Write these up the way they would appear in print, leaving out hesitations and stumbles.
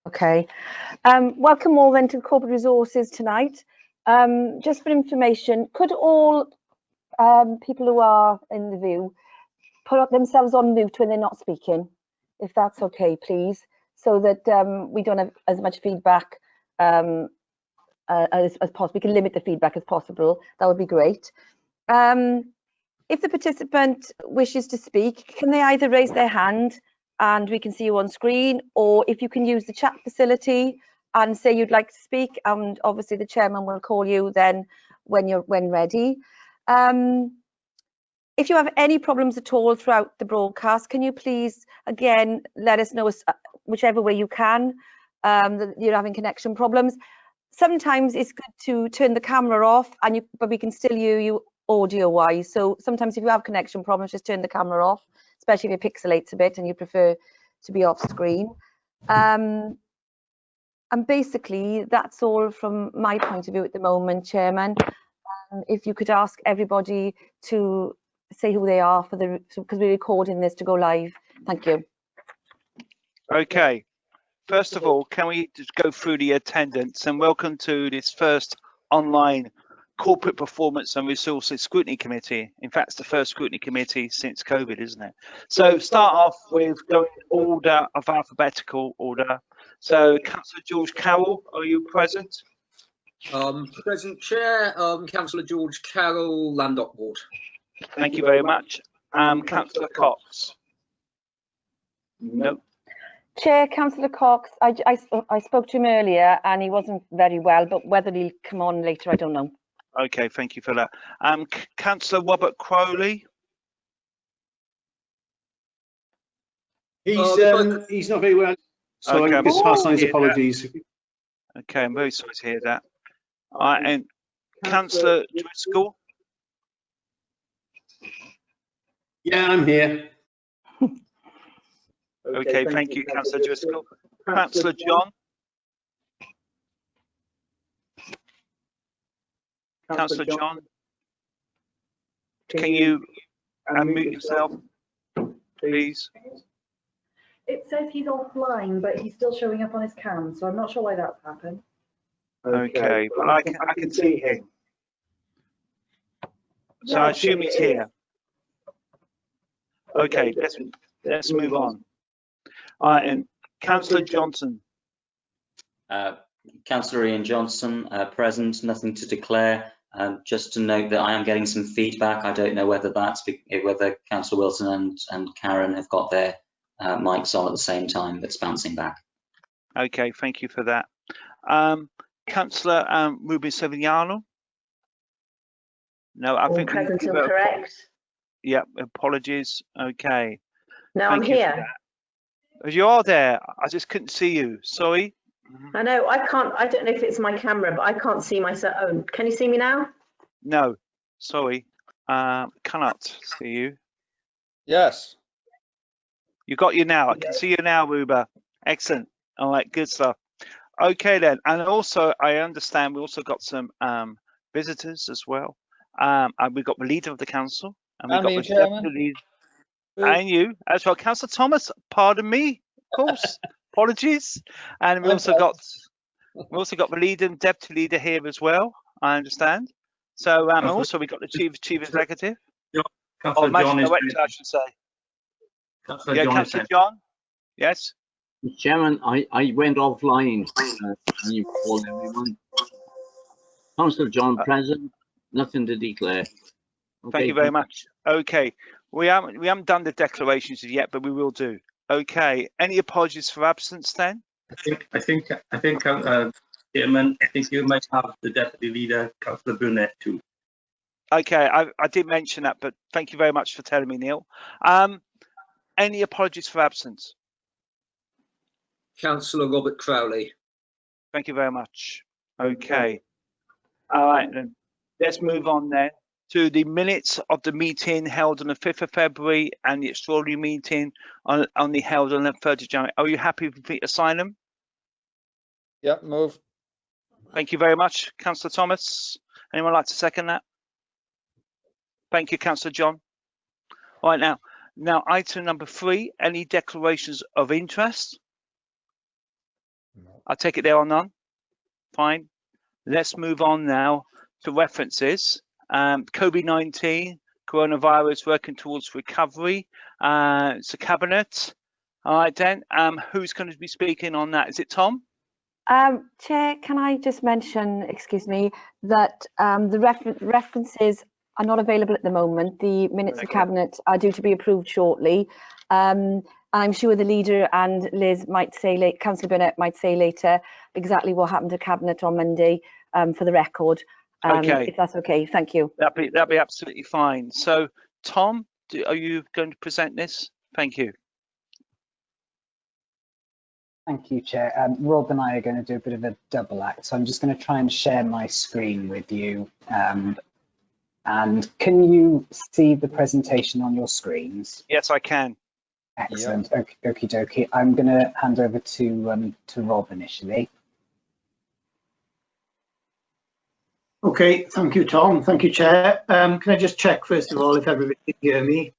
Okay. Welcome all then to Corporate Resources tonight. Just for information, could all people who are in the view put themselves on mute when they're not speaking, if that's okay, please, so that we don't have as much feedback as possible. We can limit the feedback as possible. That would be great. If the participant wishes to speak, can they either raise their hand and we can see you on screen, or if you can use the chat facility and say you'd like to speak, and obviously the chairman will call you then when ready. If you have any problems at all throughout the broadcast, can you please again let us know whichever way you can that you're having connection problems. Sometimes it's good to turn the camera off, but we can still hear you audio wise. So sometimes if you have connection problems, just turn the camera off, especially if it pixelates a bit and you prefer to be off screen. And basically that's all from my point of view at the moment, Chairman. If you could ask everybody to say who they are because we're recording this to go live. Thank you. Okay. First of all, can we just go through the attendance, and welcome to this first online Corporate Performance and Resources Scrutiny Committee. In fact, it's the first Scrutiny Committee since COVID, isn't it? So start off with going in order of alphabetical order. So Councillor George Carroll, are you present? Present Chair, Councillor George Carroll, Landlocked Ward. Thank you very much. Councillor Cox? No. Chair, Councillor Cox, I spoke to him earlier and he wasn't very well, but whether he'll come on later, I don't know. Okay, thank you for that. Councillor Robert Crowley? He's not very well, so okay, I just pass on his apologies. Okay, I'm very sorry to hear that. All right, and Councillor Driscoll? Yeah, I'm here. Okay, thank you, Councillor Driscoll. Councillor John? Councillor John? Can you unmute yourself, please? It says he's offline, but he's still showing up on his cam, so I'm not sure why that's happened. Okay, well, I can see him. So I assume he's here. Okay, let's move on. All right, and Councillor Johnson. Councillor Ian Johnson, present, nothing to declare. Just to note that I am getting some feedback. I don't know whether that's whether Councillor Wilson and Karen have got their mics on at the same time, but it's bouncing back. Okay, thank you for that. Councillor Ruben Sevillano? No, I think present and correct. Yeah, apologies. Okay. No, I'm here. You are there. I just couldn't see you. Sorry. I know. I can't. I don't know if it's my camera, but I can't see myself. Oh, can you see me now? No. Sorry. Cannot see you. Yes. You got you now. I can see you now, Ruba. Excellent. All right. Good stuff. Okay then. And also, I understand we also got some visitors as well. And we've got the leader of the council, and we've got the deputy leader. And you as well, Councillor Thomas. Pardon me, of course. Apologies. And we also got the leader and deputy leader here as well. I understand. So and also we got the chief executive. Or managing director, I should say. Councillor John. Yes. Mr. Chairman, I went offline. You call everyone. Councillor John present. Nothing to declare. Okay. Thank you very much. Okay. We haven't done the declarations yet, but we will do. Okay. Any apologies for absence then? I think, Chairman, I think you might have the deputy leader, Councillor Burnett, too. Okay, I did mention that, but thank you very much for telling me, Neil. Any apologies for absence? Councillor Robert Crowley. Thank you very much. Okay. All right, then. Let's move on then to the minutes of the meeting held on the 5th of February and the extraordinary meeting held on the 3rd of January. Are you happy with me to sign them? Yep, move. Thank you very much, Councillor Thomas. Anyone like to second that? Thank you, Councillor John. All right, now item number 3, any declarations of interest? I take it there are none. Fine. Let's move on now to references. COVID-19, coronavirus, working towards recovery. It's a cabinet. All right, then. Who's going to be speaking on that? Is it Tom? Chair, can I just mention, excuse me, that the references are not available at the moment. The minutes of cabinet are due to be approved shortly. I'm sure the leader and Liz might say, Councillor Burnett might say later exactly what happened to cabinet on Monday for the record. If that's okay, thank you. That'd be absolutely fine. So, Tom, are you going to present this? Thank you. Thank you, Chair. Rob and I are going to do a bit of a double act, so I'm just going to try and share my screen with you. And can you see the presentation on your screens? Yes, I can. Excellent. Yep. Okie dokie. I'm going to hand over to Rob initially. Okay, thank you, Tom. Thank you, Chair. Can I just check first of all if everybody can hear me?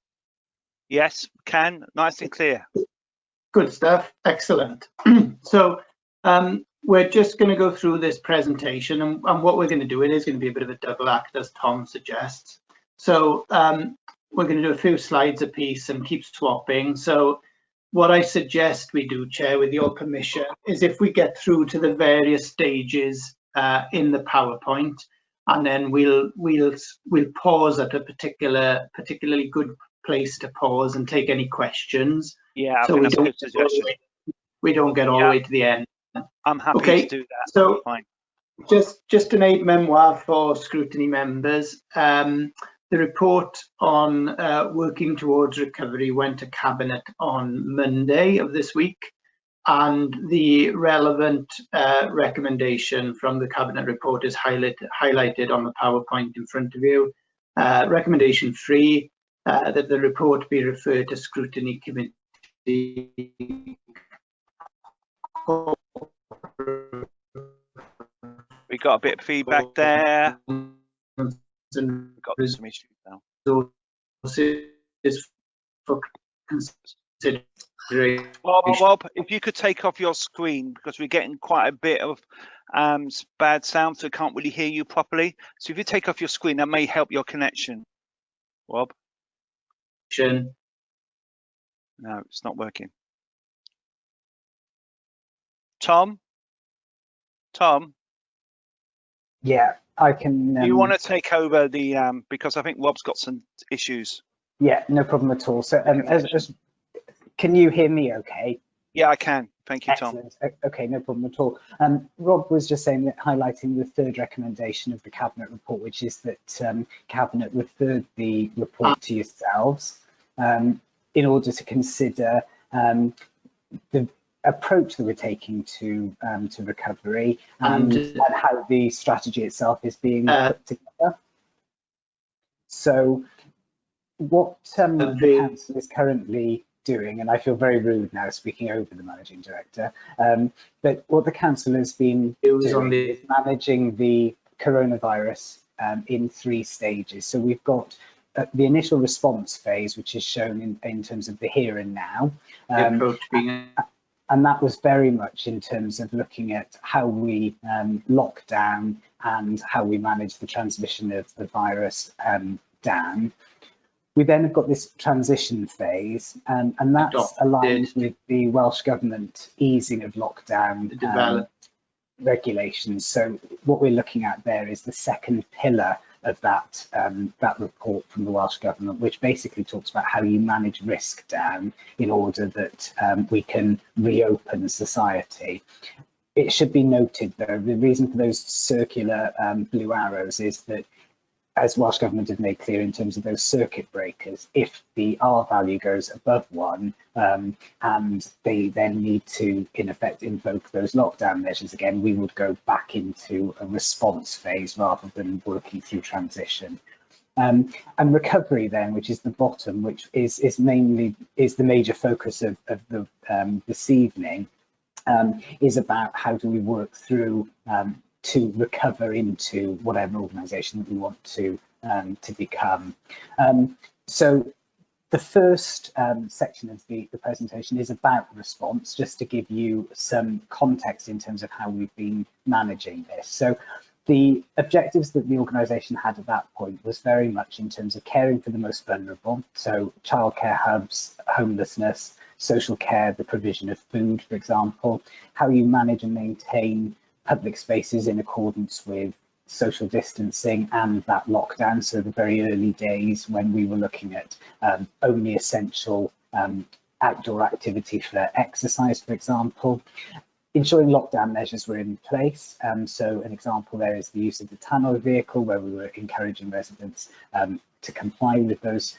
Yes, can. Nice and clear. Good stuff. Excellent. So we're just going to go through this presentation, and what we're going to do, it is going to be a bit of a double act, as Tom suggests. So we're going to do a few slides a piece and keep swapping. So what I suggest we do, Chair, with your permission, is if we get through to the various stages in the PowerPoint, and then we'll pause at a particularly good place to pause and take any questions. Yeah, so we don't get all the way to the end. I'm happy to do that. So fine. Just an aid memoir for scrutiny members. The report on working towards recovery went to Cabinet on Monday of this week, and the relevant recommendation from the Cabinet report is highlighted on the PowerPoint in front of you. Recommendation 3, that the report be referred to Scrutiny Committee. We got a bit of feedback there. We've got some issues now. Bob, if you could take off your screen, because we're getting quite a bit of bad sound, so I can't really hear you properly. So if you take off your screen, that may help your connection. Bob? No, it's not working. Tom? Yeah, I can. Do you want to take over the because I think Rob's got some issues. Yeah, no problem at all. So, can you hear me? Okay. Yeah, I can. Thank you, Tom. Excellent. Okay, no problem at all. Rob was just saying that, highlighting the third recommendation of the Cabinet report, which is that Cabinet referred the report to yourselves in order to consider the approach that we're taking to recovery and how the strategy itself is being put together. So what the council is currently doing, and I feel very rude now speaking over the managing director, but what the council has been doing is managing the coronavirus in 3 stages. So we've got the initial response phase, which is shown in terms of the here and now. And that was very much in terms of looking at how we lock down and how we manage the transmission of the virus down. We then have got this transition phase, and that's aligned with the Welsh Government easing of lockdown regulations. So what we're looking at there is the second pillar of that report from the Welsh Government, which basically talks about how you manage risk down in order that we can reopen society. It should be noted, though, the reason for those circular blue arrows is that, as Welsh Government have made clear in terms of those circuit breakers, if the R value goes above 1 and they then need to, in effect, invoke those lockdown measures again, we would go back into a response phase rather than working through transition. And recovery then, which is the bottom, which is the major focus of the this evening, is about how do we work through to recover into whatever organisation that we want to become. So The first section of the presentation is about response, just to give you some context in terms of how we've been managing this. So the objectives that the organisation had at that point was very much in terms of caring for the most vulnerable, so childcare hubs, homelessness, social care, the provision of food, for example, how you manage and maintain public spaces in accordance with social distancing and that lockdown, so the very early days when we were looking at only essential outdoor activity for exercise, for example. Ensuring lockdown measures were in place. So an example there is the use of the tannoy vehicle, where we were encouraging residents to comply with those.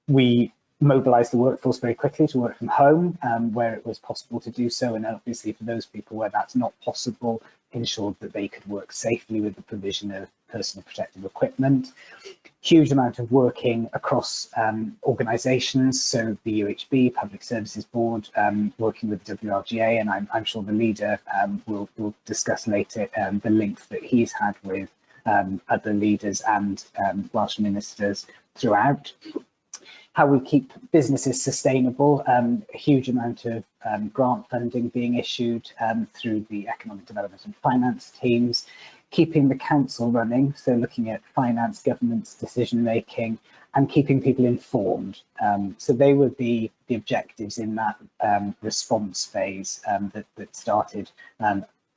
We mobilised the workforce very quickly to work from home where it was possible to do so, and obviously for those people where that's not possible, ensured that they could work safely with the provision of personal protective equipment. Huge amount of working across organisations, so the UHB, Public Services Board, working with WRGA, and I'm sure the leader will discuss later the links that he's had with other leaders and Welsh ministers throughout. How we keep businesses sustainable, a huge amount of grant funding being issued through the Economic Development and Finance teams, keeping the council running, so looking at finance, governance, decision making, and keeping people informed. So they were the objectives in that response phase that started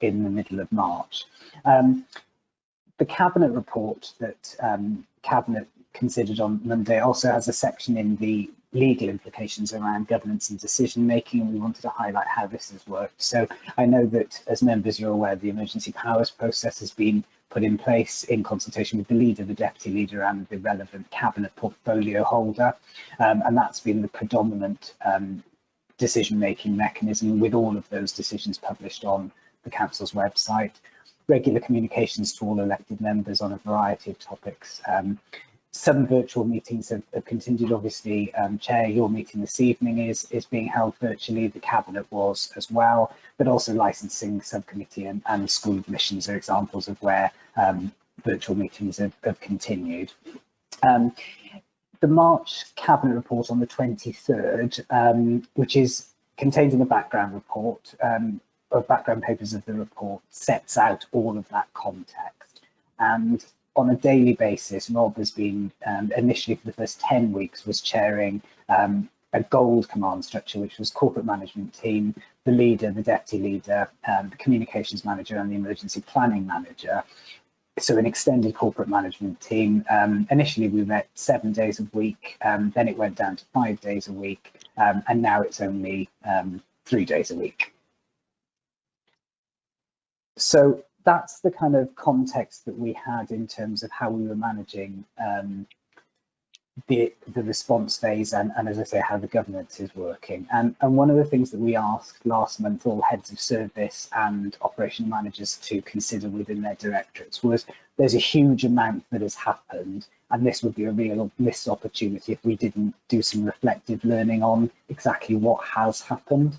in the middle of March. The Cabinet report that Cabinet considered on Monday also has a section in the legal implications around governance and decision making, and we wanted to highlight how this has worked. So I know that as members you're aware the emergency powers process has been put in place in consultation with the leader, the deputy leader and the relevant Cabinet portfolio holder, and that's been the predominant decision making mechanism, with all of those decisions published on the council's website. Regular communications to all elected members on a variety of topics. Some virtual meetings have continued. Obviously, Chair, your meeting this evening is being held virtually. The Cabinet was as well, but also licensing subcommittee and school admissions are examples of where virtual meetings have continued. The March Cabinet report on the 23rd, which is contained in the background report, or background papers of the report, sets out all of that context. And on a daily basis, Rob has been, initially for the first 10 weeks, was chairing a gold command structure, which was corporate management team, the leader, the deputy leader, the communications manager and the emergency planning manager. So an extended corporate management team. Initially we met 7 days a week, then it went down to 5 days a week, and now it's only 3 days a week. So that's the kind of context that we had in terms of how we were managing the response phase and as I say, how the governance is working. And one of the things that we asked last month all heads of service and operational managers to consider within their directorates was there's a huge amount that has happened, and this would be a real missed opportunity if we didn't do some reflective learning on exactly what has happened.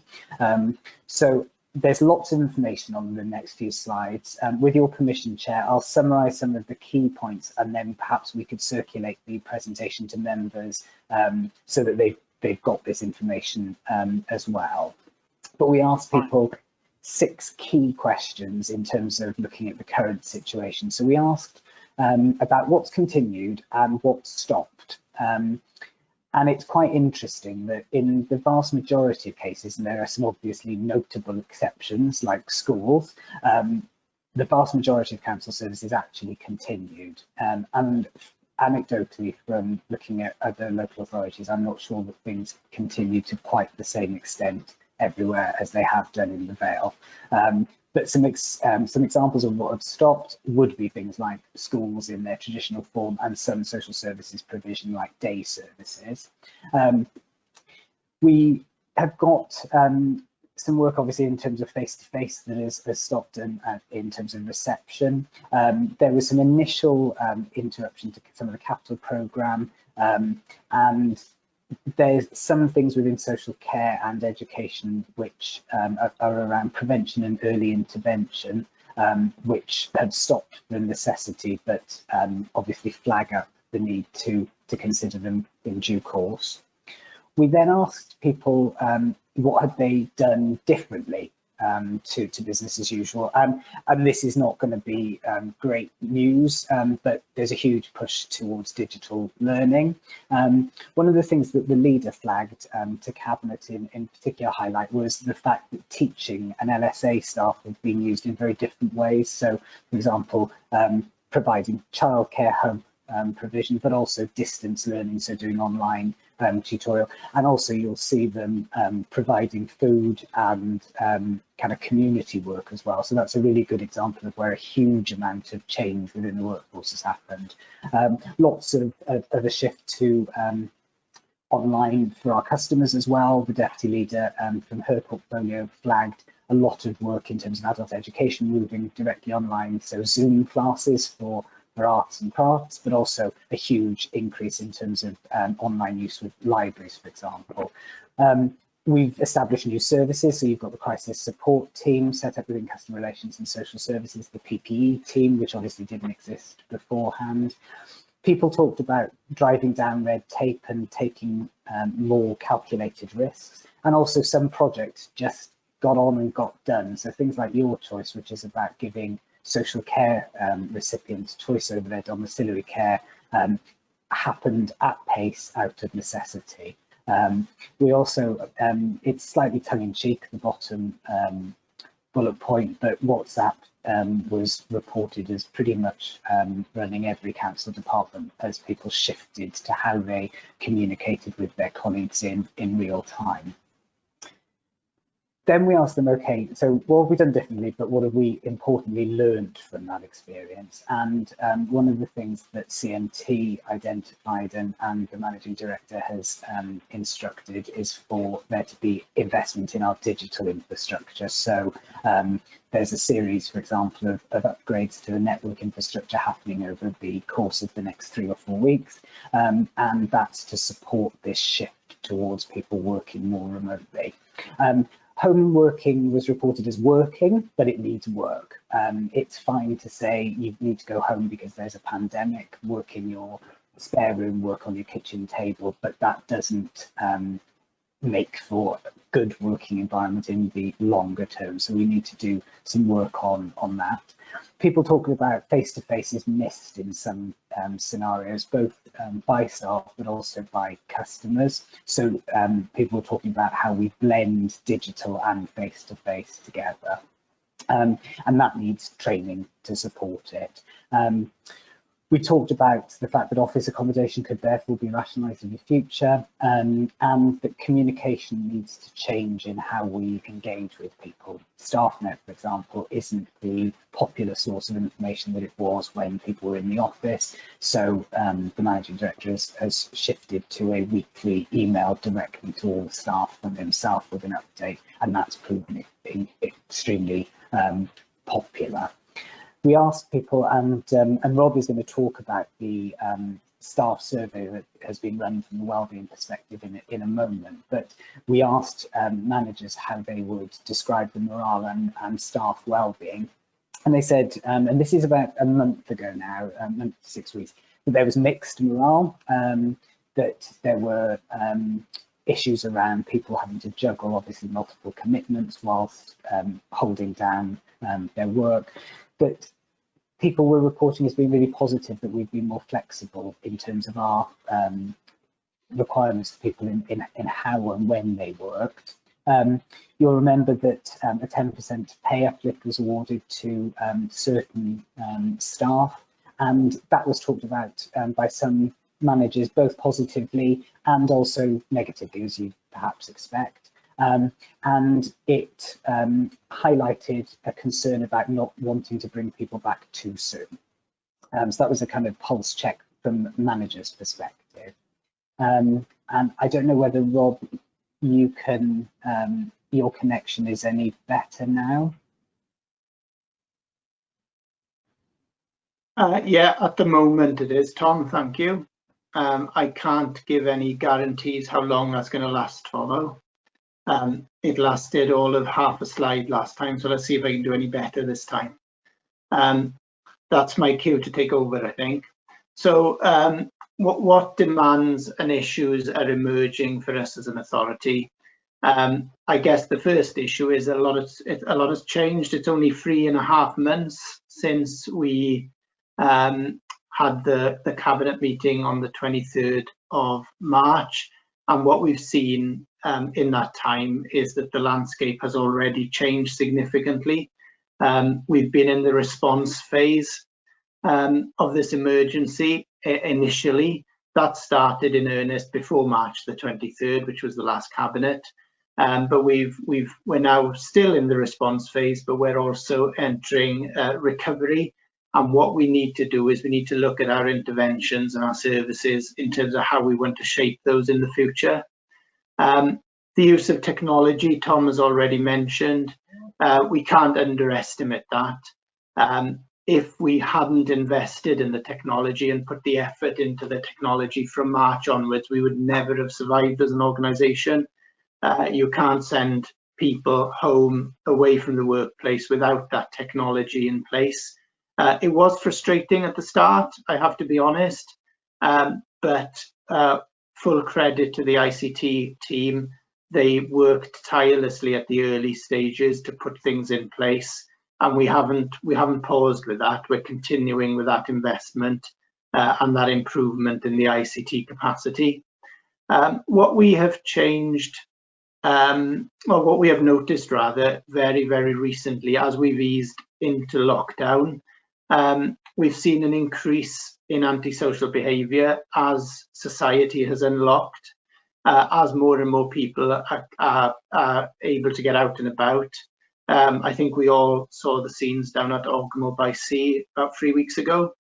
So there's lots of information on the next few slides. With your permission, Chair, I'll summarise some of the key points and then perhaps we could circulate the presentation to members so that they've got this information as well. But we asked people 6 key questions in terms of looking at the current situation. So we asked about what's continued and what's stopped. And it's quite interesting that in the vast majority of cases, and there are some obviously notable exceptions like schools, the vast majority of council services actually continued. And anecdotally, from looking at other local authorities, I'm not sure that things continue to quite the same extent everywhere as they have done in the Vale. But some examples of what have stopped would be things like schools in their traditional form and some social services provision like day services. We have got some work obviously in terms of face-to-face that has stopped and in terms of reception. There was some initial interruption to some of the capital programme, and there's some things within social care and education which are around prevention and early intervention, which had stopped the necessity, but obviously flag up the need to consider them in due course. We then asked people what had they done differently to business as usual, and this is not going to be great news, but there's a huge push towards digital learning. One of the things that the leader flagged to Cabinet in particular highlight was the fact that teaching and LSA staff have been used in very different ways. So, for example, providing childcare hub provision, but also distance learning, so doing online tutorial, and also you'll see them providing food and kind of community work as well. So that's a really good example of where a huge amount of change within the workforce has happened. Lots of a shift to online for our customers as well. The deputy leader from her portfolio flagged a lot of work in terms of adult education moving directly online, so Zoom classes for arts and crafts, but also a huge increase in terms of online use with libraries, for example. We've established new services, so you've got the crisis support team set up within customer relations and social services, the PPE team, which obviously didn't exist beforehand. People talked about driving down red tape and taking more calculated risks, and also some projects just got on and got done. So things like Your Choice, which is about giving social care recipients choice over their domiciliary care, happened at pace out of necessity. We also, it's slightly tongue-in-cheek, the bottom bullet point, but WhatsApp was reported as pretty much running every council department as people shifted to how they communicated with their colleagues in real time. Then we asked them, okay, so what have we done differently, but what have we importantly learned from that experience? And one of the things that CMT identified and the managing director has instructed is for there to be investment in our digital infrastructure. So there's a series, for example, of upgrades to the network infrastructure happening over the course of the next 3 or 4 weeks. And that's to support this shift towards people working more remotely. Home working was reported as working, but it needs work. It's fine to say you need to go home because there's a pandemic, work in your spare room, work on your kitchen table, but that doesn't make for a good working environment in the longer term. So we need to do some work on that. People talking about face-to-face is missed in some scenarios, both by staff but also by customers. So people are talking about how we blend digital and face-to-face together, and that needs training to support it. We talked about the fact that office accommodation could therefore be rationalised in the future, and that communication needs to change in how we engage with people. StaffNet, for example, isn't the popular source of information that it was when people were in the office. So the managing director has shifted to a weekly email directly to all the staff from himself with an update, and that's proven extremely popular. We asked people, and Rob is going to talk about the staff survey that has been run from the wellbeing perspective in a moment, but we asked managers how they would describe the morale and staff wellbeing, and they said, and this is about a month ago now, a month to 6 weeks, that there was mixed morale, that there were issues around people having to juggle obviously multiple commitments whilst holding down their work. But people were reporting as being really positive that we've been more flexible in terms of our requirements for people in how and when they worked. You'll remember that a 10% pay uplift was awarded to certain staff, and that was talked about by some managers both positively and also negatively, as you perhaps expect. And it highlighted a concern about not wanting to bring people back too soon. So that was a kind of pulse check from the manager's perspective. And I don't know whether, Rob, you can, your connection is any better now? Yeah, at the moment it is, Tom, thank you. I can't give any guarantees how long that's going to last for, though. It lasted all of half a slide last time, so let's see if I can do any better this time. That's my cue to take over, I think. So what demands and issues are emerging for us as an authority? I guess the first issue is that a lot has changed. It's only 3.5 months since we had the cabinet meeting on the 23rd of March, and what we've seen in that time is that the landscape has already changed significantly. We've been in the response phase of this emergency initially. That started in earnest before March the 23rd, which was the last cabinet. But we're now still in the response phase, but we're also entering recovery. And what we need to do is we need to look at our interventions and our services in terms of how we want to shape those in the future. The use of technology, Tom has already mentioned. We can't underestimate that. If we hadn't invested in the technology and put the effort into the technology from March onwards, we would never have survived as an organisation. You can't send people home away from the workplace without that technology in place. It was frustrating at the start, I have to be honest, but full credit to the ICT team. They worked tirelessly at the early stages to put things in place, and we haven't paused with that. We're continuing with that investment and that improvement in the ICT capacity. What we have changed, well, what we have noticed rather very, very recently as we've eased into lockdown, we've seen an increase in antisocial behaviour as society has unlocked, as more and more people are able to get out and about. I think we all saw the scenes down at Ogmore by Sea about 3 weeks ago.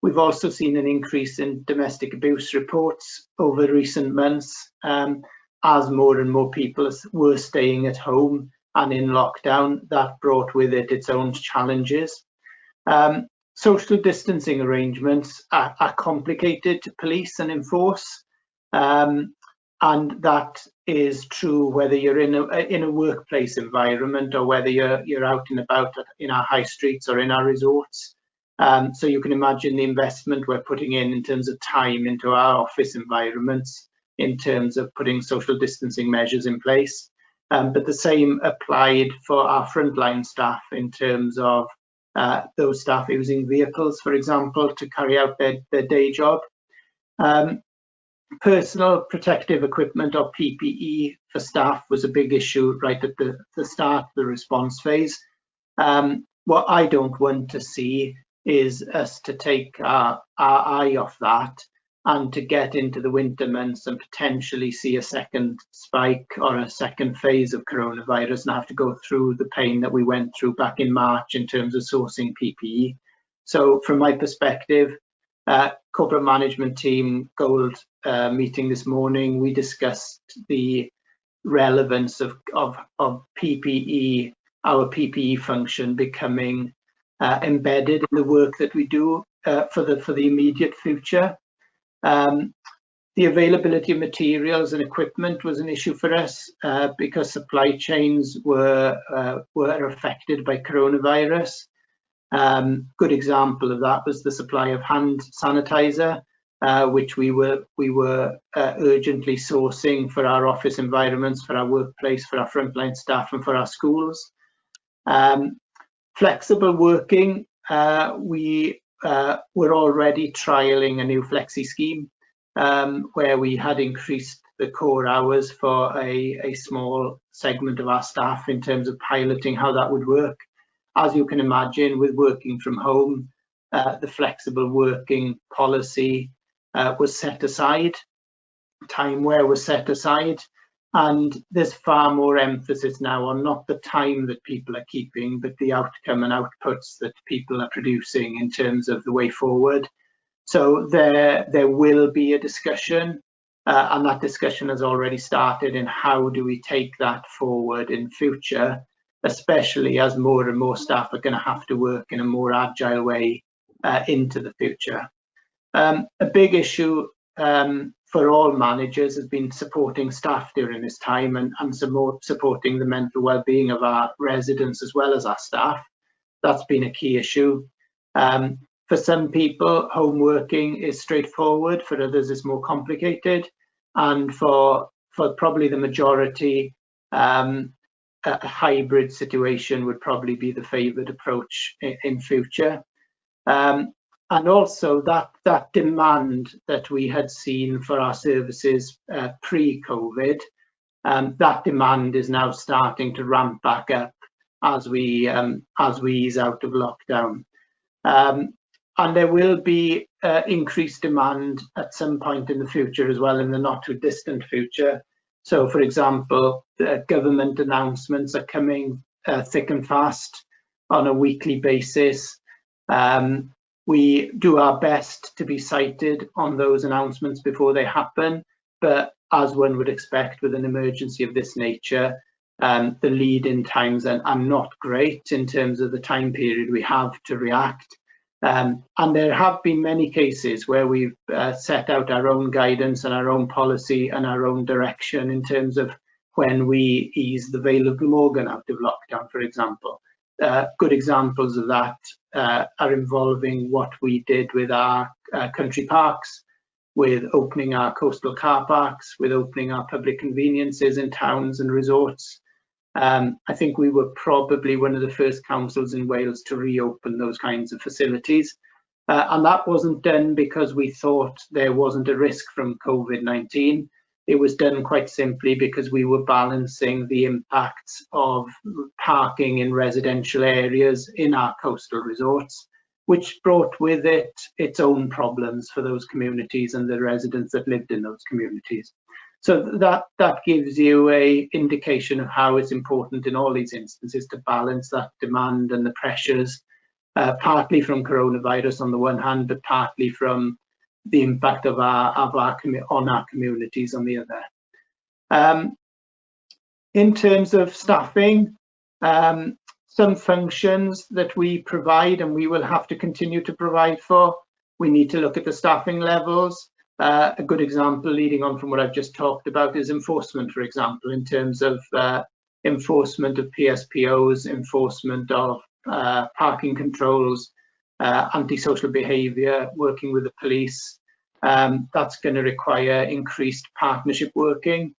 We've also seen an increase in domestic abuse reports over recent months, as more and more people were staying at home and in lockdown. That brought with it its own challenges. Social distancing arrangements are complicated to police and enforce, and that is true whether you're in a workplace environment or whether you're out and about in our high streets or in our resorts. So you can imagine the investment we're putting in terms of time into our office environments, in terms of putting social distancing measures in place. But the same applied for our frontline staff in terms of those staff using vehicles, for example, to carry out their day job. Personal protective equipment, or PPE, for staff was a big issue right at the start of the response phase. What I don't want to see is us to take our eye off that and to get into the winter months and potentially see a second spike or a second phase of coronavirus and have to go through the pain that we went through back in March in terms of sourcing PPE. So from my perspective, corporate management team gold meeting this morning, we discussed the relevance of PPE, our PPE function becoming embedded in the work that we do for the immediate future. The availability of materials and equipment was an issue for us because supply chains were affected by coronavirus. Good example of that was the supply of hand sanitizer, which we were urgently sourcing for our office environments, for our workplace, for our frontline staff, and for our schools. Flexible working, we were already trialling a new flexi scheme where we had increased the core hours for a small segment of our staff in terms of piloting how that would work. As you can imagine, with working from home, the flexible working policy was set aside, timeware was set aside, and there's far more emphasis now on not the time that people are keeping, but the outcome and outputs that people are producing in terms of the way forward. So there will be a discussion, and that discussion has already started in how do we take that forward in future, especially as more and more staff are going to have to work in a more agile way into the future. A big issue for all managers has been supporting staff during this time and supporting the mental well-being of our residents as well as our staff. That's been a key issue. For some people, home working is straightforward. For others, it's more complicated. And for probably the majority, a hybrid situation would probably be the favoured approach in future. And also that demand that we had seen for our services pre-COVID, that demand is now starting to ramp back up as we ease out of lockdown. And there will be increased demand at some point in the future as well, in the not too distant future. So, for example, government announcements are coming thick and fast on a weekly basis. We do our best to be cited on those announcements before they happen, but as one would expect with an emergency of this nature, the lead-in times are not great in terms of the time period we have to react. And there have been many cases where we've set out our own guidance and our own policy and our own direction in terms of when we ease the Vale of Glamorgan out of lockdown, for example. Good examples of that are involving what we did with our country parks, with opening our coastal car parks, with opening our public conveniences in towns and resorts. I think we were probably one of the first councils in Wales to reopen those kinds of facilities. And that wasn't done because we thought there wasn't a risk from COVID-19. It was done quite simply because we were balancing the impacts of parking in residential areas in our coastal resorts, which brought with it its own problems for those communities and the residents that lived in those communities. So that gives you an indication of how it's important in all these instances to balance that demand and the pressures, partly from coronavirus on the one hand, but partly from the impact of on our communities on the other. In terms of staffing, some functions that we provide and we will have to continue to provide for, we need to look at the staffing levels. A good example, leading on from what I've just talked about, is enforcement, for example, in terms of enforcement of PSPOs, enforcement of parking controls, antisocial behaviour, working with the police. That's going to require increased partnership working.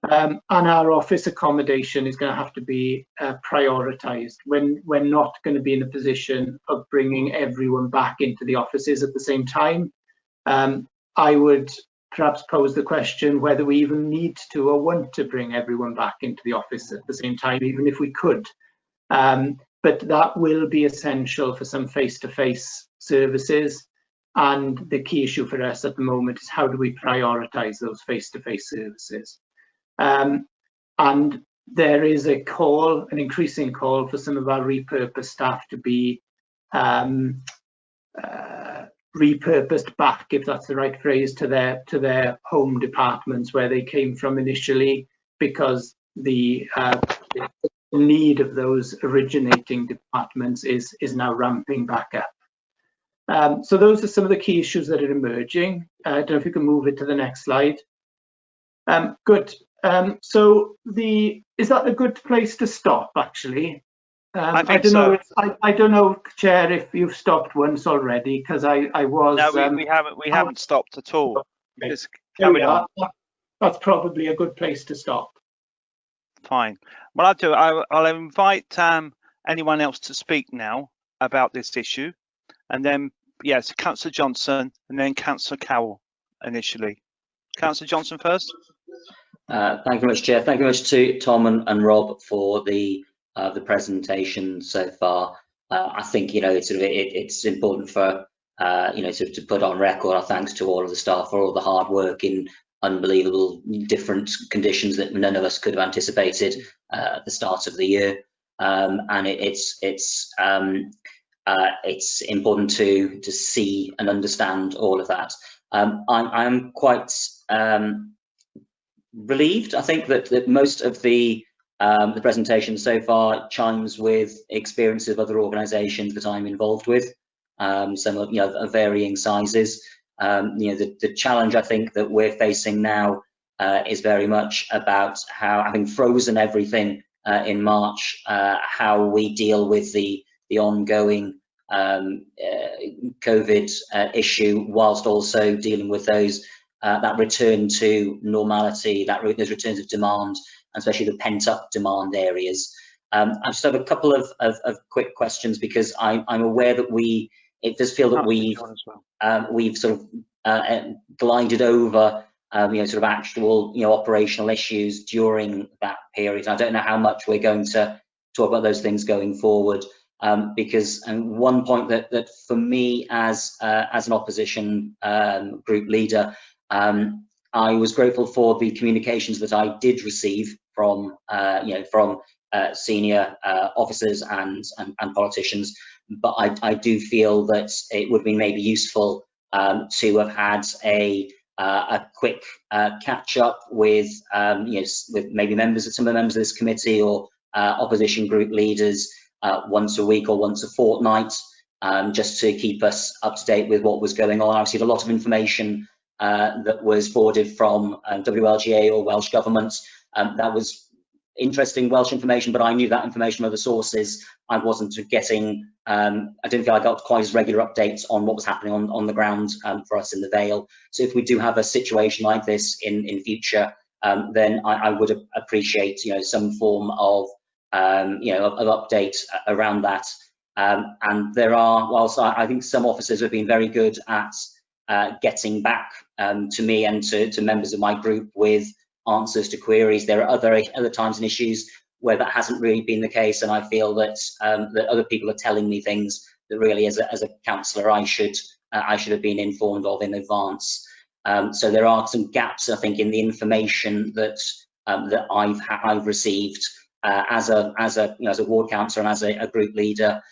And our office accommodation is going to have to be prioritised. When we're not going to be in a position of bringing everyone back into the offices at the same time. I would perhaps pose the question whether we even need to or want to bring everyone back into the office at the same time, even if we could. But that will be essential for some face-to-face services. And the key issue for us at the moment is how do we prioritise those face-to-face services? And there is a call, an increasing call for some of our repurposed staff to be repurposed back, if that's the right phrase, to their home departments where they came from initially, because the need of those originating departments is now ramping back up. So those are some of the key issues that are emerging. I don't know if you can move it to the next slide. Good. So is that a good place to stop, actually? I don't know. I don't know, Chair, if you've stopped once already, because I was. No, we haven't stopped at all. Okay. It's carry on. That's probably a good place to stop. Fine. What I'll do, I'll invite anyone else to speak now about this issue, and then yes, Councillor Johnson, and then Councillor Carroll initially. Councillor Johnson first. Thank you very much, Chair. Thank you very much to Tom and Rob for the presentation so far. I think it's important for to put on record our thanks to all of the staff for all the hard work in unbelievable different conditions that none of us could have anticipated at the start of the year. And it's important to see and understand all of that. I'm quite relieved. I think that most of the presentation so far chimes with experience of other organisations that I'm involved with, some of varying sizes. The challenge I think that we're facing now is very much about how, having frozen everything in March, how we deal with the ongoing COVID issue, whilst also dealing with those that return to normality, those returns of demand, and especially the pent-up demand areas. I just have a couple of quick questions, because I'm aware that it does feel that we've sort of glided over sort of actual operational issues during that period. I don't know how much we're going to talk about those things going forward, because one point that for me as an opposition group leader, I was grateful for the communications that I did receive from senior officers and politicians, but I do feel that it would have been maybe useful to have had a quick catch up with with maybe some of the members of this committee or opposition group leaders once a week or once a fortnight, just to keep us up to date with what was going on. I received a lot of information that was forwarded from WLGA or Welsh Government. That was interesting Welsh information, but I knew that information from other sources. I wasn't getting, I didn't feel I got quite as regular updates on what was happening on the ground for us in the Vale. So if we do have a situation like this in future, then I would appreciate some form of update around that. And there are, whilst I think some officers have been very good at getting back to me and to members of my group with answers to queries, there are other times and issues where that hasn't really been the case, and I feel that that other people are telling me things that really, as a councillor, I should have been informed of in advance. So there are some gaps, I think, in the information that that I've received as a ward councillor and as a group leader.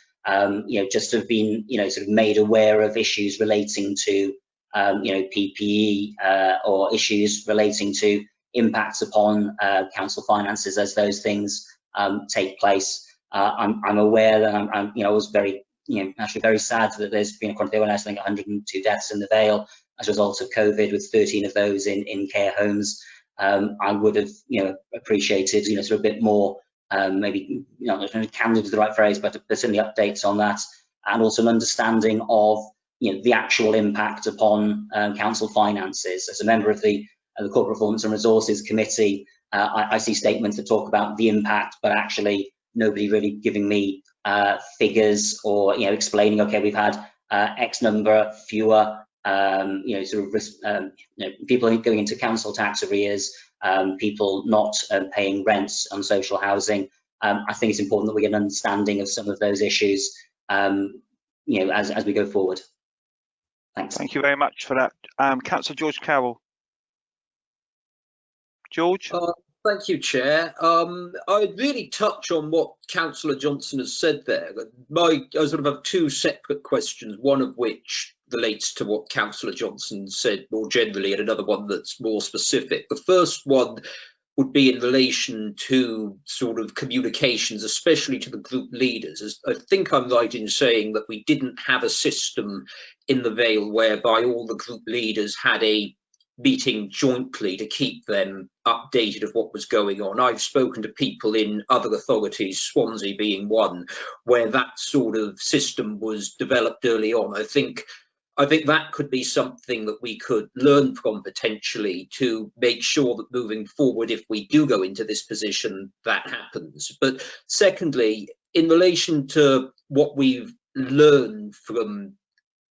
Just have been sort of made aware of issues relating to PPE or issues relating to impacts upon council finances as those things take place. I'm aware that I was very actually very sad that there's been I think 102 deaths in the Vale as a result of COVID, with 13 of those in care homes. I would have appreciated sort of a bit more, maybe candid is the right phrase, but certainly updates on that, and also an understanding of the actual impact upon council finances. As a member of the Corporate Performance and Resources Committee, I see statements that talk about the impact, but actually nobody really giving me figures or explaining, okay, we've had X number fewer people going into council tax arrears, people not paying rents on social housing. I think it's important that we get an understanding of some of those issues as we go forward. Thanks. Thank you very much for that. Councillor George Carroll. George? Thank you, Chair. I'd really touch on what Councillor Johnson has said there. I sort of have two separate questions, one of which relates to what Councillor Johnson said more generally, and another one that's more specific. The first one would be in relation to sort of communications, especially to the group leaders. I think I'm right in saying that we didn't have a system in the Vale whereby all the group leaders had a meeting jointly to keep them updated of what was going on. I've spoken to people in other authorities, Swansea being one, where that sort of system was developed early on. I think that could be something that we could learn from potentially to make sure that moving forward, if we do go into this position, that happens. But secondly, in relation to what we've learned from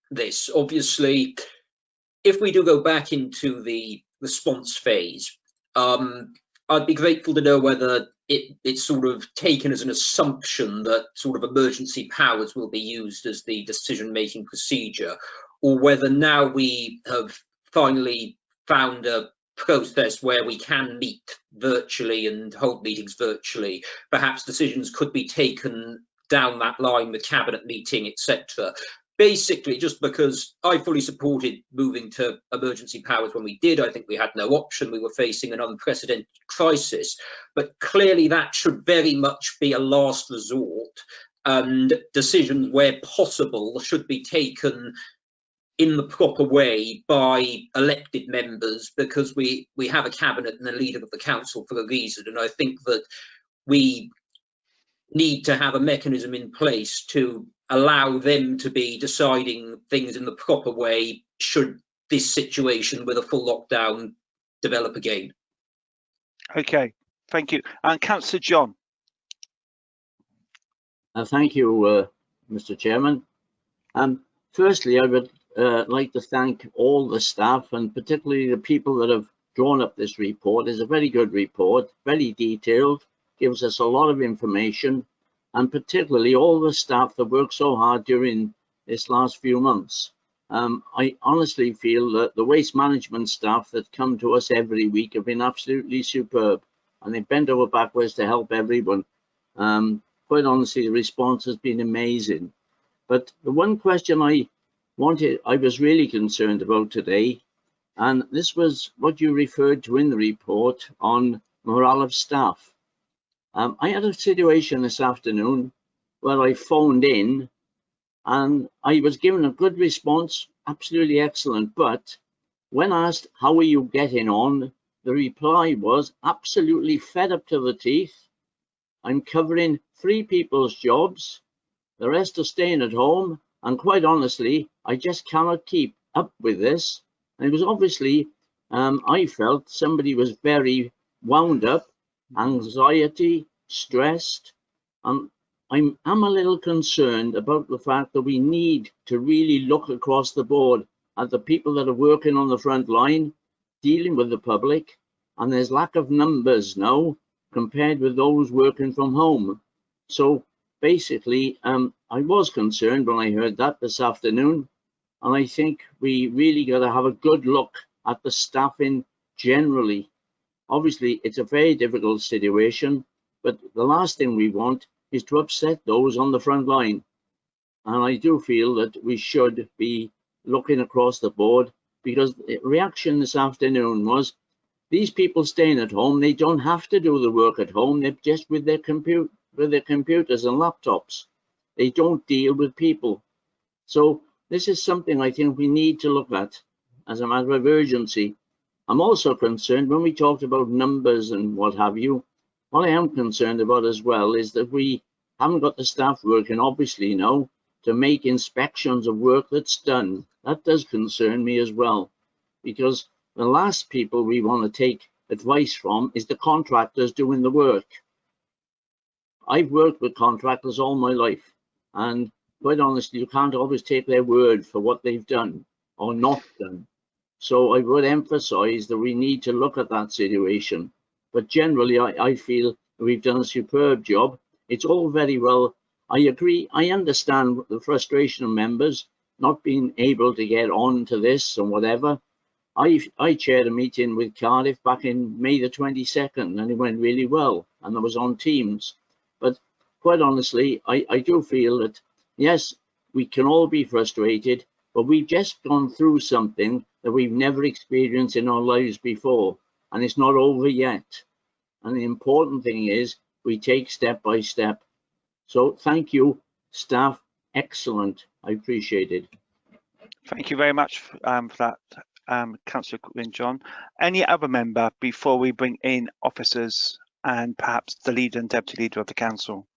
this, obviously, if we do go back into the response phase, I'd be grateful to know whether it's sort of taken as an assumption that sort of emergency powers will be used as the decision-making procedure, or whether now we have finally found a process where we can meet virtually and hold meetings virtually. Perhaps decisions could be taken down that line with cabinet meeting, etc. Basically, just because I fully supported moving to emergency powers when we did. I think we had no option. We were facing an unprecedented crisis, but clearly that should very much be a last resort, and decisions where possible should be taken in the proper way by elected members, because we have a cabinet and a leader of the council for a reason. And I think that we need to have a mechanism in place to allow them to be deciding things in the proper way should this situation with a full lockdown develop again. Okay, thank you. And Councillor John. Thank you, Mr. Chairman. Firstly, I would like to thank all the staff and particularly the people that have drawn up this report. It's a very good report, very detailed, gives us a lot of information, and particularly all the staff that worked so hard during this last few months. I honestly feel that the waste management staff that come to us every week have been absolutely superb, and they bent over backwards to help everyone. Quite honestly, the response has been amazing. But the one question I was really concerned about today, and this was what you referred to in the report on morale of staff. I had a situation this afternoon where I phoned in and I was given a good response, absolutely excellent. But when asked, how are you getting on? The reply was absolutely fed up to the teeth. I'm covering 3 people's jobs. The rest are staying at home. And quite honestly, I just cannot keep up with this. And it was obviously, I felt somebody was very wound up, anxiety, stressed. And I'm a little concerned about the fact that we need to really look across the board at the people that are working on the front line, dealing with the public. And there's lack of numbers now compared with those working from home. So basically, I was concerned when I heard that this afternoon, and I think we really got to have a good look at the staffing generally. Obviously, it's a very difficult situation, but the last thing we want is to upset those on the front line. And I do feel that we should be looking across the board, because the reaction this afternoon was, these people staying at home, they don't have to do the work at home, they're just with their computers and laptops. They don't deal with people. So this is something I think we need to look at as a matter of urgency. I'm also concerned when we talked about numbers and what have you. What I am concerned about as well is that we haven't got the staff working, obviously, now to make inspections of work that's done. That does concern me as well, because the last people we want to take advice from is the contractors doing the work. I've worked with contractors all my life, and quite honestly, you can't always take their word for what they've done or not done. So I would emphasize that we need to look at that situation. But generally, I feel we've done a superb job. It's all very well. I agree. I understand the frustration of members not being able to get on to this and whatever. I chaired a meeting with Cardiff back in May the 22nd, and it went really well, and I was on Teams. But quite honestly, I do feel that, yes, we can all be frustrated, but we've just gone through something that we've never experienced in our lives before, and it's not over yet. And the important thing is we take step by step. So thank you, staff. Excellent. I appreciate it. Thank you very much for that, Councillor Quinn John. Any other member before we bring in officers and perhaps the leader and deputy leader of the council?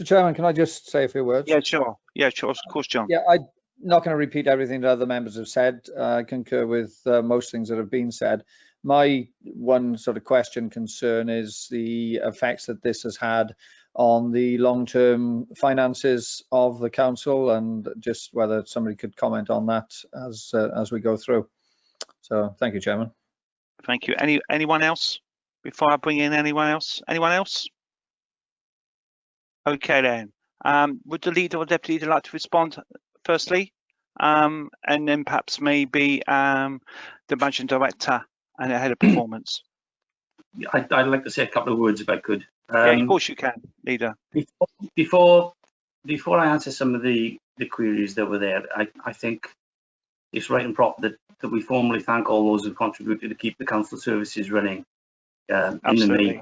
Mr. Chairman, can I just say a few words? Yeah, sure. Yeah, sure. Of course, John. Yeah, I'm not going to repeat everything that other members have said. I concur with most things that have been said. My one sort of concern is the effects that this has had on the long-term finances of the council, and just whether somebody could comment on that as we go through. So thank you, Chairman. Thank you. Anyone else before I bring in anyone else? Anyone else? Okay then. Would the leader or deputy leader like to respond firstly, and then perhaps maybe the managing director and the head of performance? I'd like to say a couple of words if I could. Yeah, of course you can, leader. Before I answer some of the queries that were there, I think it's right and proper that we formally thank all those who contributed to keep the council services running in the main.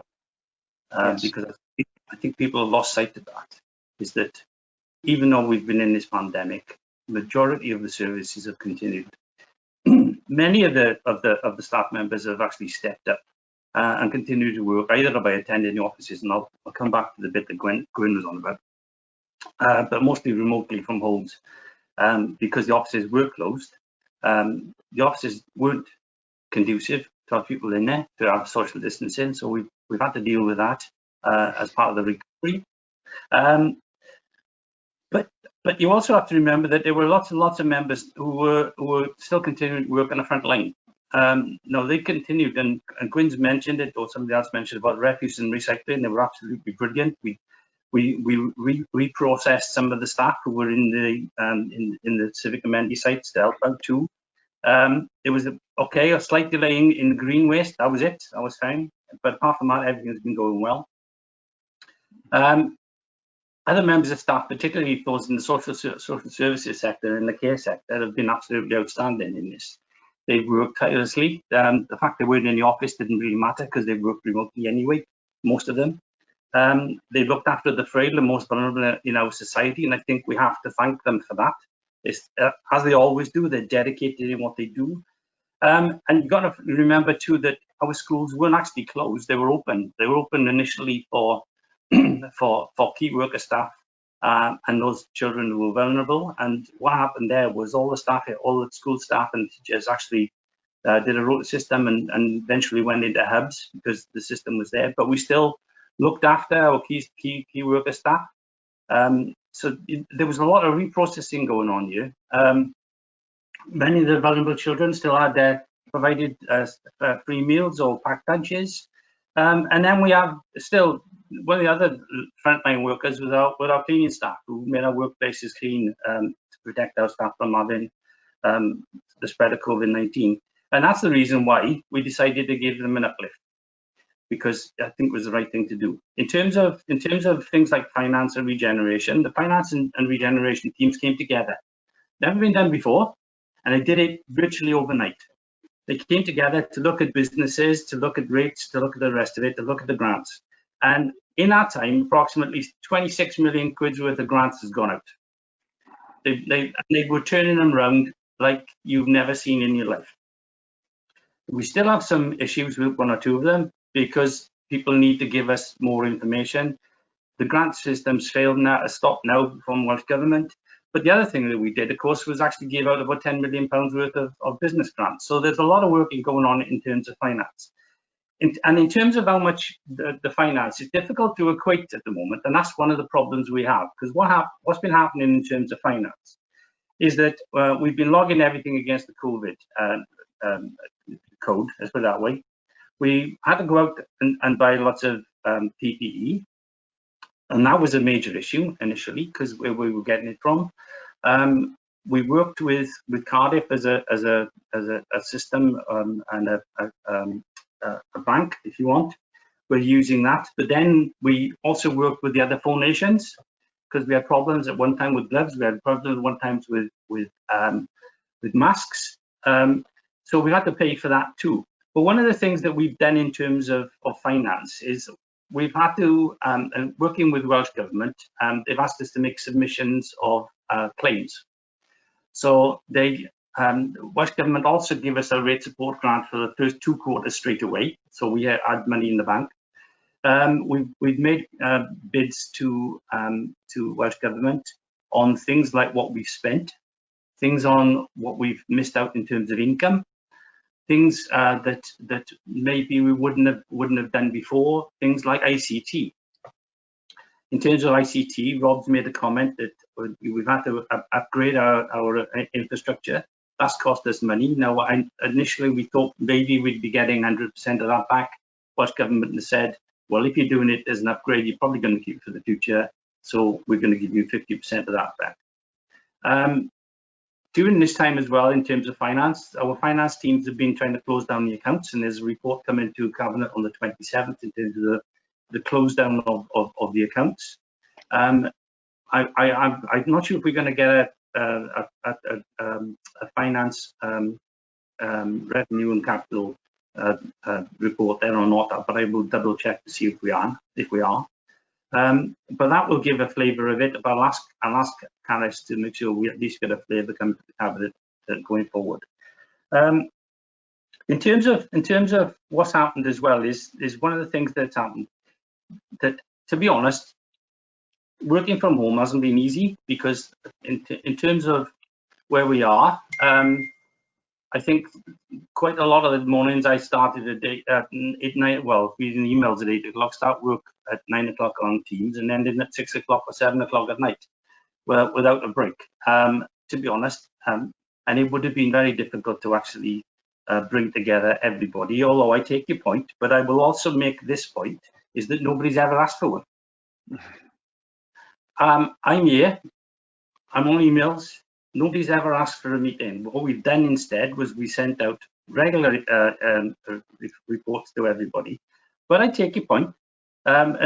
Yes. Because I think people have lost sight of that, is that even though we've been in this pandemic, the majority of the services have continued. Many of the staff members have actually stepped up and continue to work either by attending the offices, and I'll come back to the bit that Gwen was on about, but mostly remotely from homes, because the offices were closed. The offices weren't conducive to have people in there to have social distancing, so we've had to deal with that as part of the recovery. But you also have to remember that there were lots and lots of members who were still continuing to work on the front line. No, they continued, and Gwyn's mentioned it, or somebody else mentioned about refuse and recycling. They were absolutely brilliant. We reprocessed some of the staff who were in the civic amenity sites to help out too. There was a slight delay in green waste. That was it. That was fine. But apart from that, everything's been going well. Other members of staff, particularly those in the social services sector and the care sector, have been absolutely outstanding in this. They've worked tirelessly. The fact they weren't in the office didn't really matter because they worked remotely anyway, most of them. They looked after the frail and most vulnerable in our society, and I think we have to thank them for that. As they always do, they're dedicated in what they do. And you've got to remember too that our schools weren't actually closed; they were open. They were open initially for for key worker staff and those children who were vulnerable. And what happened there was all the staff, all the school staff and teachers actually did a rota system and eventually went into hubs because the system was there. But we still looked after our key worker staff. So there was a lot of reprocessing going on here. Many of the vulnerable children still had their provided free meals or packed lunches. And then we have still one of the other frontline workers with our cleaning staff who made our workplaces clean to protect our staff from having the spread of COVID-19. And that's the reason why we decided to give them an uplift, because I think it was the right thing to do. In terms of things like finance and regeneration, the finance and regeneration teams came together. Never been done before, and they did it virtually overnight. They came together to look at businesses, to look at rates, to look at the rest of it, to look at the grants. And in that time, approximately 26 million quid's worth of grants has gone out. They were turning them around like you've never seen in your life. We still have some issues with one or two of them because people need to give us more information. The grant system's failed now, stopped now from Welsh Government. But the other thing that we did, of course, was actually give out about £10 million worth of business grants. So there's a lot of work going on in terms of finance. And in terms of how much the finance, it's difficult to equate at the moment. And that's one of the problems we have. Because what's been happening in terms of finance is that we've been logging everything against the COVID code, let's put it that way. We had to go out and buy lots of PPE. And that was a major issue initially because where we were getting it from. We worked with Cardiff as a system and a bank, if you want. We're using that, but then we also worked with the other 4 nations because we had problems at one time with gloves. We had problems at one time with masks. So we had to pay for that too. But one of the things that we've done in terms of finance is we've had to, working with Welsh Government, they've asked us to make submissions of claims. So Welsh Government also give us a rate support grant for the first 2 quarters straight away. So we had money in the bank. We've made bids to Welsh Government on things like what we've spent, things on what we've missed out in terms of income, things that maybe we wouldn't have done before, things like ICT. In terms of ICT, Rob's made a comment that we've had to upgrade our infrastructure. That's cost us money. Now, initially we thought maybe we'd be getting 100% of that back. Welsh Government has said, well, if you're doing it as an upgrade, you're probably going to keep it for the future. So we're going to give you 50% of that back. During this time as well, in terms of finance, our finance teams have been trying to close down the accounts, and there's a report coming to Cabinet on the 27th in terms of the close down of the accounts. I'm not sure if we're going to get a finance revenue and capital report there or not, but I will double check to see if we are. But that will give a flavour of it. But I'll ask Caris to make sure we at least get a flavour coming to the Cabinet going forward. In terms of what's happened as well is one of the things that's happened that, to be honest, working from home hasn't been easy, because in terms of where we are, I think quite a lot of the mornings I started at 8, 9, well, reading emails at 8 o'clock, start work at 9 o'clock on Teams, and ending at 6 o'clock or 7 o'clock at night, well, without a break, to be honest. And it would have been very difficult to actually bring together everybody, although I take your point, but I will also make this point, is that nobody's ever asked for one. I'm here, I'm on emails, nobody's ever asked for a meeting. What we've done instead was we sent out regular reports to everybody. But I take your point, and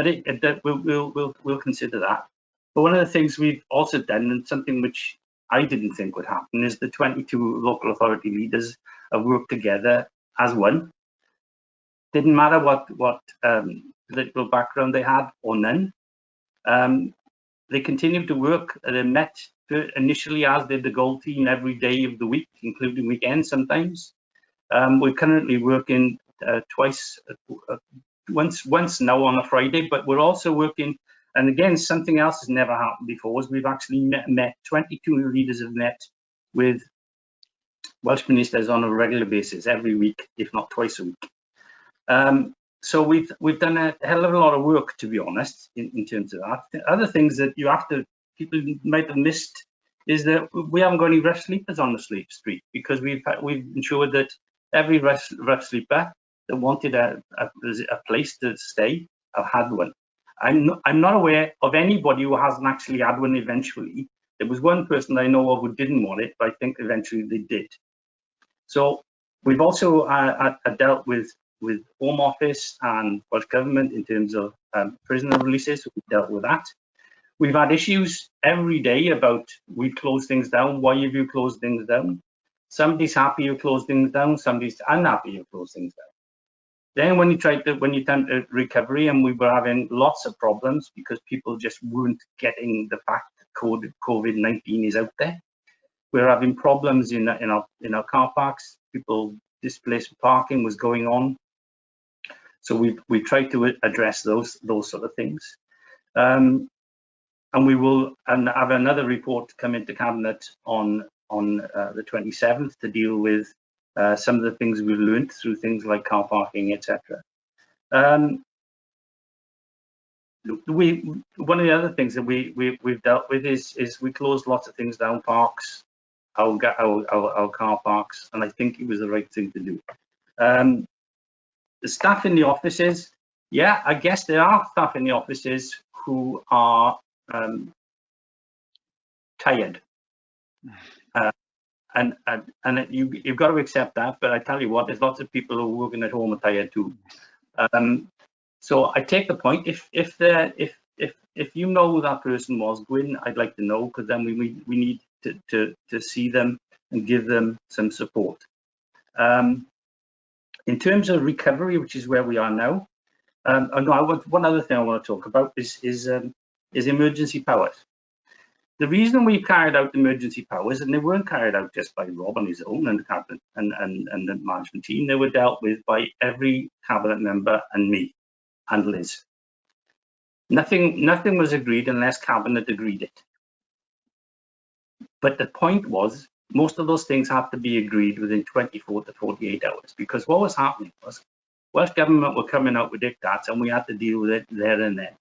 we'll consider that. But one of the things we've also done, and something which I didn't think would happen, is the 22 local authority leaders have worked together as one. Didn't matter what political background they had or none. They continued to work. They met initially, as did the Gold team, every day of the week, including weekends sometimes. We're currently working once now on a Friday, but we're also working, and again, something else has never happened before, is we've actually met 22 leaders have met with Welsh ministers on a regular basis, every week, if not twice a week. So we've done a hell of a lot of work, to be honest, in terms of that. The other things that people might have missed is that we haven't got any rough sleepers on the street, because we've ensured that every rough sleeper that wanted a place to stay have had one. I'm not aware of anybody who hasn't actually had one eventually. There was one person I know of who didn't want it, but I think eventually they did. So we've also dealt with Home Office and Welsh Government in terms of prisoner releases. So we've dealt with that. We've had issues every day about, we've closed things down. Why have you closed things down? Somebody's happy you closed things down. Somebody's unhappy you closed things down. Then when you turn to recovery, and we were having lots of problems because people just weren't getting the fact that COVID-19 is out there. We're having problems in our car parks. People displaced parking was going on. So we tried to address those sort of things. And we will have another report come into Cabinet on the 27th to deal with some of the things we've learned through things like car parking, etc. One of the other things that we've dealt with is we closed lots of things down, parks, our car parks, and I think it was the right thing to do. The staff in the offices, yeah, I guess there are staff in the offices who are tired, and you've got to accept that. But I tell you what, there's lots of people who are working at home are tired too. So I take the point. If you know who that person was, Gwyn, I'd like to know, because then we need to see them and give them some support. In terms of recovery, which is where we are now, one other thing I want to talk about is emergency powers. The reason we carried out emergency powers, and they weren't carried out just by Rob on his own and the cabinet and the management team, they were dealt with by every cabinet member and me and Liz. Nothing was agreed unless cabinet agreed it. But the point was, most of those things have to be agreed within 24 to 48 hours, because what was happening was Welsh Government were coming out with diktats and we had to deal with it there and then.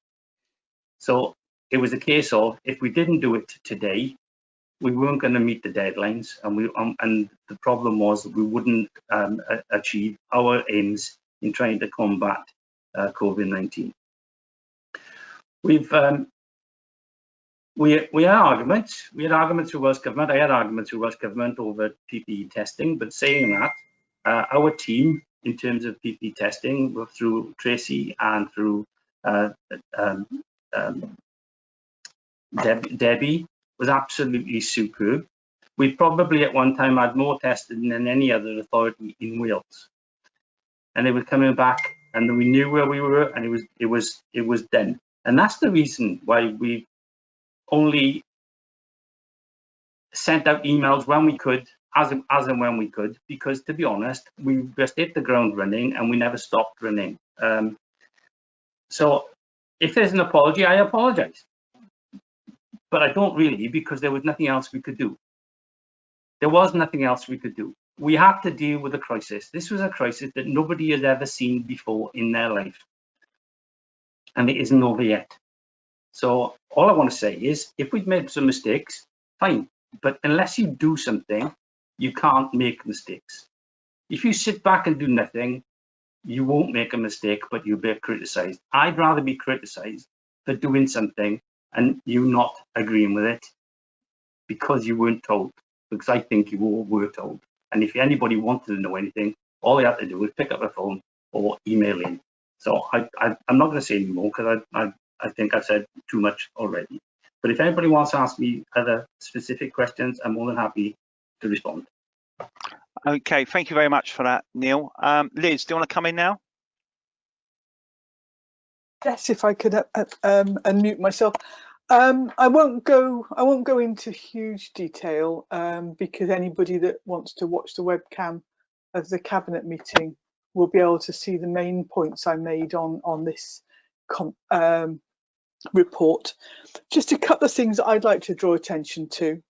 So it was a case of, if we didn't do it today, we weren't going to meet the deadlines, and the problem was we wouldn't achieve our aims in trying to combat COVID-19. We had arguments. We had arguments with Welsh Government. I had arguments with Welsh Government over PPE testing. But saying that, our team, in terms of PPE testing, through Tracy and through Debbie, was absolutely superb. We probably at one time had more testing than any other authority in Wales, and they were coming back, and we knew where we were, and it was done. And that's the reason why we only sent out emails when we could, as and when we could, because to be honest, we just hit the ground running and we never stopped running. So if there's an apology, I apologize. but I don't really, because there was nothing else we could do. There was nothing else we could do. We had to deal with a crisis. This was a crisis that nobody has ever seen before in their life, and it isn't over yet. So all I want to say is, if we've made some mistakes, fine, but unless you do something, you can't make mistakes. If you sit back and do nothing, you won't make a mistake, but you'll be criticised. I'd rather be criticised for doing something and you not agreeing with it because you weren't told, because I think you all were told. And if anybody wanted to know anything, all they had to do was pick up the phone or email in. So I'm not going to say anymore, because I think I've said too much already. But if anybody wants to ask me other specific questions, I'm more than happy to respond. Okay, thank you very much for that, Neil. Liz, do you want to come in now? Yes, if I could unmute myself. I won't go into huge detail because anybody that wants to watch the webcam of the cabinet meeting will be able to see the main points I made on this report. Just a couple of things that I'd like to draw attention to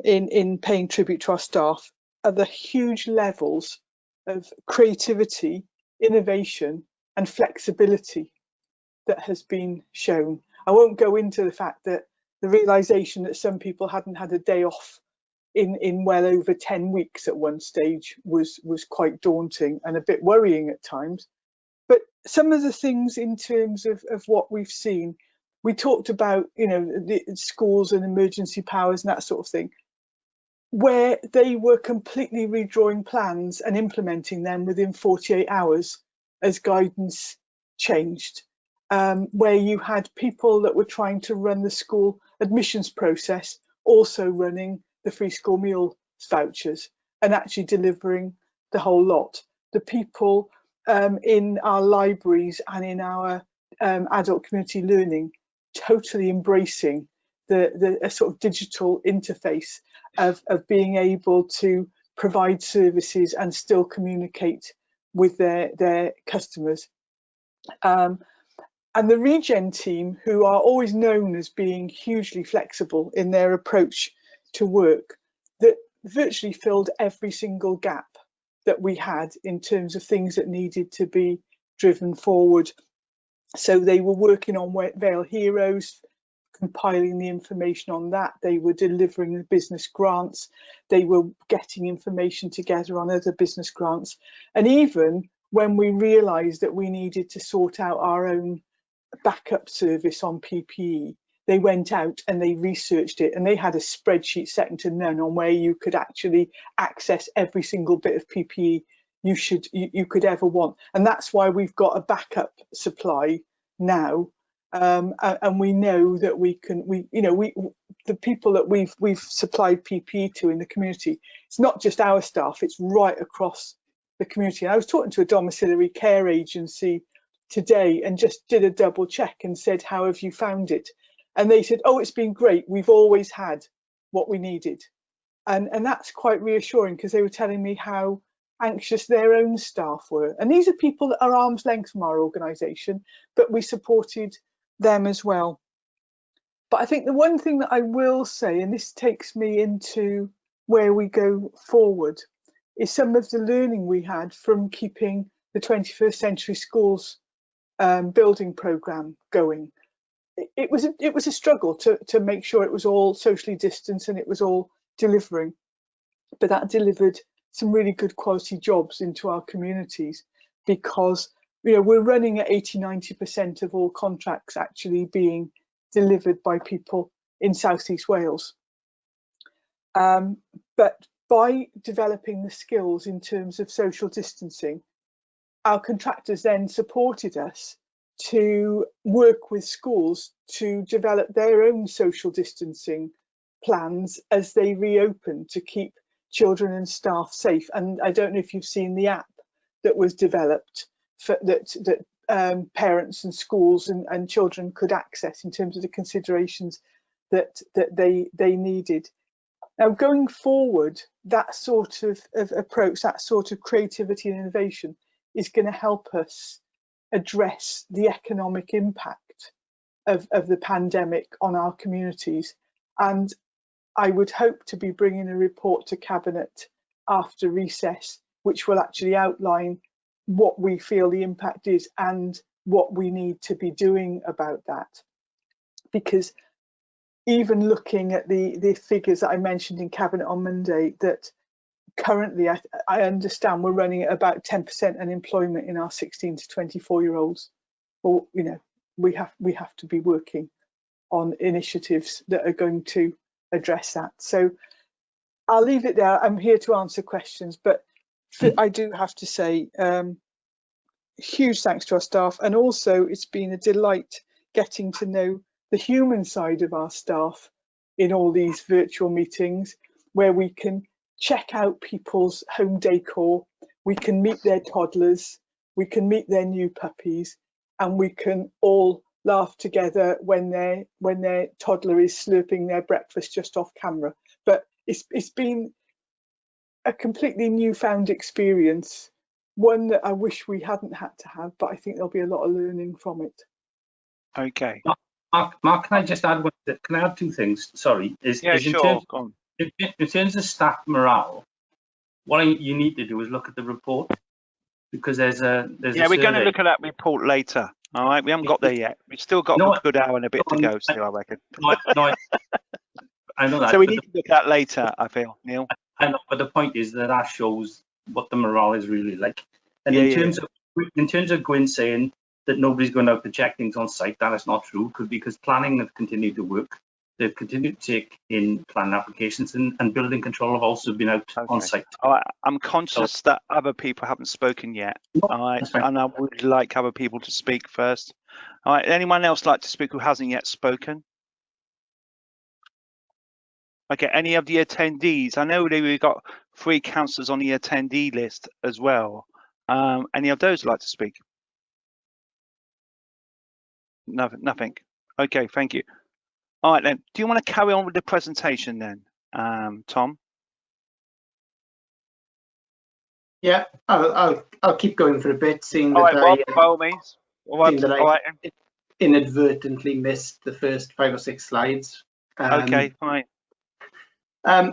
in paying tribute to our staff are the huge levels of creativity, innovation and flexibility that has been shown. I won't go into the fact that the realization that some people hadn't had a day off in well over 10 weeks at one stage was quite daunting and a bit worrying at times. But some of the things in terms of what we've seen, we talked about, you know, the schools and emergency powers and that sort of thing, where they were completely redrawing plans and implementing them within 48 hours as guidance changed. Where you had people that were trying to run the school admissions process also running the free school meal vouchers and actually delivering the whole lot. The people in our libraries and in our adult community learning totally embracing the sort of digital interface of being able to provide services and still communicate with their customers. And the Regen team, who are always known as being hugely flexible in their approach to work, that virtually filled every single gap that we had in terms of things that needed to be driven forward. So they were working on Vale Heroes, compiling the information on that. They were delivering the business grants. They were getting information together on other business grants. And even when we realised that we needed to sort out our own backup service on PPE, they went out and they researched it, and they had a spreadsheet second to none on where you could actually access every single bit of PPE you could ever want. And that's why we've got a backup supply now. And we know that the people that we've supplied PPE to in the community, it's not just our staff, it's right across the community. I was talking to a domiciliary care agency today and just did a double check and said, how have you found it? And they said, oh, it's been great. We've always had what we needed. And that's quite reassuring, because they were telling me how anxious their own staff were. And these are people that are arm's length from our organisation, but we supported them as well. But I think the one thing that I will say, and this takes me into where we go forward, is some of the learning we had from keeping the 21st Century Schools building programme going. It was a struggle to make sure it was all socially distanced and it was all delivering, but that delivered some really good quality jobs into our communities, because we're running at 80–90% of all contracts actually being delivered by people in South East Wales. But by developing the skills in terms of social distancing, our contractors then supported us to work with schools to develop their own social distancing plans as they reopen, to keep children and staff safe. And I don't know if you've seen the app that was developed that parents and schools and children could access in terms of the considerations that they needed. Now, going forward, that sort of approach, that sort of creativity and innovation is going to help us address the economic impact of the pandemic on our communities. And I would hope to be bringing a report to Cabinet after recess, which will actually outline what we feel the impact is and what we need to be doing about that. Because even looking at the figures that I mentioned in Cabinet on Monday, that currently I understand we're running at about 10% unemployment in our 16 to 24-year-olds. Well, you know, we have to be working on initiatives that are going to address that. So I'll leave it there. I'm here to answer questions, but I do have to say huge thanks to our staff, and also it's been a delight getting to know the human side of our staff in all these virtual meetings, where we can check out people's home decor, we can meet their toddlers, we can meet their new puppies, and we can all laugh together when their toddler is slurping their breakfast just off camera. But it's been a completely newfound experience, one that I wish we hadn't had to have, but I think there'll be a lot of learning from it. Okay. Mark, can I just add can I add two things? Sorry. Sure. In terms of staff morale, what you need to do is look at the report, because there's a we're going to look at that report later. All right, we haven't got there yet. We've still got a good hour and a bit to go still, I reckon. I know that. So we need to look at that later, I feel, Neil. I know, but the point is that shows what the morale is really like. And in terms of Gwyn saying that nobody's going out to check things on site, that is not true, because planning have continued to work. They've continued to take in planning applications, and building control have also been out on site. All right. I'm conscious that other people haven't spoken yet. All right, and I would like other people to speak first. All right, anyone else like to speak who hasn't yet spoken? Okay, any of the attendees? I know we've got 3 councillors on the attendee list as well. Any of those like to speak? Nothing. Okay, thank you. All right then, do you want to carry on with the presentation then, Tom? Yeah, I'll keep going for a bit, seeing that by all means. I inadvertently missed the first 5 or 6 slides. Okay, fine.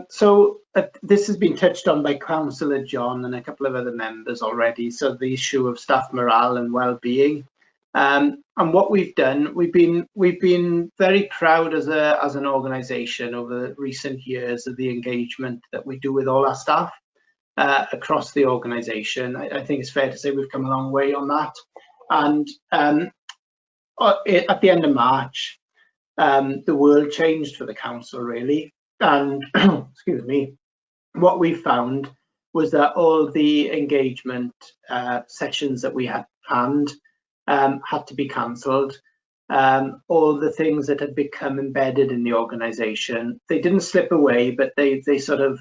So this has been touched on by Councillor John and a couple of other members already. So the issue of staff morale and well-being. And what we've done, we've been very proud as an organisation over recent years of the engagement that we do with all our staff across the organisation. I think it's fair to say we've come a long way on that. And at the end of March, the world changed for the council, really. And excuse me, what we found was that all the engagement sessions that we had planned had to be cancelled. All the things that had become embedded in the organisation, they didn't slip away, but they sort of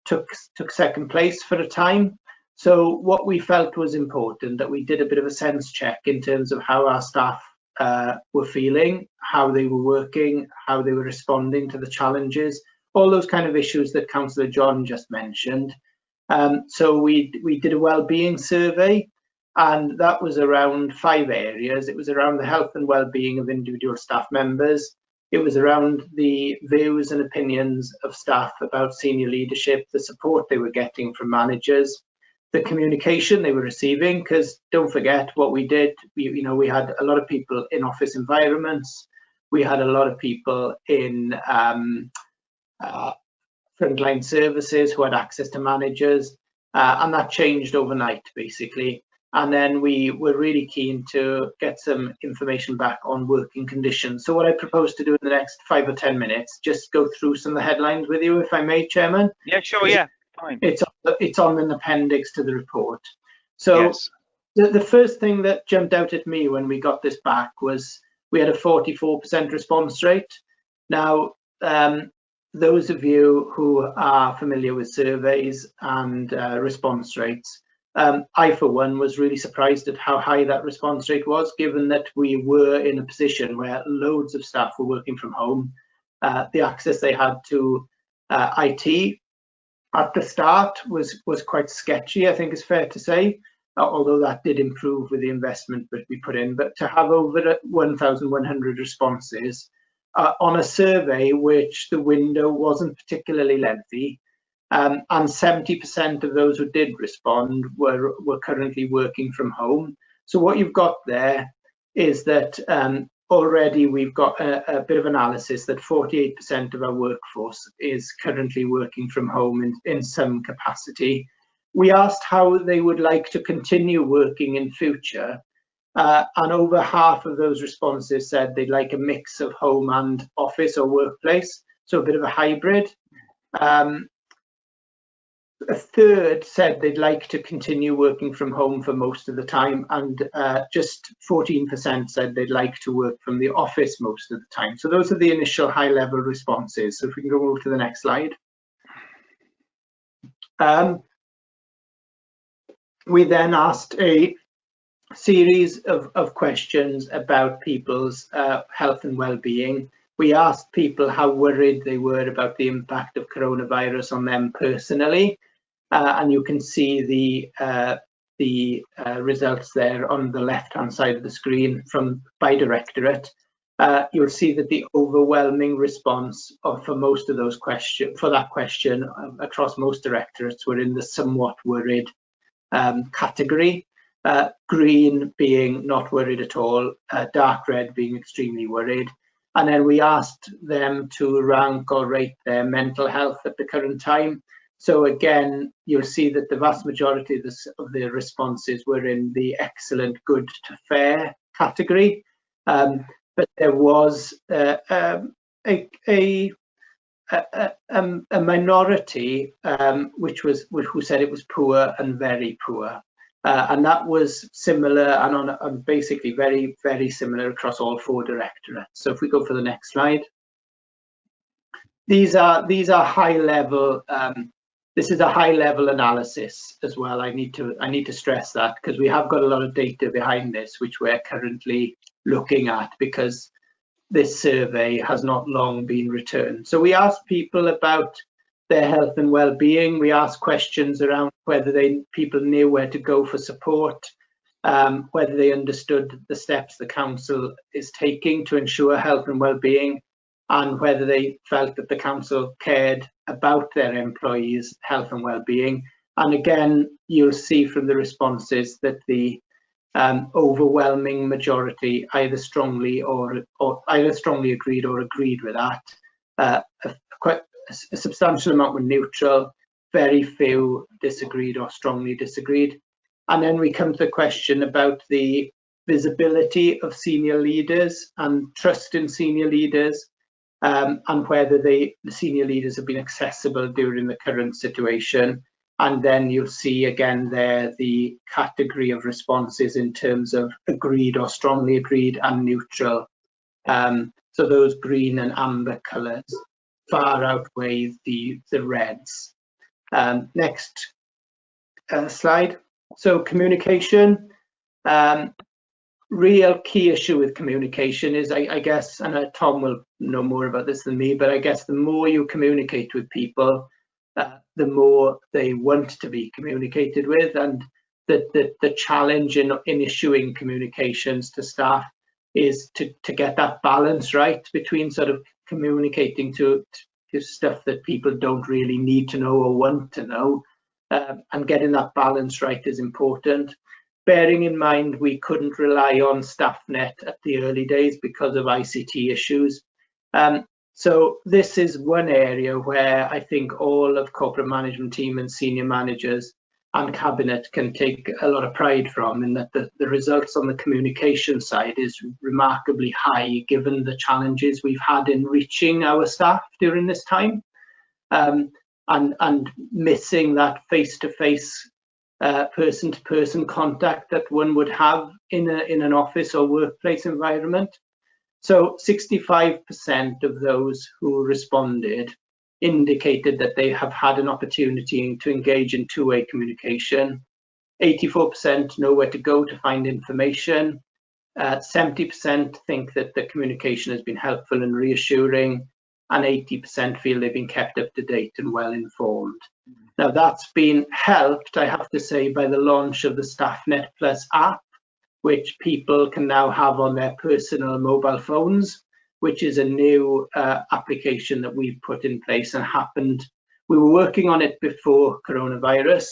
took second place for a time. So what we felt was important, that we did a bit of a sense check in terms of how our staff were feeling, how they were working, how they were responding to the challenges, all those kind of issues that Councillor John just mentioned. So we did a well-being survey, and that was around 5 areas. It was around the health and well-being of individual staff members. It was around the views and opinions of staff about senior leadership, the support they were getting from managers, the communication they were receiving, because don't forget what we did. We had a lot of people in office environments. We had a lot of people in frontline services who had access to managers, and that changed overnight, basically. And then we were really keen to get some information back on working conditions. So what I propose to do in the next 5 or 10 minutes, just go through some of the headlines with you, if I may, Chairman. Yeah, sure, yeah, fine. It's on an appendix to the report. So yes. The first thing that jumped out at me when we got this back was we had a 44% response rate. Now, those of you who are familiar with surveys and response rates, I, for one, was really surprised at how high that response rate was, given that we were in a position where loads of staff were working from home. The access they had to IT at the start was quite sketchy, I think it's fair to say. although that did improve with the investment that we put in. But to have over 1,100 responses on a survey which the window wasn't particularly lengthy, and 70% of those who did respond were currently working from home. So what you've got there is that already we've got a bit of analysis that 48% of our workforce is currently working from home in some capacity. We asked how they would like to continue working in future, and over half of those responses said they'd like a mix of home and office or workplace, so a bit of a hybrid. A third said they'd like to continue working from home for most of the time, and just 14% said they'd like to work from the office most of the time. So those are the initial high-level responses. So if we can go over to the next slide. We then asked a series of questions about people's health and well-being. We asked people how worried they were about the impact of coronavirus on them personally. And you can see the results there on the left-hand side of the screen by directorate. You'll see that the overwhelming response for most of those questions, for that question across most directorates, were in the somewhat worried category. Green being not worried at all, dark red being extremely worried. And then we asked them to rank or rate their mental health at the current time. So again, you'll see that the vast majority of the responses were in the excellent, good to fair category. But there was a minority who said it was poor and very poor. And that was similar and on basically very, very similar across all 4 directorates. So if we go for the next slide. These are high level. This is a high level analysis as well. I need to stress that, because we have got a lot of data behind this, which we're currently looking at, because this survey has not long been returned. So we asked people about their health and well-being. We asked questions around whether people knew where to go for support, whether they understood the steps the council is taking to ensure health and well-being, and whether they felt that the council cared about their employees' health and well-being. And again, you'll see from the responses that the overwhelming majority either strongly agreed or agreed with that. Quite a substantial amount were neutral, very few disagreed or strongly disagreed. And then we come to the question about the visibility of senior leaders and trust in senior leaders, and whether the senior leaders have been accessible during the current situation. And then you'll see again there the category of responses in terms of agreed or strongly agreed and neutral. So those green and amber colours far outweigh the reds. Next slide. So communication. Real key issue with communication is, I guess, and Tom will know more about this than me, but I guess the more you communicate with people, the more they want to be communicated with, and the challenge in issuing communications to staff is to get that balance right between sort of communicating to stuff that people don't really need to know or want to know, and getting that balance right is important. Bearing in mind we couldn't rely on StaffNet at the early days because of ICT issues. So this is one area where I think all of corporate management team and senior managers and cabinet can take a lot of pride from, in that the results on the communication side is remarkably high given the challenges we've had in reaching our staff during this time, and missing that face-to-face person-to-person contact that one would have in an office or workplace environment. So 65% of those who responded indicated that they have had an opportunity to engage in two-way communication. 84% know where to go to find information. 70% think that the communication has been helpful and reassuring, and 80% feel they've been kept up to date and well informed. Now that's been helped, I have to say, by the launch of the StaffNet Plus app, which people can now have on their personal mobile phones, which is a new application that we've put in place and happened. We were working on it before coronavirus,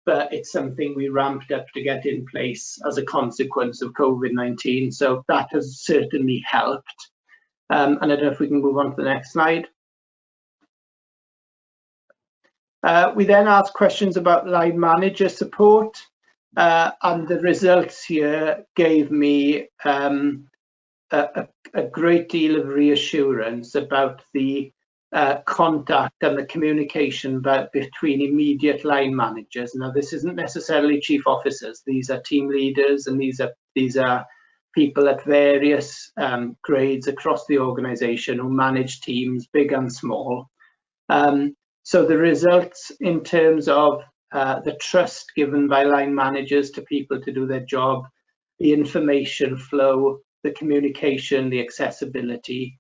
but it's something we ramped up to get in place as a consequence of COVID-19. So that has certainly helped. And I don't know if we can move on to the next slide. We then asked questions about line manager support, and the results here gave me a great deal of reassurance about the contact and the communication between immediate line managers. Now, this isn't necessarily chief officers; these are team leaders, and these are people at various grades across the organisation who manage teams, big and small. So the results in terms of the trust given by line managers to people to do their job, the information flow, the communication, the accessibility,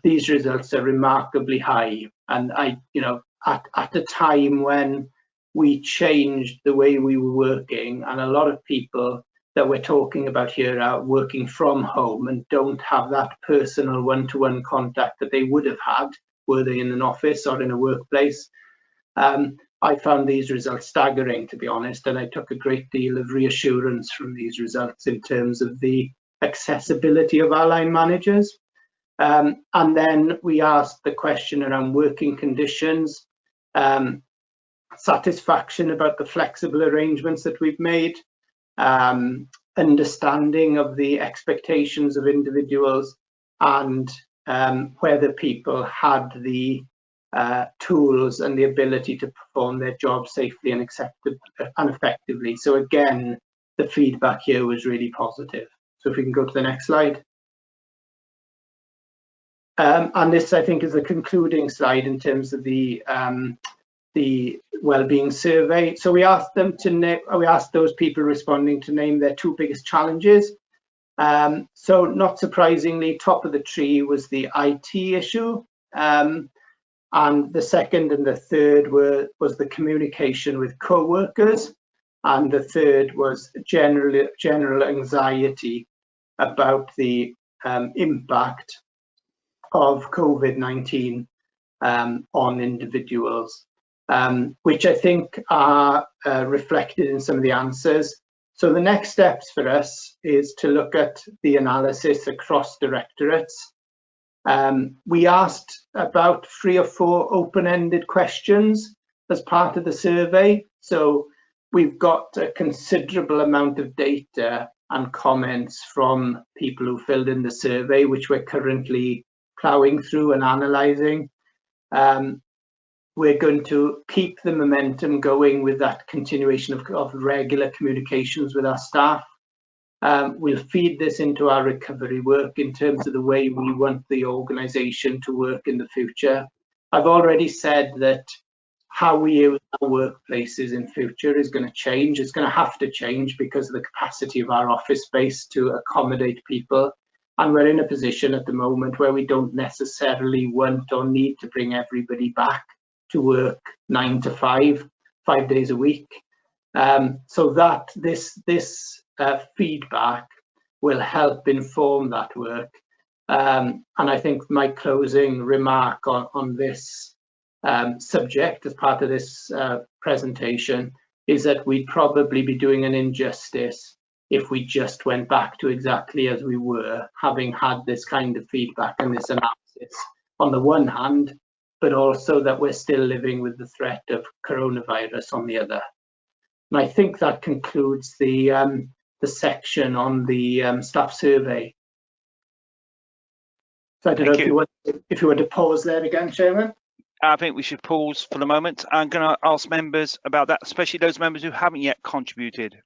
these results are remarkably high. And at a time when we changed the way we were working, and a lot of people that we're talking about here are working from home and don't have that personal one-to-one contact that they would have had were they in an office or in a workplace. I found these results staggering, to be honest, and I took a great deal of reassurance from these results in terms of the accessibility of our line managers. And then we asked the question around working conditions, satisfaction about the flexible arrangements that we've made, understanding of the expectations of individuals, and whether people had the tools and the ability to perform their job safely and effectively. So again, the feedback here was really positive. So if we can go to the next slide. And this, I think, is the concluding slide in terms of the well-being survey. So we asked them we asked those people responding to name their two biggest challenges. So not surprisingly, top of the tree was the IT issue, and the second and the third was the communication with co-workers, and the third was general anxiety about the impact of COVID-19 on individuals, which I think are reflected in some of the answers. So the next steps for us is to look at the analysis across directorates. We asked about 3 or 4 open-ended questions as part of the survey. So we've got a considerable amount of data and comments from people who filled in the survey, which we're currently ploughing through and analysing. We're going to keep the momentum going with that continuation of regular communications with our staff. We'll feed this into our recovery work in terms of the way we want the organisation to work in the future. I've already said that how we use our workplaces in future is going to change. It's going to have to change because of the capacity of our office space to accommodate people. And we're in a position at the moment where we don't necessarily want or need to bring everybody back to work 9 to 5 days a week. So that this feedback will help inform that work. And I think my closing remark on this subject as part of this presentation is that we'd probably be doing an injustice if we just went back to exactly as we were, having had this kind of feedback and this analysis on the one hand, but also that we're still living with the threat of coronavirus on the other. And I think that concludes the section on the staff survey. So I don't know if you want to pause there again, Chairman. I think we should pause for the moment. I'm going to ask members about that, especially those members who haven't yet contributed.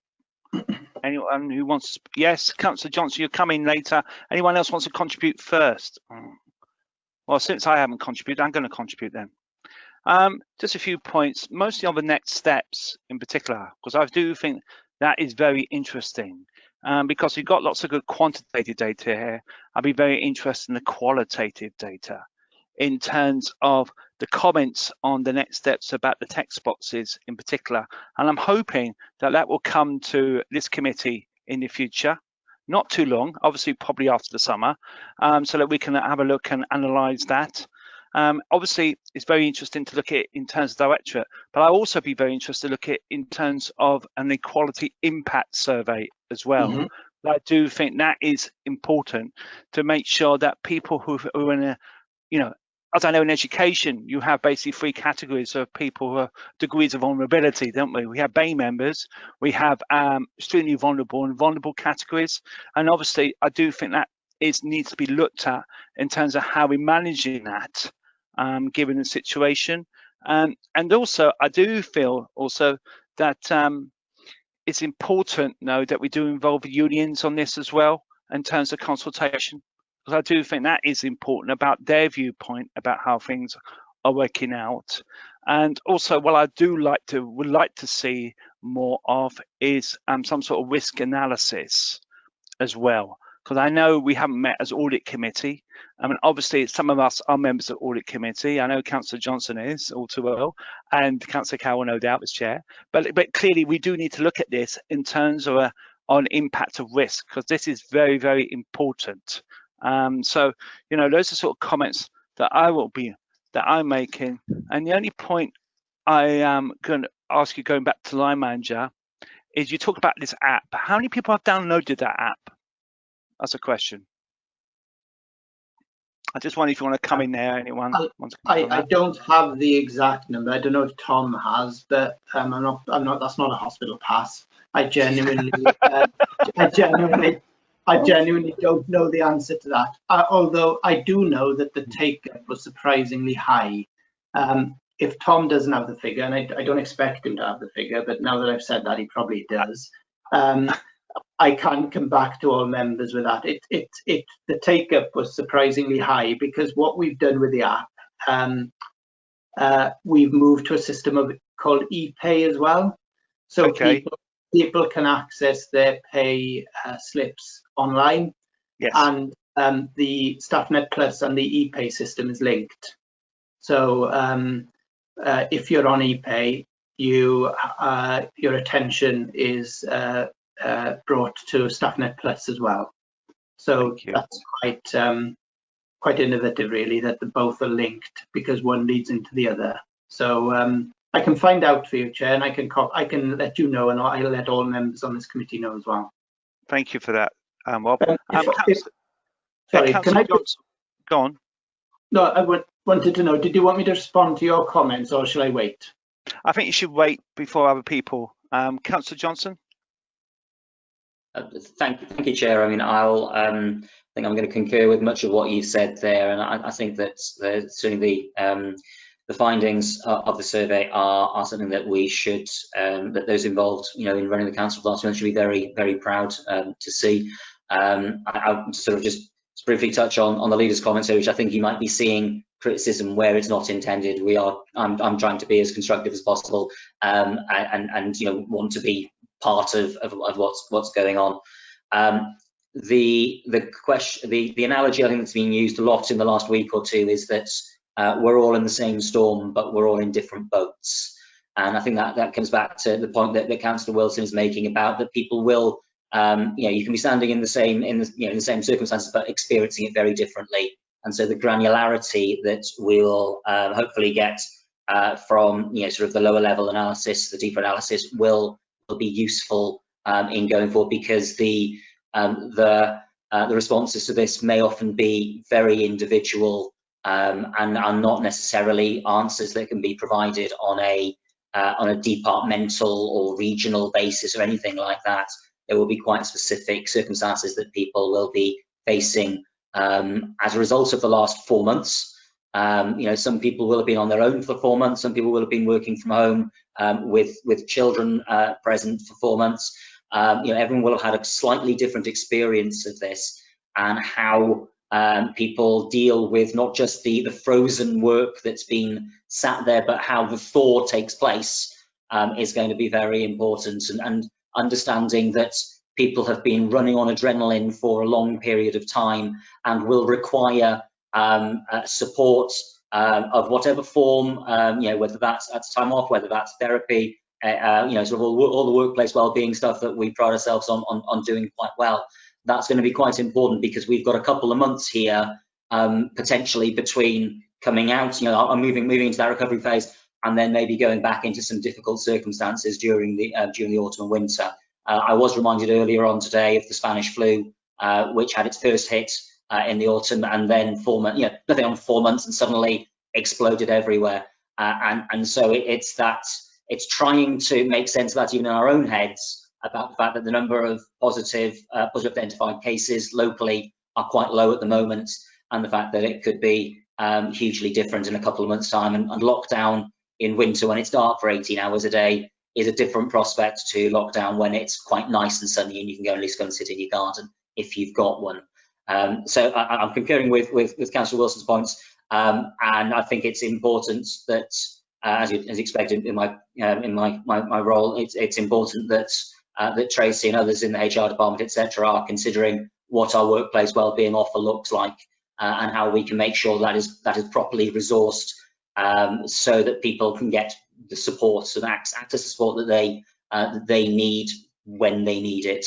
Anyone who wants? Yes, Councillor Johnson, you're coming later. Anyone else wants to contribute first? Well, since I haven't contributed, I'm going to contribute then. Just a few points, mostly on the next steps in particular, because I do think that is very interesting. Because we've got lots of good quantitative data here, I'd be very interested in the qualitative data. in terms of the comments on the next steps about the text boxes in particular. And I'm hoping that that will come to this committee in the future, not too long, obviously probably after the summer, so that we can have a look and analyse that. Obviously, it's very interesting to look at it in terms of directorate, but I'll also be very interested to look at it in terms of an equality impact survey as well. Mhm. I do think that is important to make sure that people who are in a, you know, as I know in education, you have basically 3 categories of people who are degrees of vulnerability, don't we? We have BAE members, we have extremely vulnerable and vulnerable categories. And obviously, I do think that needs to be looked at in terms of how we're managing that, given the situation. And also, I do feel also that it's important, though, that we do involve unions on this as well in terms of consultation. Because I do think that is important about their viewpoint about how things are working out. And also, what I would like to see more of is some sort of risk analysis as well. Because I know we haven't met as audit committee. I mean, obviously, some of us are members of audit committee. I know Councillor Johnson is all too well, and Councillor Cowell, no doubt, is chair. But clearly, we do need to look at this in terms of on impact of risk, because this is very, very important. So, you know, those are sort of comments that I'm making. And the only point I am going to ask you, going back to line manager, is you talk about this app. How many people have downloaded that app? That's a question. I just wonder if you want to come in there, anyone wants to come in on I that? don't have the exact number. I don't know if Tom has, but I'm not. That's not a hospital pass. I genuinely, I genuinely don't know the answer to that. Although I do know that the take-up was surprisingly high. If Tom doesn't have the figure, and I don't expect him to have the figure, but now that I've said that, he probably does. I can't come back to all members with that. The take-up was surprisingly high because what we've done with the app, we've moved to a system called ePay as well. So Okay. people can access their pay slips online. Yes. And the StaffNet Plus and the ePay system is linked. So if you're on ePay, your attention is brought to StaffNet Plus as well. So that's quite innovative, really, that both are linked because one leads into the other. So I can find out for you, Chair, and I can let you know, and I'll let all members on this committee know as well. Thank you for that, Rob. Sorry, can I go on? No, I wanted to know, did you want me to respond to your comments or shall I wait? I think you should wait before other people. Councillor Johnson? Thank you, Chair. I mean, I think I'm going to concur with much of what you've said there, and I think that certainly the findings of the survey are something that we should, that those involved, you know, in running the council last month should be very, very proud to see. I'll sort of just briefly touch on the leader's comments here, which I think you might be seeing criticism where it's not intended. I'm trying to be as constructive as possible, and you know, want to be part of what's going on. The analogy I think that's been used a lot in the last week or two is that we're all in the same storm, but we're all in different boats. And I think that comes back to the point that Councillor Wilson is making about that people will, you know, you can be standing in the same circumstances, but experiencing it very differently. And so the granularity that we'll hopefully get from, you know, sort of the lower level analysis, the deeper analysis will be useful in going forward, because the responses to this may often be very individual and are not necessarily answers that can be provided on a departmental or regional basis or anything like that. There will be quite specific circumstances that people will be facing as a result of the last 4 months. You know, some people will have been on their own for 4 months. Some people will have been working from home with children present for 4 months. You know, everyone will have had a slightly different experience of this, and how people deal with not just the frozen work that's been sat there, but how the thaw takes place is going to be very important. And understanding that people have been running on adrenaline for a long period of time and will require support of whatever form, whether that's time off, whether that's therapy, sort of all the workplace well-being stuff that we pride ourselves on doing quite well. That's going to be quite important because we've got a couple of months here, potentially between coming out, moving into that recovery phase, and then maybe going back into some difficult circumstances during the autumn and winter. I was reminded earlier on today of the Spanish flu, which had its first hit in the autumn, and then nothing on 4 months, and suddenly exploded everywhere. And so it's trying to make sense of that even in our own heads, about the fact that the number of positive identified cases locally are quite low at the moment, and the fact that it could be hugely different in a couple of months' time. And lockdown in winter when it's dark for 18 hours a day is a different prospect to lockdown when it's quite nice and sunny and you can at least go and sit in your garden if you've got one. So I'm concurring with Councillor Wilson's points, and I think it's important that, as expected in my role, it's important that that Tracy and others in the HR department, etc., are considering what our workplace wellbeing offer looks like, and how we can make sure that is properly resourced, so that people can get the support and access to support that they need when they need it.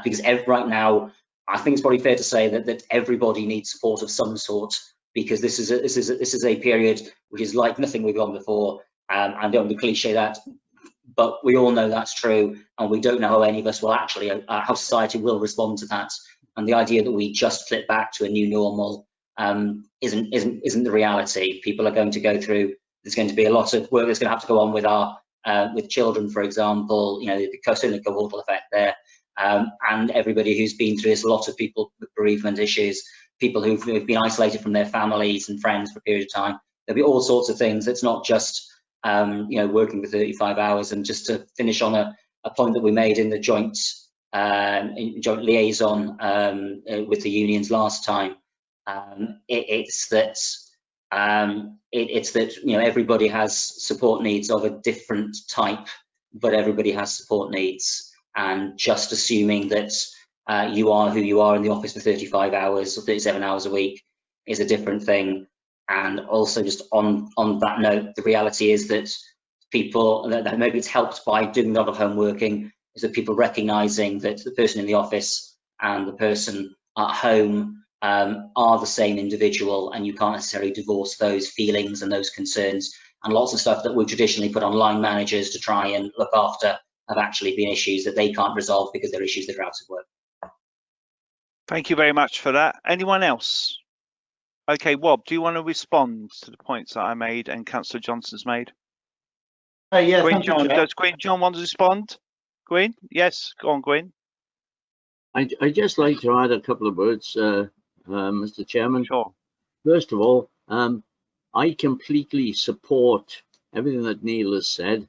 Because right now, I think it's probably fair to say that everybody needs support of some sort, because this is a period which is like nothing we've gone before. I don't want to cliche that, but we all know that's true, and we don't know how any of us will actually, how society will respond to that. And the idea that we just flip back to a new normal isn't the reality. People are going to go through. There's going to be a lot of work that's going to have to go on with with children, for example. The certainly cohortal effect there, and everybody who's been through this. A lot of people with bereavement issues, people who've been isolated from their families and friends for a period of time. There'll be all sorts of things. It's not just working for 35 hours. And just to finish on a point that we made in the joint liaison with the unions last time, it's that everybody has support needs of a different type, but everybody has support needs. And just assuming that you are who you are in the office for 35 hours or 37 hours a week is a different thing. And also, just on that note, the reality is that people, that maybe it's helped by doing a lot of home working, is that people recognizing that the person in the office and the person at home are the same individual, and you can't necessarily divorce those feelings and those concerns. And lots of stuff that we traditionally put on line managers to try and look after have actually been issues that they can't resolve because they're issues that are out of work. Thank you very much for that. Anyone else? Okay, Wob, do you want to respond to the points that I made and Councillor Johnson's made? Yes. Does Gwyn John want to respond? Gwyn? Yes, go on, Gwyn. I'd just like to add a couple of words, Mr. Chairman. Sure. First of all, I completely support everything that Neil has said.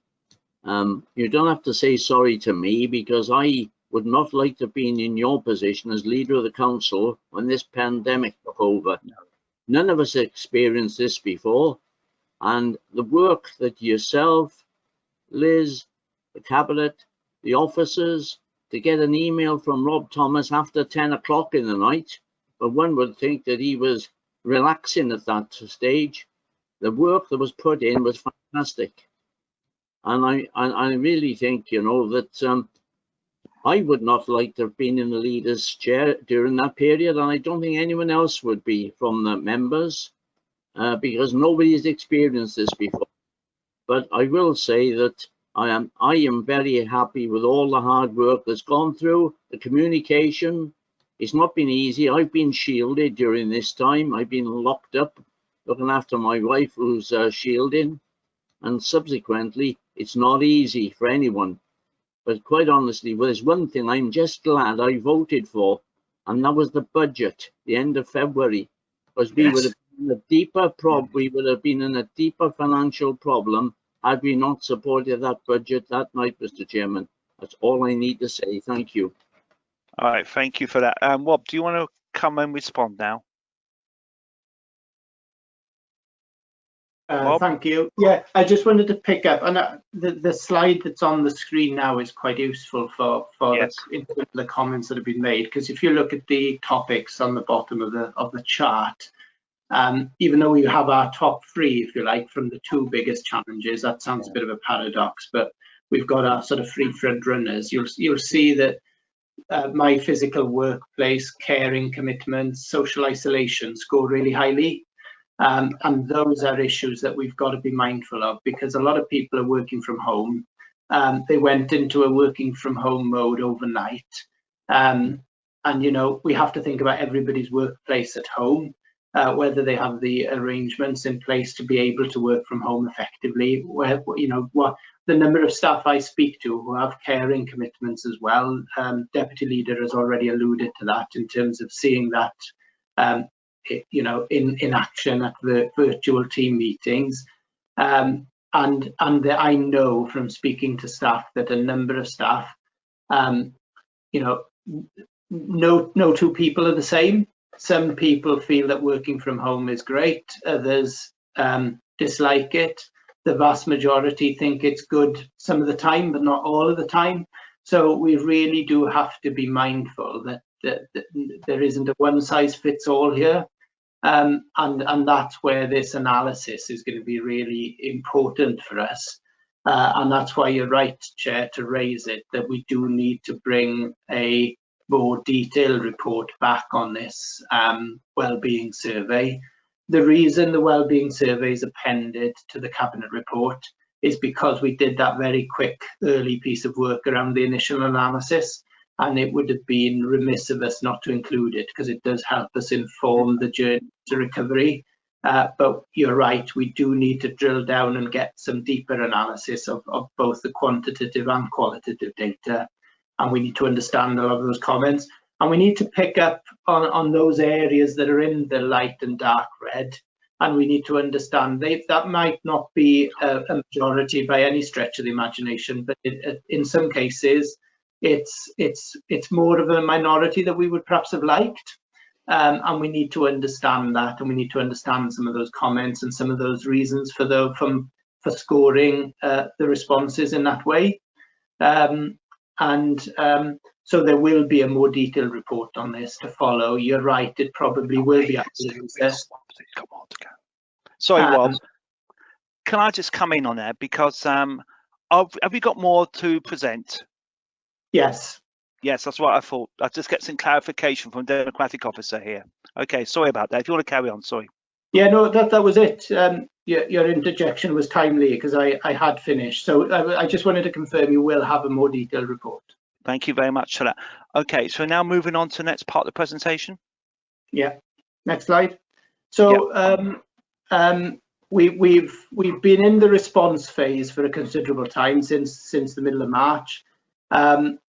You don't have to say sorry to me, because I would not like to have been in your position as leader of the council when this pandemic took over. No. None of us experienced this before, and the work that yourself, Liz, the cabinet, the officers, to get an email from Rob Thomas after 10 o'clock in the night, but one would think that he was relaxing at that stage. The work that was put in was fantastic. And I really think, that I would not like to have been in the leader's chair during that period, and I don't think anyone else would be from the members, because nobody has experienced this before. But I will say that I am very happy with all the hard work that's gone through. The communication, it's not been easy. I've been shielded during this time. I've been locked up looking after my wife, who's shielding, and subsequently it's not easy for anyone. But quite honestly, well, there's one thing I'm just glad I voted for, and that was the budget, the end of February, because we would have been in a deeper we would have been in a deeper financial problem had we not supported that budget that night, Mr. Chairman. That's all I need to say. Thank you. All right, thank you for that. Wob, do you want to come and respond now? Thank you. Yeah, I just wanted to pick up, and the slide that's on the screen now is quite useful for yes. the comments that have been made, because if you look at the topics on the bottom of the chart, even though we have our top three, if you like, from the two biggest challenges. That sounds a bit of a paradox, but we've got our sort of three front runners. You'll see that my physical workplace, caring commitments, social isolation score really highly. And those are issues that we've got to be mindful of, because a lot of people are working from home. They went into a working from home mode overnight. And, you know, we have to think about everybody's workplace at home, whether they have the arrangements in place to be able to work from home effectively. Where, you know, what the number of staff I speak to who have caring commitments as well. Deputy Leader has already alluded to that in terms of seeing that, you know, in action at the virtual team meetings. And I know from speaking to staff that a number of staff, you know, no two people are the same. Some people feel that working from home is great, others dislike it. The vast majority think it's good some of the time, but not all of the time. So we really do have to be mindful that there isn't a one size fits all here. And that's where this analysis is going to be really important for us. And that's why you're right, Chair, to raise it, that we do need to bring a more detailed report back on this wellbeing survey. The reason the wellbeing survey is appended to the Cabinet report is because we did that very quick early piece of work around the initial analysis, and it would have been remiss of us not to include it, because it does help us inform the journey to recovery. But you're right, we do need to drill down and get some deeper analysis of both the quantitative and qualitative data, and we need to understand a lot of those comments. And we need to pick up on those areas that are in the light and dark red, and we need to understand that might not be a majority by any stretch of the imagination, but in some cases it's more of a minority that we would perhaps have liked, and we need to understand that, and we need to understand some of those comments and some of those reasons for scoring the responses in that way. So there will be a more detailed report on this to follow. You're right, it probably will be absolutely best. Sorry, Rob. Can I just come in on that? Because have you got more to present? Yes. Yes, that's what I thought. I'll just get some clarification from the Democratic officer here. Okay, sorry about that. If you want to carry on, sorry. Yeah, no, that was it. Your interjection was timely, because I had finished. So I just wanted to confirm you will have a more detailed report. Thank you very much for that. Okay, so now moving on to the next part of the presentation. Yeah, next slide. So we've been in the response phase for a considerable time, since the middle of March,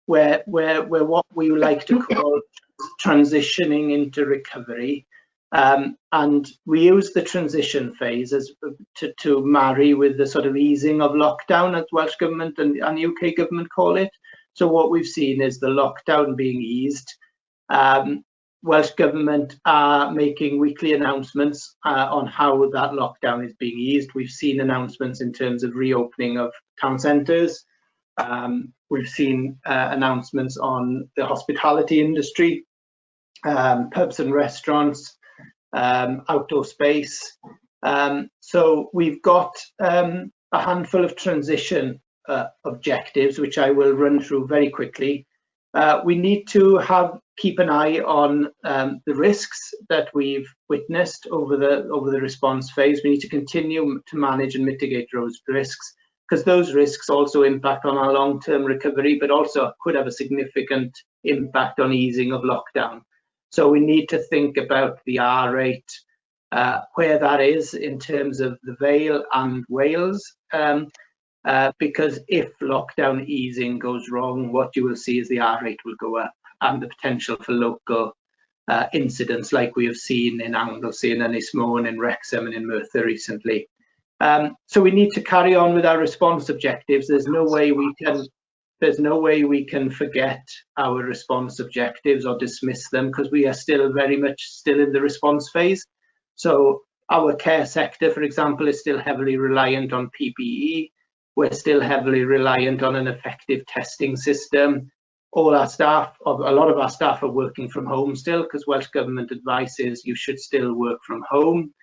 where what we like to call transitioning into recovery. And we use the transition phase as to marry with the sort of easing of lockdown, as Welsh Government and UK Government call it. So what we've seen is the lockdown being eased. Welsh Government are making weekly announcements on how that lockdown is being eased. We've seen announcements in terms of reopening of town centres. We've seen announcements on the hospitality industry, pubs and restaurants, outdoor space. So we've got a handful of transition objectives, which I will run through very quickly. We need to keep an eye on the risks that we've witnessed over the response phase. We need to continue to manage and mitigate those risks, because those risks also impact on our long-term recovery, but also could have a significant impact on easing of lockdown. So we need to think about the R rate, where that is in terms of the Vale and Wales, because if lockdown easing goes wrong, what you will see is the R rate will go up, and the potential for local incidents like we have seen in Anglesey and Ynys Môn, in Wrexham and in Merthyr recently. So we need to carry on with our response objectives. There's no way we can forget our response objectives or dismiss them, because we are still very much in the response phase. So our care sector, for example, is still heavily reliant on PPE. We're still heavily reliant on an effective testing system. all our staff, a lot of our staff are working from home still, because Welsh Government advice is you should still work from home.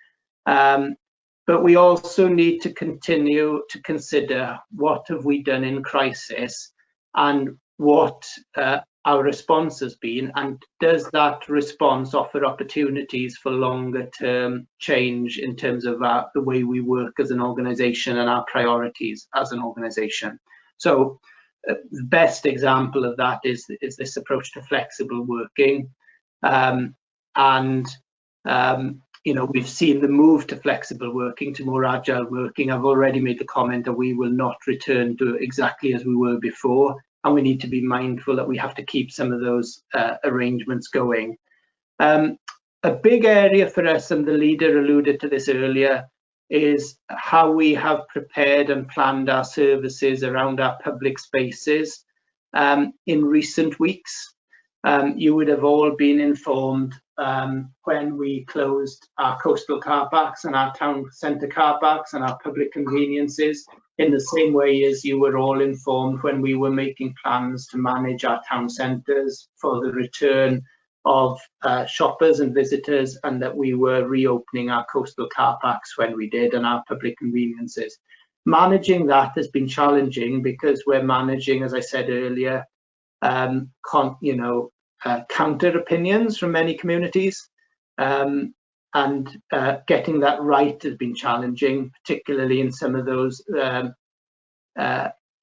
But we also need to continue to consider what have we done in crisis and what our response has been, and does that response offer opportunities for longer term change in terms of the way we work as an organisation and our priorities as an organisation. So the best example of that is this approach to flexible working, you know, we've seen the move to flexible working, to more agile working. I've already made the comment that we will not return to exactly as we were before, and we need to be mindful that we have to keep some of those arrangements going. A big area for us, and the leader alluded to this earlier, is how we have prepared and planned our services around our public spaces. In recent weeks, you would have all been informed when we closed our coastal car parks and our town centre car parks and our public conveniences, in the same way as you were all informed when we were making plans to manage our town centres for the return of shoppers and visitors, and that we were reopening our coastal car parks when we did, and our public conveniences. Managing that has been challenging because we're managing, as I said earlier, counter opinions from many communities, and getting that right has been challenging, particularly in some of those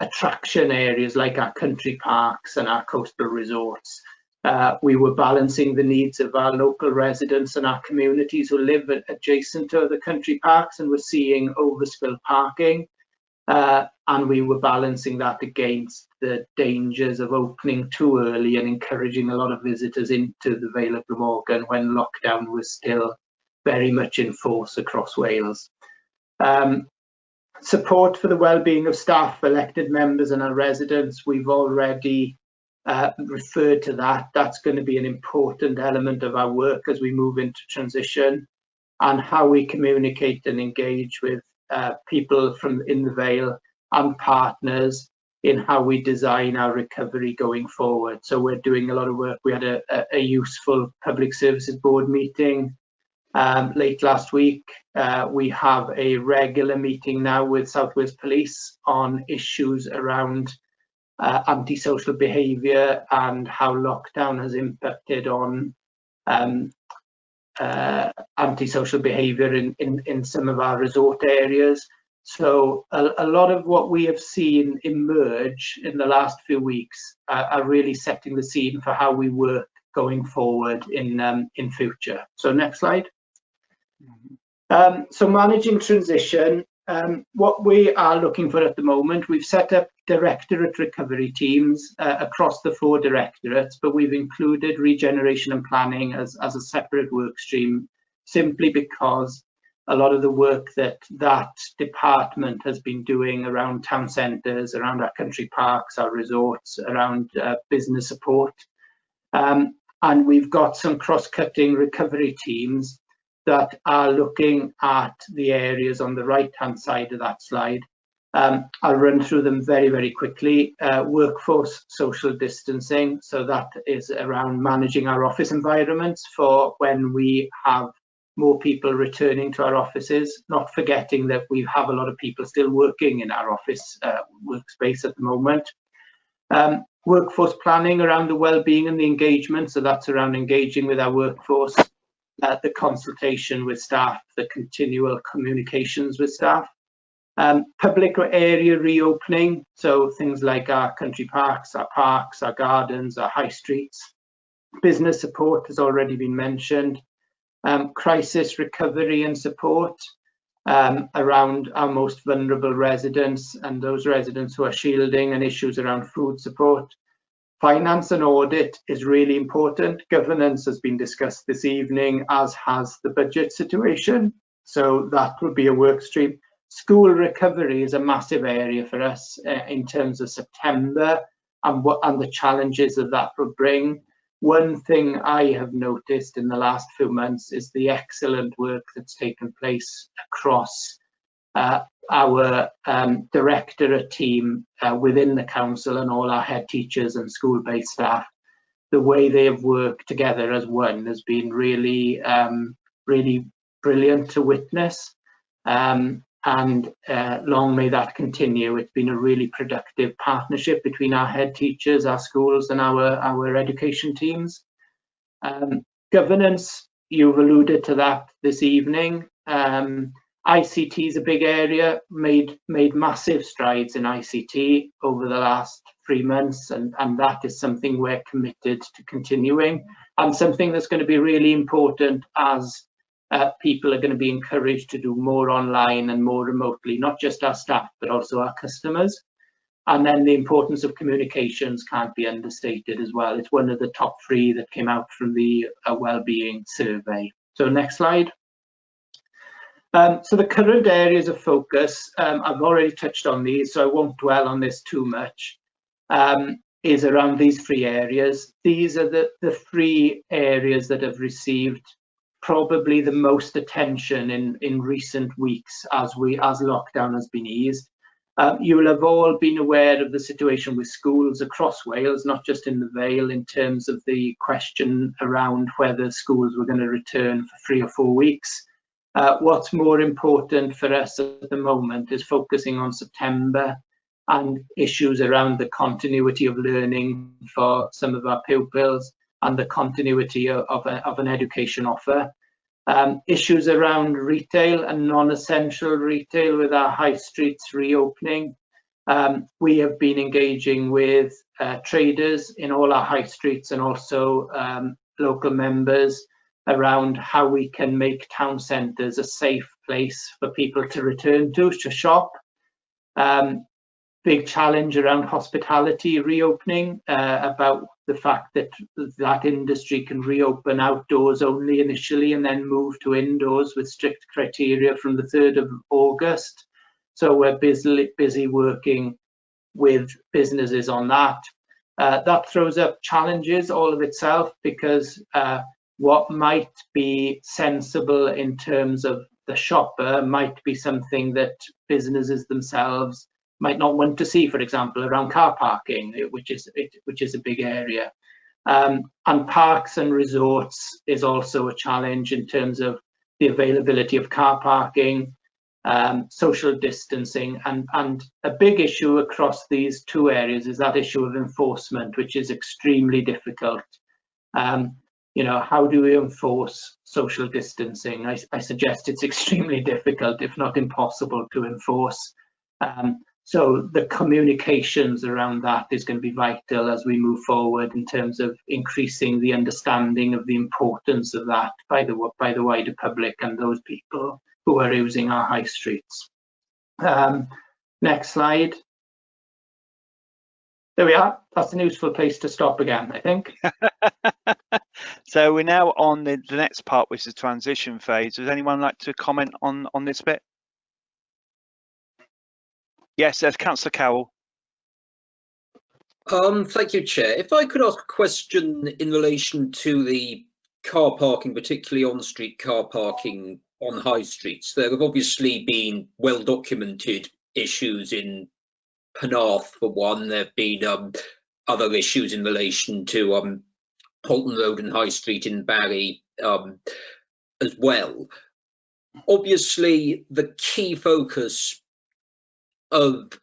attraction areas like our country parks and our coastal resorts. We were balancing the needs of our local residents and our communities who live adjacent to the country parks, and we're seeing overspill parking. And we were balancing that against the dangers of opening too early and encouraging a lot of visitors into the Vale of Glamorgan when lockdown was still very much in force across Wales. Support for the well-being of staff, elected members and our residents, we've already referred to that. That's going to be an important element of our work as we move into transition, and how we communicate and engage with people from in the Vale and partners in how we design our recovery going forward. So we're doing a lot of work. We had a useful Public Services Board meeting late last week. We have a regular meeting now with South Wales Police on issues around antisocial behaviour and how lockdown has impacted on antisocial behaviour in some of our resort areas. So a lot of what we have seen emerge in the last few weeks are really setting the scene for how we work going forward in future. So next slide. So managing transition, what we are looking for at the moment, we've set up directorate recovery teams across the 4 directorates, but we've included regeneration and planning as a separate work stream, simply because a lot of the work that department has been doing around town centres, around our country parks, our resorts, around business support. And we've got some cross-cutting recovery teams that are looking at the areas on the right-hand side of that slide. I'll run through them very, very quickly. Workforce social distancing, so that is around managing our office environments for when we have more people returning to our offices, not forgetting that we have a lot of people still working in our office workspace at the moment. Workforce planning around the well-being and the engagement, so that's around engaging with our workforce, the consultation with staff, the continual communications with staff. Public area reopening, so things like our country parks, our gardens, our high streets. Business support has already been mentioned. Crisis recovery and support around our most vulnerable residents and those residents who are shielding, and issues around food support. Finance and audit is really important. Governance has been discussed this evening, as has the budget situation. So that would be a work stream. School recovery is a massive area for us in terms of September and the challenges that will bring. One thing I have noticed in the last few months is the excellent work that's taken place across our directorate team within the council and all our head teachers and school-based staff, the way they have worked together as one has been really, really brilliant to witness. And long may that continue. It's been a really productive partnership between our head teachers, our schools, and our education teams. Governance, you've alluded to that this evening. ICT is a big area, made massive strides in ICT over the last 3 months, and that is something we're committed to continuing, and something that's going to be really important as people are going to be encouraged to do more online and more remotely, not just our staff, but also our customers. And then the importance of communications can't be understated as well. It's one of the top 3 that came out from the wellbeing survey. So next slide. So the current areas of focus, I've already touched on these, so I won't dwell on this too much, is around these 3 areas. These are the 3 areas that have received probably the most attention in recent weeks as lockdown has been eased. You will have all been aware of the situation with schools across Wales, not just in the Vale, in terms of the question around whether schools were going to return for 3 or 4 weeks. What's more important for us at the moment is focusing on September and issues around the continuity of learning for some of our pupils and the continuity of an education offer. Issues around retail and non-essential retail with our high streets reopening. We have been engaging with traders in all our high streets and also local members around how we can make town centres a safe place for people to return to shop. Big challenge around hospitality reopening, about the fact that that industry can reopen outdoors only initially and then move to indoors with strict criteria from the 3rd of August. So we're busy working with businesses on that. That throws up challenges all of itself, because what might be sensible in terms of the shopper might be something that businesses themselves might not want to see, for example, around car parking, which is a big area. And parks and resorts is also a challenge in terms of the availability of car parking, social distancing, and a big issue across these 2 areas is that issue of enforcement, which is extremely difficult. You know, how do we enforce social distancing? I suggest it's extremely difficult, if not impossible, to enforce. So the communications around that is going to be vital as we move forward in terms of increasing the understanding of the importance of that by the wider public and those people who are using our high streets. Next slide. There we are. That's an useful place to stop again, I think. So we're now on the next part, which is the transition phase. Does anyone like to comment on this bit? Yes, there's Councillor Cowell. Thank you, Chair. If I could ask a question in relation to the car parking, particularly on-street car parking on high streets. There have obviously been well-documented issues in Penarth, for one. There have been other issues in relation to Holton Road and High Street in Barry as well. Obviously, the key focus of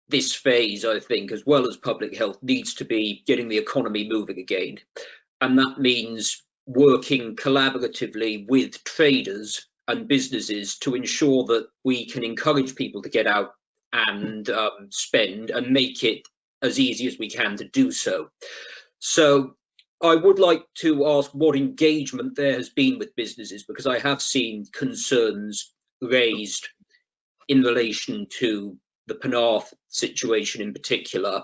this phase, I think, as well as public health, needs to be getting the economy moving again. And that means working collaboratively with traders and businesses to ensure that we can encourage people to get out and spend and make it as easy as we can to do so. So I would like to ask what engagement there has been with businesses, because I have seen concerns raised in relation to the Penarth situation in particular,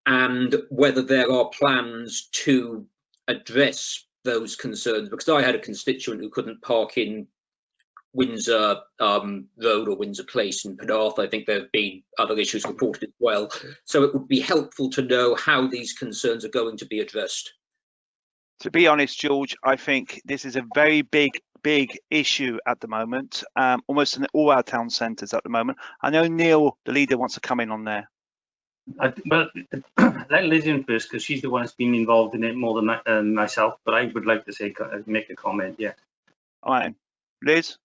and whether there are plans to address those concerns, because I had a constituent who couldn't park in Windsor Road or Windsor Place in Penarth. I think there have been other issues reported as well. So it would be helpful to know how these concerns are going to be addressed. To be honest, George, I think this is a very big big issue at the moment, almost in all our town centres at the moment. I know Neil, the leader, wants to come in on there. Well, let Liz in first, because she's the one that's been involved in it more than myself, but I would like to make a comment, yeah. All right, Liz?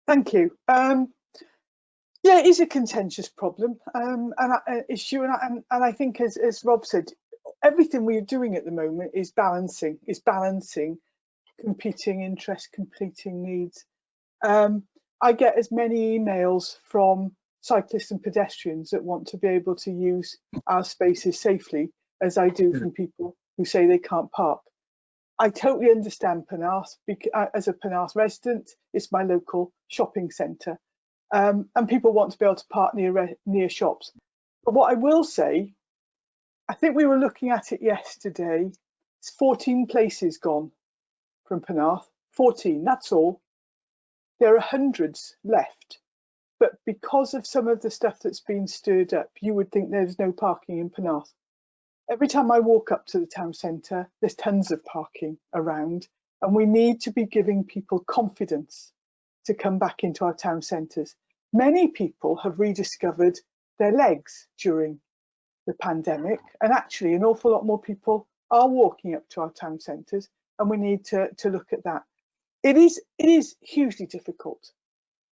Thank you. Yeah, it is a contentious problem and issue, and I think, as Rob said, everything we're doing at the moment is balancing competing interests, competing needs. I get as many emails from cyclists and pedestrians that want to be able to use our spaces safely as I do from people who say they can't park. I totally understand Penarth, as a Penarth resident, it's my local shopping centre, and people want to be able to park near shops. But what I will say, I think we were looking at it yesterday, it's 14 places gone from Penarth, 14, that's all. There are hundreds left, but because of some of the stuff that's been stirred up, you would think there's no parking in Penarth. Every time I walk up to the town centre, there's tons of parking around, and we need to be giving people confidence to come back into our town centres. Many people have rediscovered their legs during the pandemic, and actually an awful lot more people are walking up to our town centres, and we need to look at that. It is hugely difficult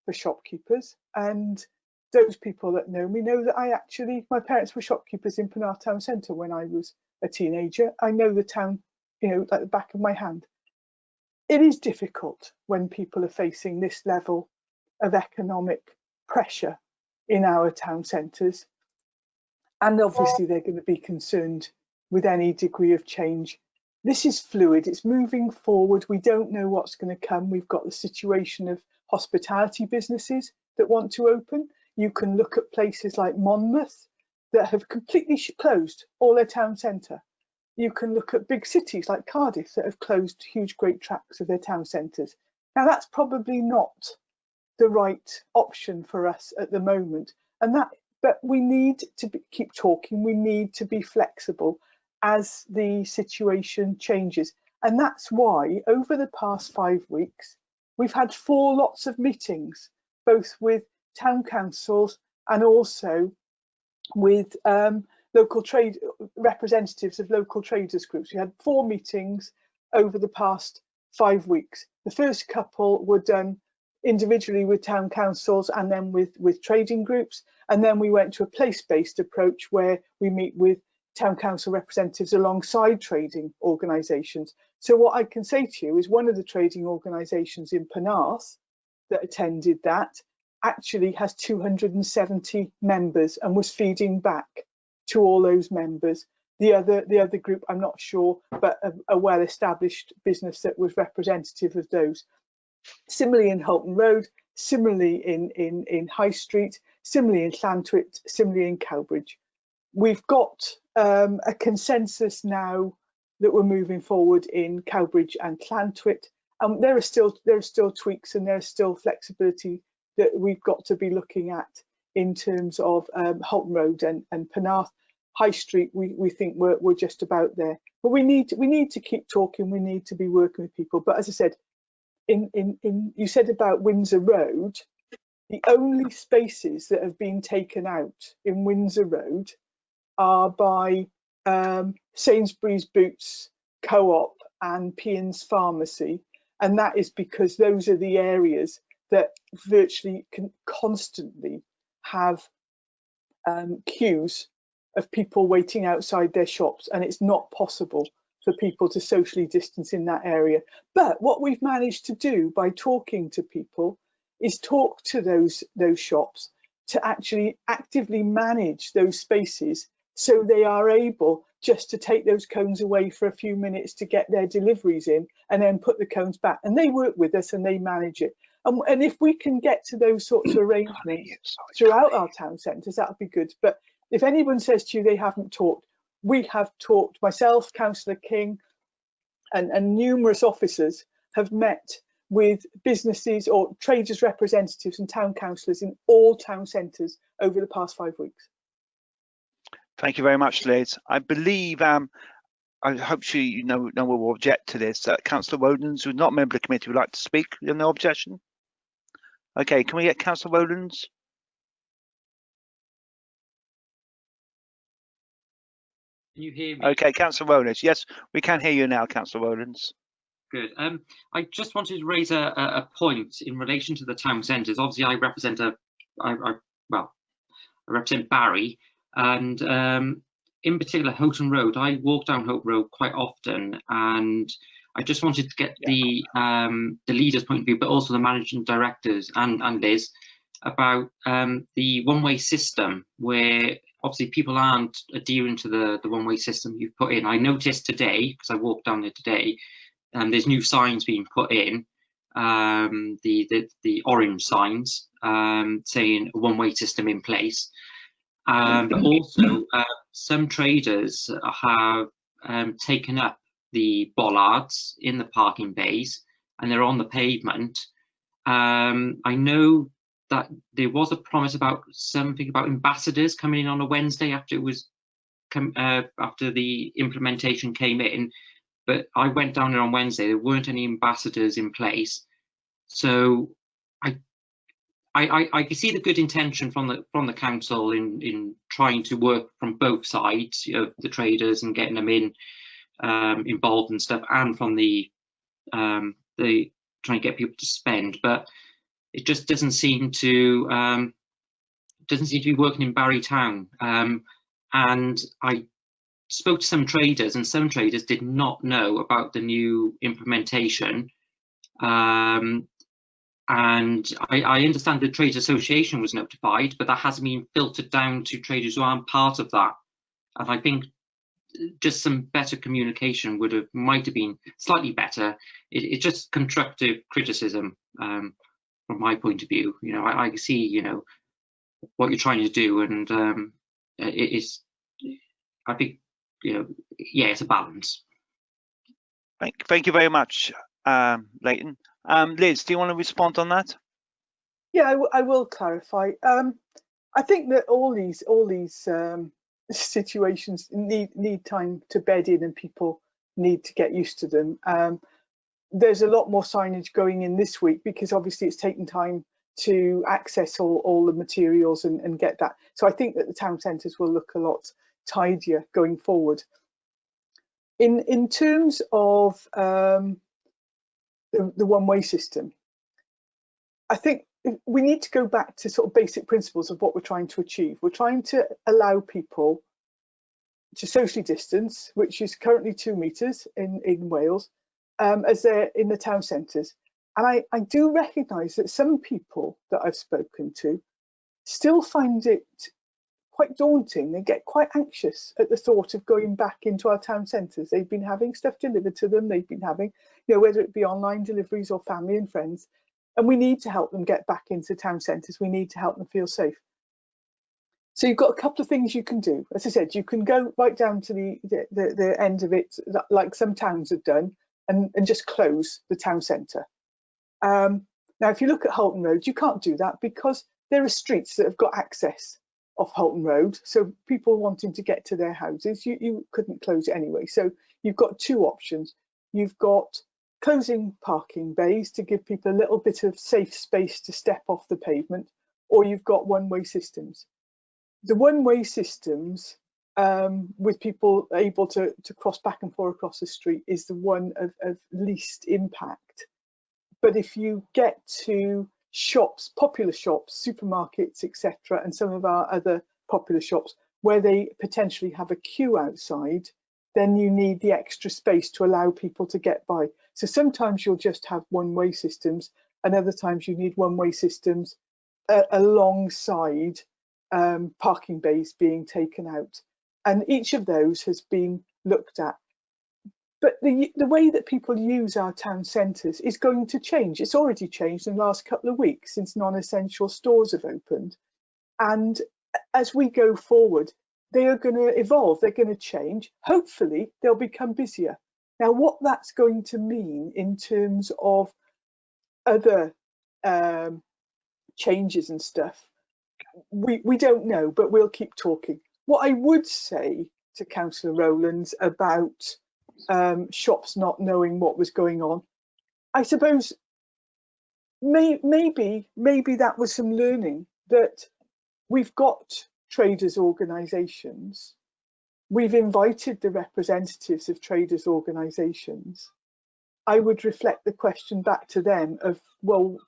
for shopkeepers, and those people that know me know that my parents were shopkeepers in Penarth Town Centre when I was a teenager. I know the town, like the back of my hand. It is difficult when people are facing this level of economic pressure in our town centres, and obviously they're going to be concerned with any degree of change. This is fluid, it's moving forward. We don't know what's going to come. We've got the situation of hospitality businesses that want to open. You can look at places like Monmouth that have completely closed all their town centre. You can look at big cities like Cardiff that have closed huge, great tracts of their town centres. Now, that's probably not the right option for us at the moment, but we need to keep talking. We need to be flexible as the situation changes. And that's why over the past 5 weeks, we've had 4 lots of meetings, both with town councils and also with local trade representatives of local traders groups. We had 4 meetings over the past 5 weeks. The first couple were done individually with town councils and then with trading groups. And then we went to a place-based approach where we meet with town council representatives alongside trading organisations. So what I can say to you is one of the trading organisations in Penarth that attended that actually has 270 members and was feeding back to all those members. The other group, I'm not sure, but a well-established business that was representative of those. Similarly in Halton Road, similarly in High Street, similarly in Llantwit, similarly in Cowbridge. We've got a consensus now that we're moving forward in Cowbridge and Llantwit. There are still tweaks and there's still flexibility that we've got to be looking at in terms of Halton Road and Penarth. High Street, we think we're just about there. But we need to keep talking. We need to be working with people. But as I said, you said about Windsor Road, the only spaces that have been taken out in Windsor Road are by Sainsbury's Boots, Co-op and Pian's Pharmacy, and that is because those are the areas that virtually can constantly have queues of people waiting outside their shops, and it's not possible for people to socially distance in that area. But what we've managed to do by talking to people is talk to those shops to actually actively manage those spaces so they are able just to take those cones away for a few minutes to get their deliveries in and then put the cones back. And they work with us and they manage it. And if we can get to those sorts of arrangements throughout our town centres, that would be good. But if anyone says to you they haven't talked, we have talked. Myself, Councillor King and numerous officers have met with businesses or traders representatives and town councillors in all town centres over the past 5 weeks. Thank you very much, Liz. I believe I hope no one will object to this. Councillor Rowlands, who's not a member of the committee, would like to speak. No objection? Okay, can we get Councillor Rowlands? Can you hear me? Okay, Councillor Rowlands. Yes, we can hear you now, Councillor Rowlands. Good. I just wanted to raise a point in relation to the town centres. Obviously, I represent I represent Barry, and in particular Houghton Road. I walk down Houghton Road quite often, and I just wanted to get the leader's point of view, but also the managing directors and Liz, about the one-way system, where obviously people aren't adhering to the one-way system you've put in. I noticed today, because I walked down there today, there's new signs being put in, the orange signs saying a one-way system in place. But also some traders have taken up the bollards in the parking bays, and they're on the pavement. I know that there was a promise about something about ambassadors coming in on a Wednesday after it was after the implementation came in, but I went down there on Wednesday. There weren't any ambassadors in place, so I can see the good intention from the council in trying to work from both sides of the traders and getting them involved and stuff, and from the trying to get people to spend, but it just doesn't seem to be working in Barry Town. And I spoke to some traders, and some traders did not know about the new implementation. And I understand the Trades Association was notified, but that hasn't been filtered down to traders who aren't part of that. And I think just some better communication might have been slightly better. It's just constructive criticism from my point of view. You know, I see, you know, what you're trying to do, and I think, you know, yeah, it's a balance. Thank you very much, Leighton. Liz, do you want to respond on that? Yeah, I will clarify. I think that all these situations need time to bed in, and people need to get used to them. There's a lot more signage going in this week because obviously it's taken time to access all the materials and get that. So I think that the town centres will look a lot tidier going forward. In terms of the one-way system, I think we need to go back to sort of basic principles of what we're trying to achieve. We're trying to allow people to socially distance, which is currently 2 metres in Wales, as they're in the town centres. And I do recognise that some people that I've spoken to still find it quite daunting. They get quite anxious at the thought of going back into our town centres. They've been having stuff delivered to them. They've been having, you know, whether it be online deliveries or family and friends. And we need to help them get back into town centres. We need to help them feel safe. So you've got a couple of things you can do. As I said, you can go right down to the end of it, like some towns have done, and just close the town centre. Now, if you look at Houghton Road, you can't do that because there are streets that have got access off Houghton Road. So people wanting to get to their houses, you couldn't close it anyway. So you've got 2 options. You've got closing parking bays to give people a little bit of safe space to step off the pavement, or you've got one-way systems. The one-way systems, with people able to cross back and forth across the street, is the one of least impact. But if you get to shops, popular shops, supermarkets, etc., and some of our other popular shops where they potentially have a queue outside, then you need the extra space to allow people to get by. So sometimes you'll just have one-way systems, and other times you need one-way systems alongside parking bays being taken out. And each of those has been looked at. But the way that people use our town centres is going to change. It's already changed in the last couple of weeks since non-essential stores have opened. And as we go forward, they are going to evolve, they're going to change. Hopefully, they'll become busier. Now, what that's going to mean in terms of other changes and stuff, we don't know, but we'll keep talking. What I would say to Councillor Rowlands about shops not knowing what was going on. I suppose maybe that was some learning, that we've got traders' organisations, we've invited the representatives of traders' organisations. I would reflect the question back to them of, well,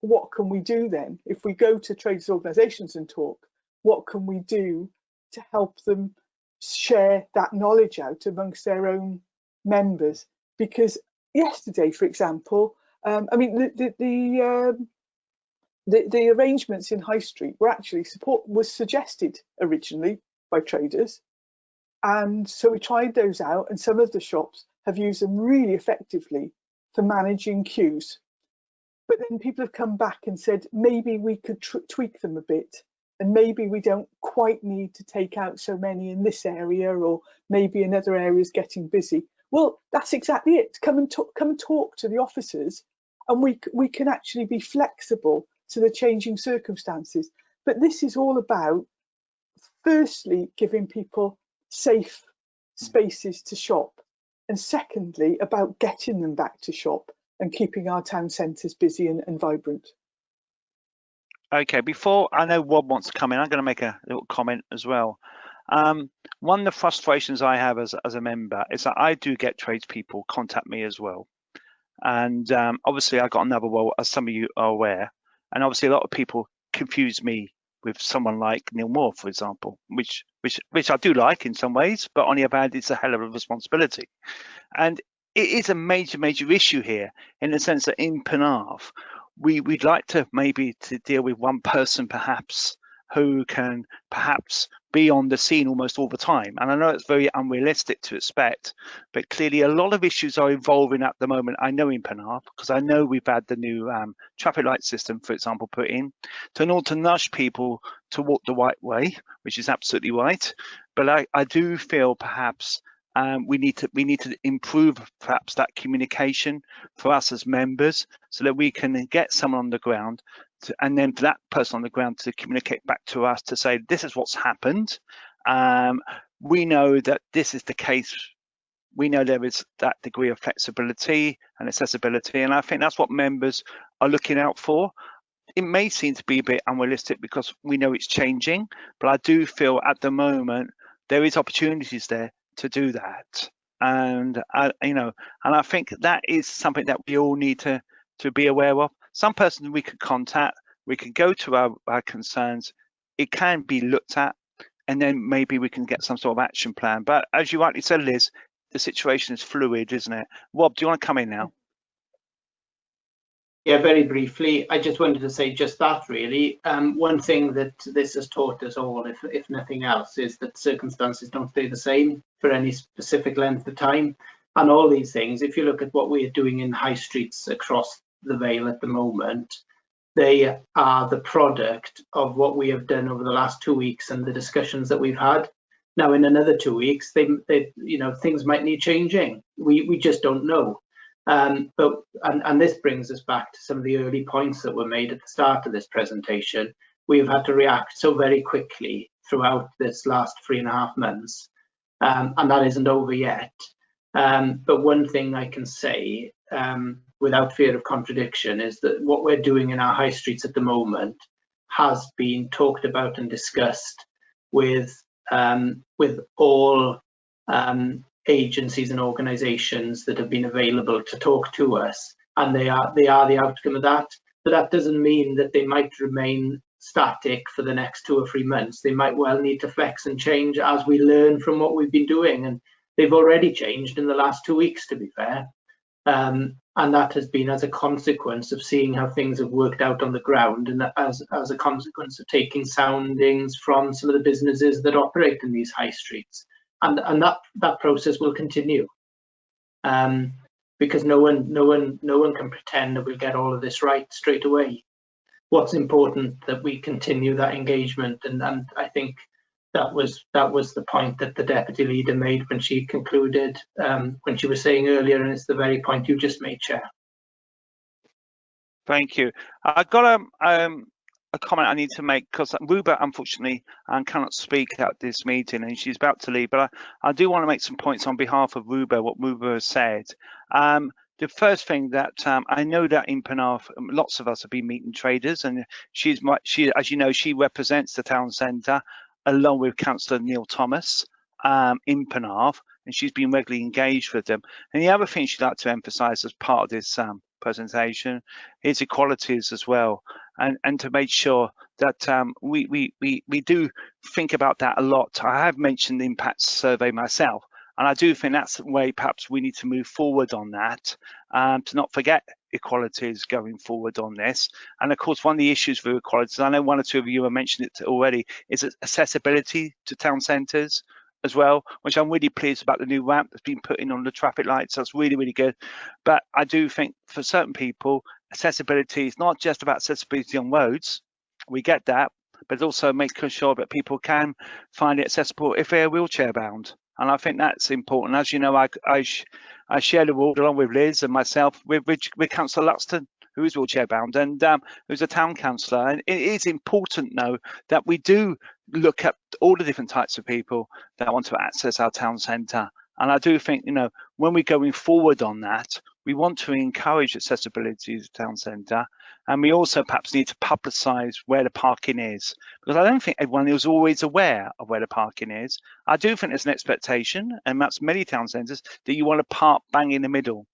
what can we do then? If we go to traders' organisations and talk, what can we do to help them share that knowledge out amongst their own members? Because yesterday, for example, I mean, the arrangements in High Street were actually was suggested originally by traders, and so we tried those out, and some of the shops have used them really effectively for managing queues. But then people have come back and said maybe we could tweak them a bit, and maybe we don't quite need to take out so many in this area, or maybe another area is getting busy. Well, that's exactly it. Come and talk to the officers, and we can actually be flexible to the changing circumstances. But this is all about, firstly, giving people safe spaces to shop, and secondly, about getting them back to shop and keeping our town centres busy and vibrant. Okay, before, I know Rob wants to come in, I'm going to make a little comment as well. One of the frustrations I have as a member is that I do get tradespeople contact me as well. And obviously I got another role, as some of you are aware, and obviously a lot of people confuse me with someone like Neil Moore, for example, which I do like in some ways, but on the other hand, it's a hell of a responsibility. And it is a major issue here, in the sense that in Penarth, we'd like to maybe to deal with one person perhaps who can perhaps be on the scene almost all the time. And I know it's very unrealistic to expect, but clearly a lot of issues are evolving at the moment. I know in Penarth, because I know we've had the new traffic light system, for example, put in in order to nudge people to walk the right way, which is absolutely right. But I do feel perhaps we need to improve perhaps that communication for us as members, so that we can get someone on the ground and then for that person on the ground to communicate back to us to say, this is what's happened. We know that this is the case. We know there is that degree of flexibility and accessibility, and I think that's what members are looking out for. It may seem to be a bit unrealistic because we know it's changing, but I do feel at the moment there is opportunities there to do that. And I think that is something that we all need to be aware of. Some person we could contact, we can go to our concerns, it can be looked at, and then maybe we can get some sort of action plan. But as you rightly said, Liz, the situation is fluid, isn't it? Rob, do you want to come in now? Yeah, very briefly, I just wanted to say just that really. One thing that this has taught us all, if nothing else, is that circumstances don't stay the same for any specific length of time. And all these things, if you look at what we are doing in high streets across the Vale at the moment, they are the product of what we have done over the last 2 weeks and the discussions that we've had. Now, in another 2 weeks, things might need changing. We just don't know. But this brings us back to some of the early points that were made at the start of this presentation. We've had to react so very quickly throughout this last 3.5 months, and that isn't over yet. But one thing I can say, without fear of contradiction, is that what we're doing in our high streets at the moment has been talked about and discussed with all agencies and organisations that have been available to talk to us, and they are the outcome of that. But that doesn't mean that they might remain static for the next 2 or 3 months. They might well need to flex and change as we learn from what we've been doing, and they've already changed in the last 2 weeks, to be fair. And that has been as a consequence of seeing how things have worked out on the ground, and as a consequence of taking soundings from some of the businesses that operate in these high streets. And that process will continue, because no one can pretend that we'll get all of this right straight away. What's important that we continue that engagement, and I think that was the point that the deputy leader made when she concluded, when she was saying earlier, and it's the very point you just made, Chair. Thank you. I've got a a comment I need to make, because Ruba unfortunately cannot speak at this meeting and she's about to leave, but I do want to make some points on behalf of Ruba, what Ruba has said. The first thing that I know that in Penarth, lots of us have been meeting traders, and she, as you know, she represents the town centre along with Councillor Neil Thomas in Penarth, and she's been regularly engaged with them. And the other thing she'd like to emphasise as part of this presentation is equalities as well, and to make sure that we do think about that a lot. I have mentioned the impact survey myself, and I do think that's the way perhaps we need to move forward on that, to not forget equalities going forward on this. And of course, one of the issues with equalities, I know one or two of you have mentioned it already, is accessibility to town centres as well, which I'm really pleased about the new ramp that's been put in on the traffic lights. That's really, really good. But I do think for certain people, accessibility is not just about accessibility on roads. We get that, but also making sure that people can find it accessible if they're wheelchair bound. And I think that's important. As you know, I share the ward along with Liz and myself with Councillor Luxton, who is wheelchair bound, and who's a town councillor. And it is important, though, that we do look at all the different types of people that want to access our town centre. And I do think, you know, when we're going forward on that, we want to encourage accessibility to the town centre, and we also perhaps need to publicise where the parking is, because I don't think everyone is always aware of where the parking is. I do think there's an expectation, and that's many town centres, that you want to park bang in the middle.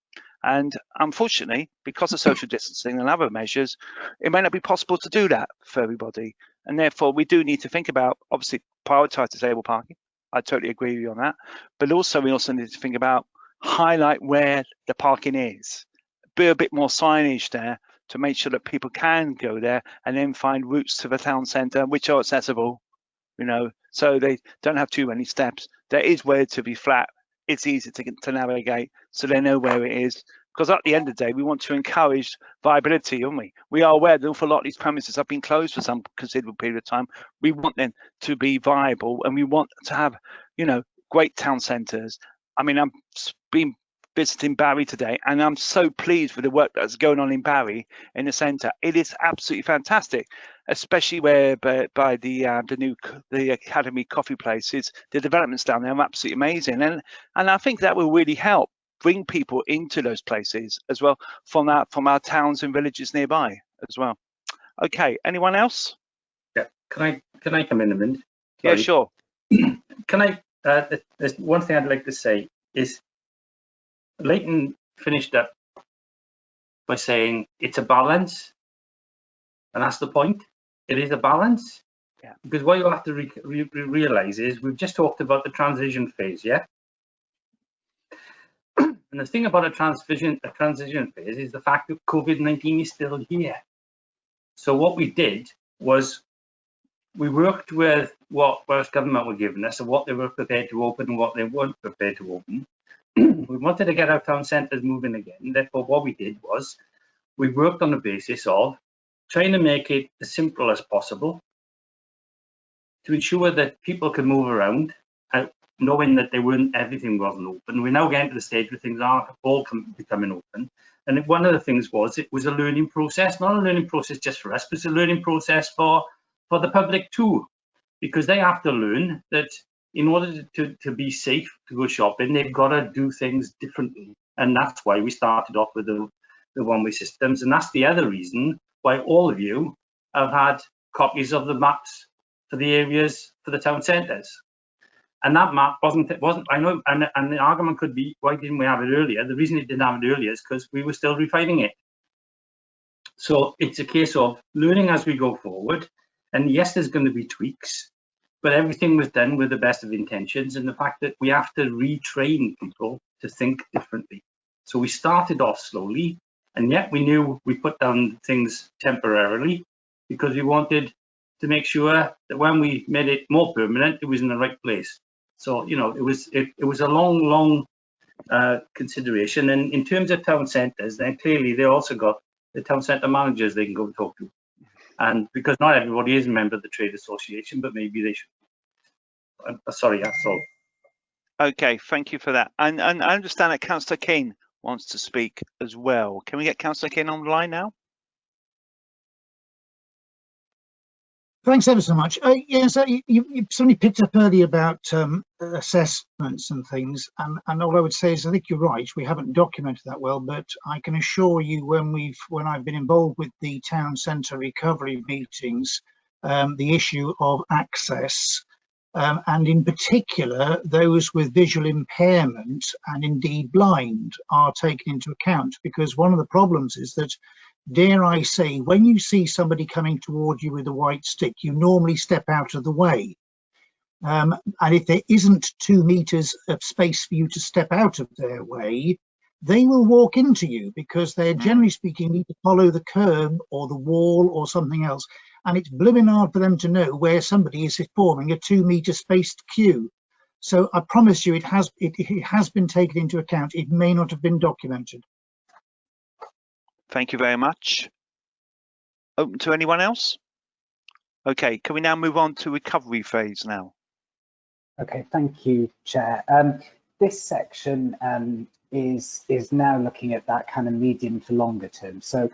And unfortunately, because of social distancing and other measures, it may not be possible to do that for everybody. And therefore, we do need to think about, obviously, prioritise disabled parking. I totally agree with you on that. But also, we also need to think about highlight where the parking is. Be a bit more signage there to make sure that people can go there and then find routes to the town centre which are accessible, you know, so they don't have too many steps. There is where to be flat. It's easy to navigate, so they know where it is. Because at the end of the day, we want to encourage viability, don't we? We are aware that an awful lot of these premises have been closed for some considerable period of time. We want them to be viable, and we want to have, you know, great town centres. I mean, I've been visiting Barry today, and I'm so pleased with the work that's going on in Barry in the centre. It is absolutely fantastic, especially where by the Academy coffee places, the developments down there are absolutely amazing, and I think that will really help bring people into those places as well from our towns and villages nearby as well. Okay, anyone else? Yeah, can I come in a minute? Sorry. Yeah, sure. Can I? There's one thing I'd like to say is, Leighton finished up by saying it's a balance, and that's the point. It is a balance. Yeah. Because what you have to realise is we've just talked about the transition phase, yeah. And the thing about a transition phase is the fact that COVID-19 is still here. So what we did was we worked with what Welsh Government were giving us and what they were prepared to open and what they weren't prepared to open. We wanted to get our town centres moving again. Therefore, what we did was we worked on the basis of trying to make it as simple as possible to ensure that people could move around, knowing that everything wasn't open. We're now getting to the stage where things are all becoming open. And one of the things was, it was a learning process, not a learning process just for us, but it's a learning process for the public too, because they have to learn that in order to be safe to go shopping, they've got to do things differently. And that's why we started off with the one-way systems. And that's the other reason why all of you have had copies of the maps for the areas for the town centres. And that map wasn't, I know, and the argument could be, why didn't we have it earlier? The reason it didn't have it earlier is because we were still refining it. So it's a case of learning as we go forward. And yes, there's going to be tweaks, but everything was done with the best of intentions, and the fact that we have to retrain people to think differently. So we started off slowly, and yet we knew we put down things temporarily because we wanted to make sure that when we made it more permanent, it was in the right place. So, you know, it was a long consideration. And in terms of town centres, then clearly they also got the town centre managers they can go talk to. And because not everybody is a member of the trade association, but maybe they should. Sorry, that's all. Okay, thank you for that. And I understand that Councillor Keane wants to speak as well. Can we get Councillor Keane on the line now? Thanks ever so much. Yes, you certainly picked up earlier about assessments and things, and all I would say is I think you're right. We haven't documented that well, but I can assure you when I've been involved with the town centre recovery meetings, the issue of access, and in particular those with visual impairment and indeed blind are taken into account, because one of the problems is that, dare I say, when you see somebody coming toward you with a white stick, you normally step out of the way. And if there isn't 2 meters of space for you to step out of their way, they will walk into you because they're generally speaking need to follow the curb or the wall or something else. And it's blooming hard for them to know where somebody is forming a 2 meter spaced queue. So I promise you it has been taken into account. It may not have been documented. Thank you very much. Open to anyone else? Okay, can we now move on to recovery phase now? Okay, thank you, Chair. This section is now looking at that kind of medium to longer term. So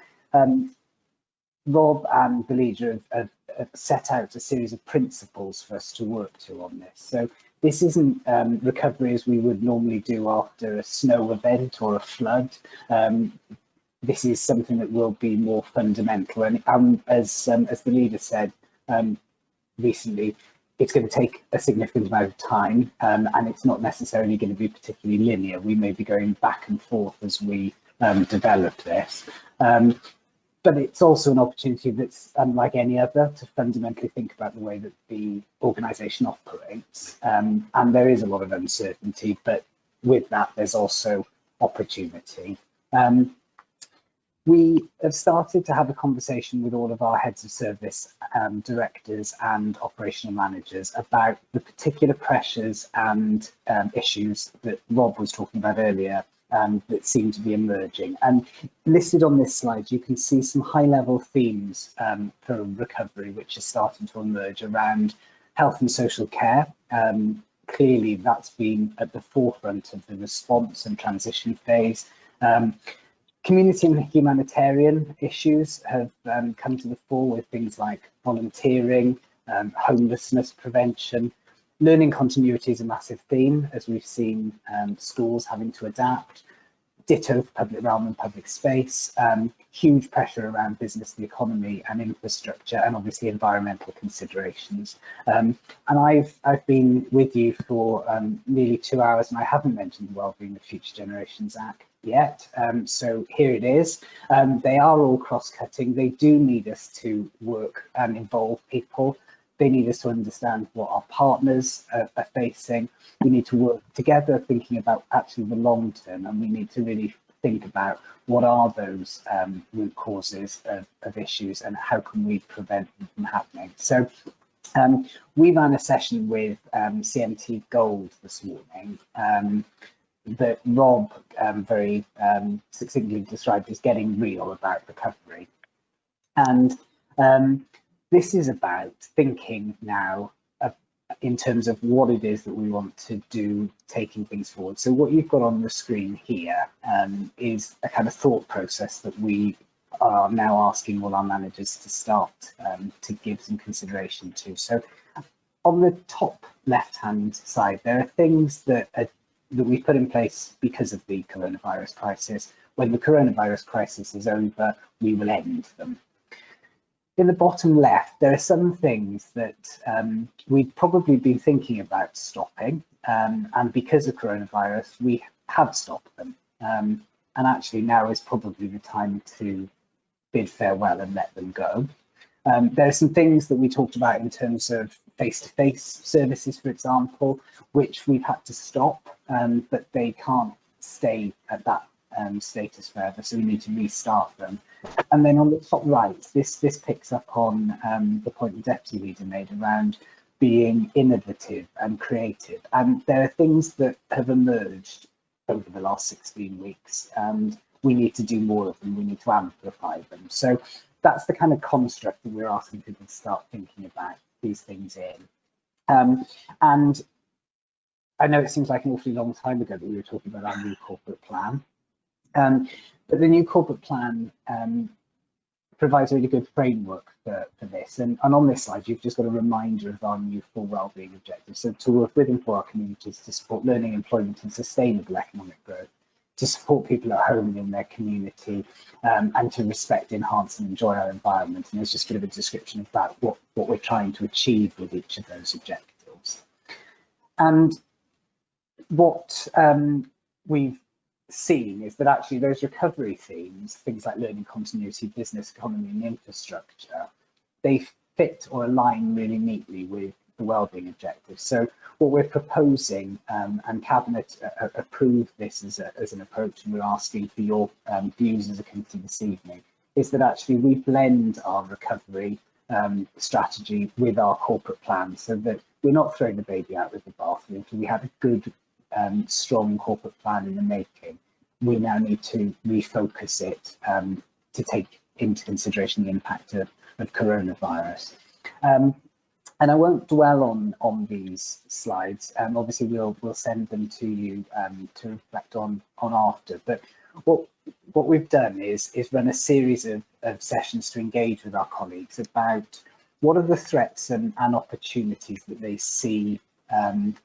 Rob and the leader have set out a series of principles for us to work to on this. So this isn't recovery as we would normally do after a snow event or a flood. This is something that will be more fundamental, and as the leader said recently, it's going to take a significant amount of time, and it's not necessarily going to be particularly linear. We may be going back and forth as we develop this, but it's also an opportunity that's unlike any other to fundamentally think about the way that the organisation operates, and there is a lot of uncertainty, but with that there's also opportunity. We have started to have a conversation with all of our heads of service, directors and operational managers about the particular pressures and issues that Rob was talking about earlier that seem to be emerging. And listed on this slide, you can see some high-level themes for recovery which are starting to emerge around health and social care. Clearly, that's been at the forefront of the response and transition phase. Community and humanitarian issues have come to the fore with things like volunteering, homelessness prevention. Learning continuity is a massive theme, as we've seen schools having to adapt. Ditto for public realm and public space. Huge pressure around business, the economy and infrastructure, and obviously environmental considerations. And I've been with you for nearly 2 hours, and I haven't mentioned the Wellbeing of Future Generations Act yet. So here it is. They are all cross-cutting. They do need us to work and involve people. They need us to understand what our partners are facing. We need to work together thinking about actually the long term, and we need to really think about what are those root causes of issues and how can we prevent them from happening. So we ran a session with CMT Gold this morning that Rob very succinctly described as getting real about recovery. And this is about thinking now in terms of what it is that we want to do, taking things forward. So what you've got on the screen here is a kind of thought process that we are now asking all our managers to start to give some consideration to. So on the top left-hand side, there are things that we've put in place because of the coronavirus crisis. When the coronavirus crisis is over, we will end them. In the bottom left, there are some things that we'd probably been thinking about stopping, and because of coronavirus, we have stopped them. And actually now is probably the time to bid farewell and let them go. There are some things that we talked about in terms of face-to-face services, for example, which we've had to stop, but they can't stay at that status forever, so we need to restart them. And then on the top right, this picks up on the point the Deputy Leader made around being innovative and creative. And there are things that have emerged over the last 16 weeks, and we need to do more of them. We need to amplify them. So that's the kind of construct that we're asking people to start thinking about these things in. And I know it seems like an awfully long time ago that we were talking about our new corporate plan. But the new corporate plan provides a really good framework for this. And on this slide, you've just got a reminder of our new full wellbeing objectives. So to work with and for our communities to support learning, employment and sustainable economic growth, to support people at home and in their community, and to respect, enhance and enjoy our environment. And there's just a bit of a description of that, what we're trying to achieve with each of those objectives. And what we've seen is that actually those recovery themes, things like learning continuity, business, economy and infrastructure, they fit or align really neatly with the wellbeing objectives. So what we're proposing, and Cabinet approved this as an approach, and we're asking for your views as a committee this evening, is that actually we blend our recovery strategy with our corporate plan, so that we're not throwing the baby out with the bathwater. We have a good, strong corporate plan in the making. We now need to refocus it to take into consideration the impact of coronavirus. And I won't dwell on these slides. Obviously, we'll send them to you to reflect on after. But what we've done is run a series of sessions to engage with our colleagues about what are the threats and opportunities that they see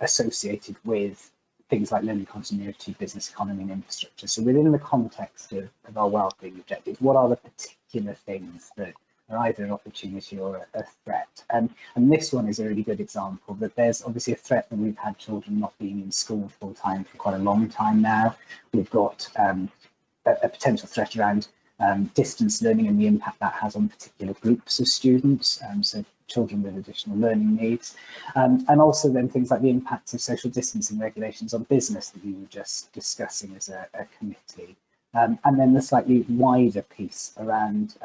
associated with things like learning continuity, business, economy and infrastructure. So within the context of our wellbeing objectives, what are the particular things that are either an opportunity or a threat? And this one is a really good example that there's obviously a threat that we've had children not being in school full time for quite a long time now. We've got a potential threat around distance learning and the impact that has on particular groups of students, so children with additional learning needs, and also then things like the impacts of social distancing regulations on business that we were just discussing as a committee, and then the slightly wider piece around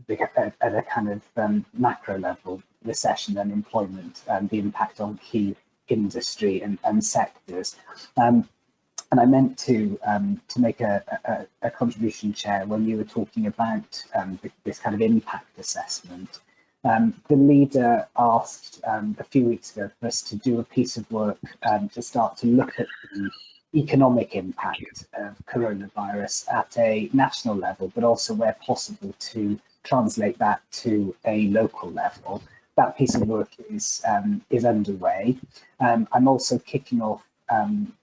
at a kind of macro level, recession and employment, the impact on key industry and sectors. And I meant to make a contribution, Chair, when you were talking about this kind of impact assessment. The leader asked a few weeks ago for us to do a piece of work to start to look at the economic impact of coronavirus at a national level, but also where possible to translate that to a local level. That piece of work is underway. I'm also kicking off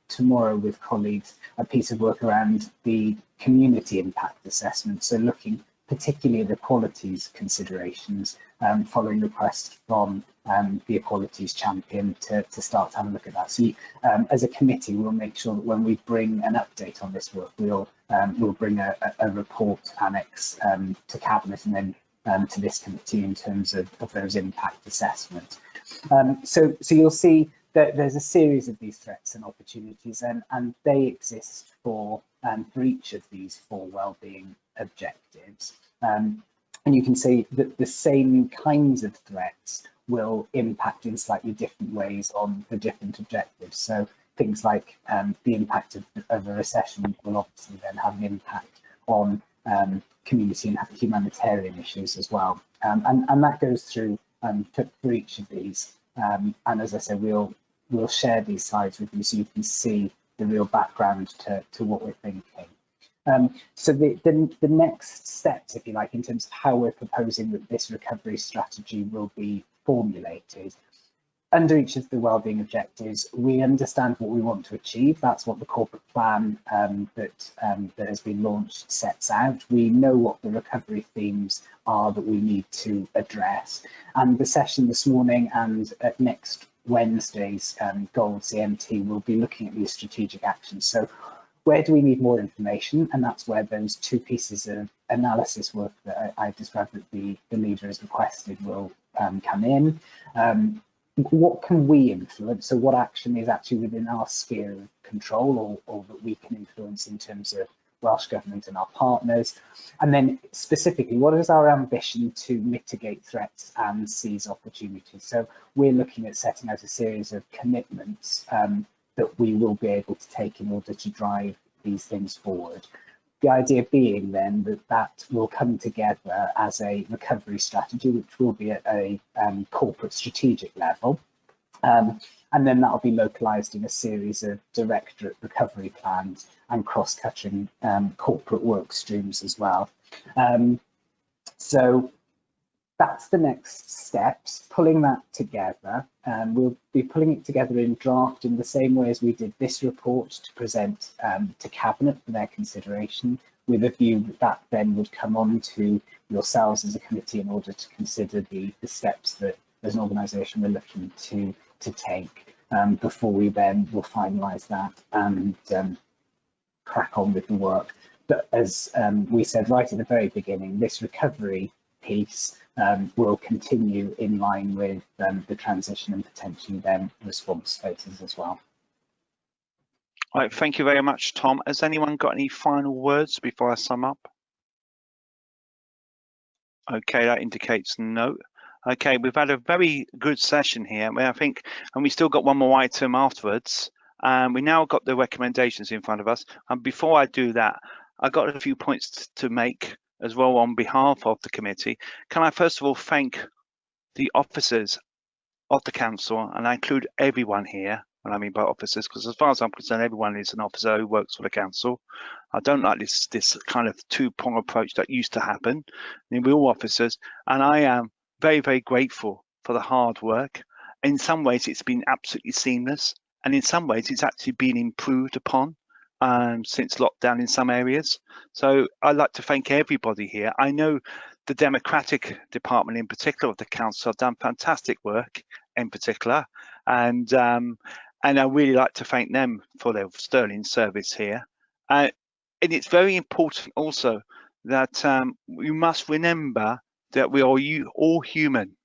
tomorrow with colleagues a piece of work around the community impact assessment, so looking particularly at equalities considerations, following request from the equalities champion to start to have a look at that. So as a committee, we'll make sure that when we bring an update on this work, we'll bring a report annex to Cabinet and then to this committee in terms of those impact assessments. So you'll see that there's a series of these threats and opportunities, and they exist for each of these four wellbeing objectives. And you can see that the same kinds of threats will impact in slightly different ways on the different objectives. So things like the impact of a recession will obviously then have an impact on community and humanitarian issues as well. And that goes through for each of these. And as I said, we'll share these slides with you so you can see the real background to what we're thinking. So the next steps, if you like, in terms of how we're proposing that this recovery strategy will be formulated. Under each of the wellbeing objectives, we understand what we want to achieve. That's what the corporate plan that has been launched sets out. We know what the recovery themes are that we need to address. And the session this morning and at next Wednesday's Gold CMT will be looking at these strategic actions. So where do we need more information? And that's where those two pieces of analysis work that I described that the leader has requested will come in. What can we influence? So what action is actually within our sphere of control or that we can influence in terms of Welsh Government and our partners? And then specifically, what is our ambition to mitigate threats and seize opportunities? So we're looking at setting out a series of commitments that we will be able to take in order to drive these things forward. The idea being then that will come together as a recovery strategy, which will be at a corporate strategic level. And then that'll be localised in a series of directorate recovery plans and cross-cutting corporate work streams as well. So that's the next steps, pulling that together. We'll be pulling it together in draft in the same way as we did this report to present to Cabinet for their consideration, with a view that then would come on to yourselves as a committee in order to consider the steps that as an organisation we're looking to take before we then will finalise that and crack on with the work. But as we said right at the very beginning, this recovery piece will continue in line with the transition and potentially then response phases as well. All right, thank you very much, Tom. Has anyone got any final words before I sum up? Okay, that indicates no. Okay, we've had a very good session here, I think, and we still got one more item afterwards. We now got the recommendations in front of us. And before I do that, I got a few points to make as well on behalf of the committee. Can I first of all thank the officers of the council, and I include everyone here when I mean by officers, because as far as I'm concerned, everyone is an officer who works for the council. I don't like this kind of two-prong approach that used to happen. I mean, we're all officers, and I am very, very grateful for the hard work. In some ways, it's been absolutely seamless, and in some ways, it's actually been improved upon since lockdown in some areas. So I'd like to thank everybody here. I know the Democratic Department in particular of the council have done fantastic work in particular, and I really like to thank them for their sterling service here. And it's very important also that we must remember that we are all human,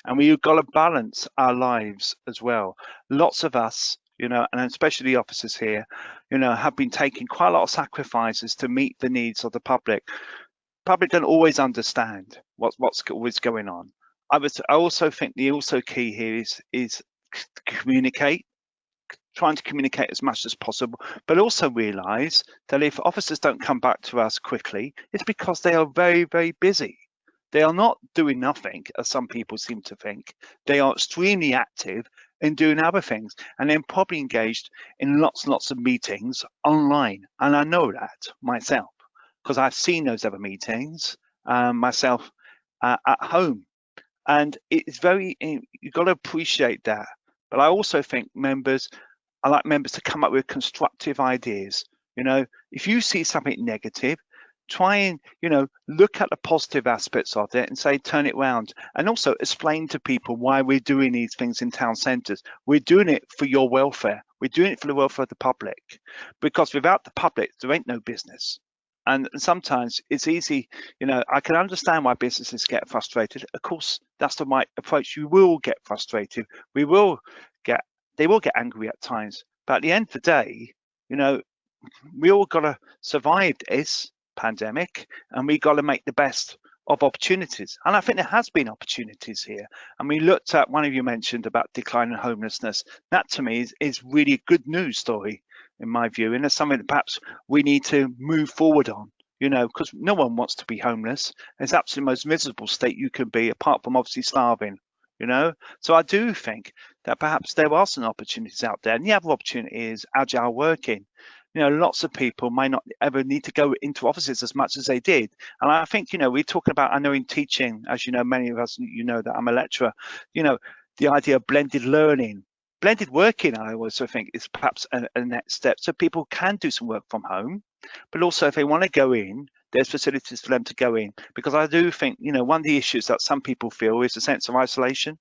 and we've got to balance our lives as well. Lots of us, you know, and especially the officers here, you know, have been taking quite a lot of sacrifices to meet the needs of the public. Public don't always understand what's always going on. I also think the key here is communicate, trying to communicate as much as possible, but also realise that if officers don't come back to us quickly, it's because they are very, very busy. They are not doing nothing, as some people seem to think. They are extremely active in doing other things, and then probably engaged in lots and lots of meetings online. And I know that myself, because I've seen those other meetings myself at home. And it's you've got to appreciate that. But I also think I like members to come up with constructive ideas. You know, if you see something negative, try and, you know, look at the positive aspects of it and say, turn it around. And also explain to people why we're doing these things in town centres. We're doing it for your welfare. We're doing it for the welfare of the public. Because without the public, there ain't no business. And sometimes it's easy, you know, I can understand why businesses get frustrated. Of course, that's the right approach. You will get frustrated. They will get angry at times. But at the end of the day, you know, we all got to survive this pandemic, and we got to make the best of opportunities. And I think there has been opportunities here. And we looked at, one of you mentioned about declining homelessness. That to me is really a good news story in my view, and it's something that perhaps we need to move forward on, you know, because no one wants to be homeless. It's absolutely the most miserable state you can be, apart from obviously starving, you know. So I do think that perhaps there are some opportunities out there, and the other opportunity is agile working. You know, lots of people might not ever need to go into offices as much as they did. And I think, you know, we're talking about, I know in teaching, as you know, many of us, you know that I'm a lecturer, you know, the idea of blended learning. Blended working, I also think, is perhaps a next step. So people can do some work from home, but also if they want to go in, there's facilities for them to go in. Because I do think, you know, one of the issues that some people feel is a sense of isolation.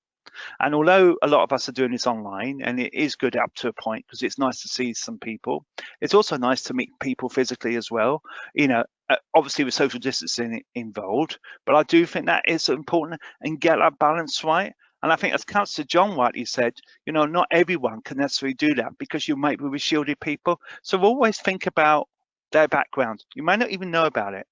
And although a lot of us are doing this online, and it is good up to a point because it's nice to see some people, it's also nice to meet people physically as well. You know, obviously with social distancing involved, but I do think that is important and get that balance right. And I think, as Councillor John rightly said, you know, not everyone can necessarily do that because you might be with shielded people. So always think about their background. You might not even know about it.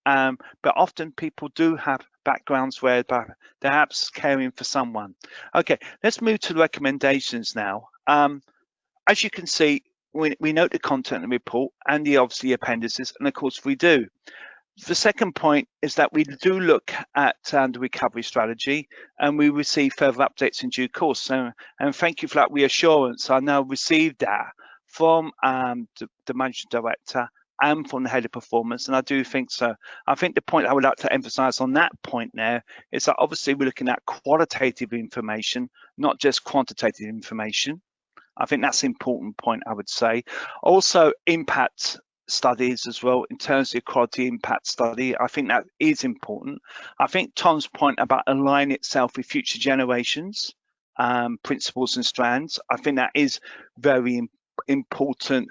But often people do have backgrounds where they're perhaps caring for someone. Okay, let's move to the recommendations now. As you can see, we note the content of the report and the obviously appendices, and of course we do. The second point is that we do look at the recovery strategy, and we receive further updates in due course. So, and thank you for that reassurance. I now received that from the managing director and from the head of performance, and I do think so. I think the point I would like to emphasize on that point now is that obviously we're looking at qualitative information, not just quantitative information. I think that's an important point, I would say. Also, impact studies as well, in terms of the quality impact study. I think that is important. I think Tom's point about aligning itself with future generations, principles and strands, I think that is very important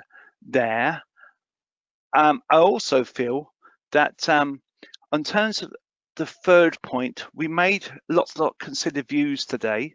there. I also feel that in terms of the third point, we made lots of considered views today.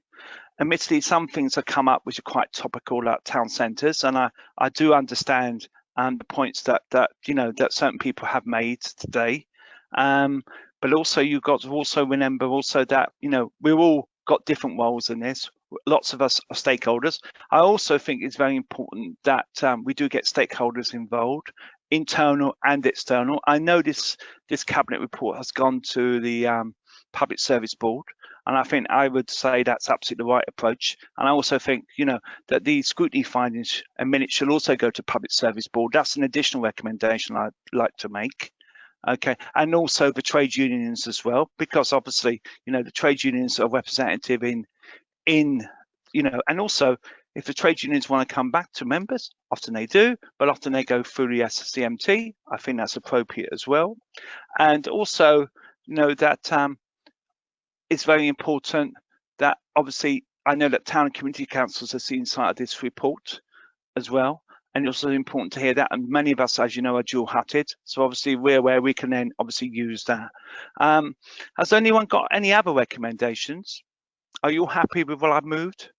Admittedly, some things have come up which are quite topical, like town centres, and I do understand the points that you know that certain people have made today. But also you've got to also remember also that you know we've all got different roles in this. Lots of us are stakeholders. I also think it's very important that we do get stakeholders involved, internal and external. I know this cabinet report has gone to the Public Service Board, and I think I would say that's absolutely the right approach. And I also think, you know, that the scrutiny findings and minutes should also go to Public Service Board. That's an additional recommendation I'd like to make. Okay, and also the trade unions as well, because obviously, you know, the trade unions are representative in you know, and also if the trade unions want to come back to members, often they do, but often they go through the SCMT. I think that's appropriate as well. And also, you know, that it's very important that obviously I know that town and community councils have seen sight of this report as well. And it's also important to hear that. And many of us, as you know, are dual hatted. So obviously we're where we can then obviously use that. Has anyone got any other recommendations? Are you all happy with what I've moved?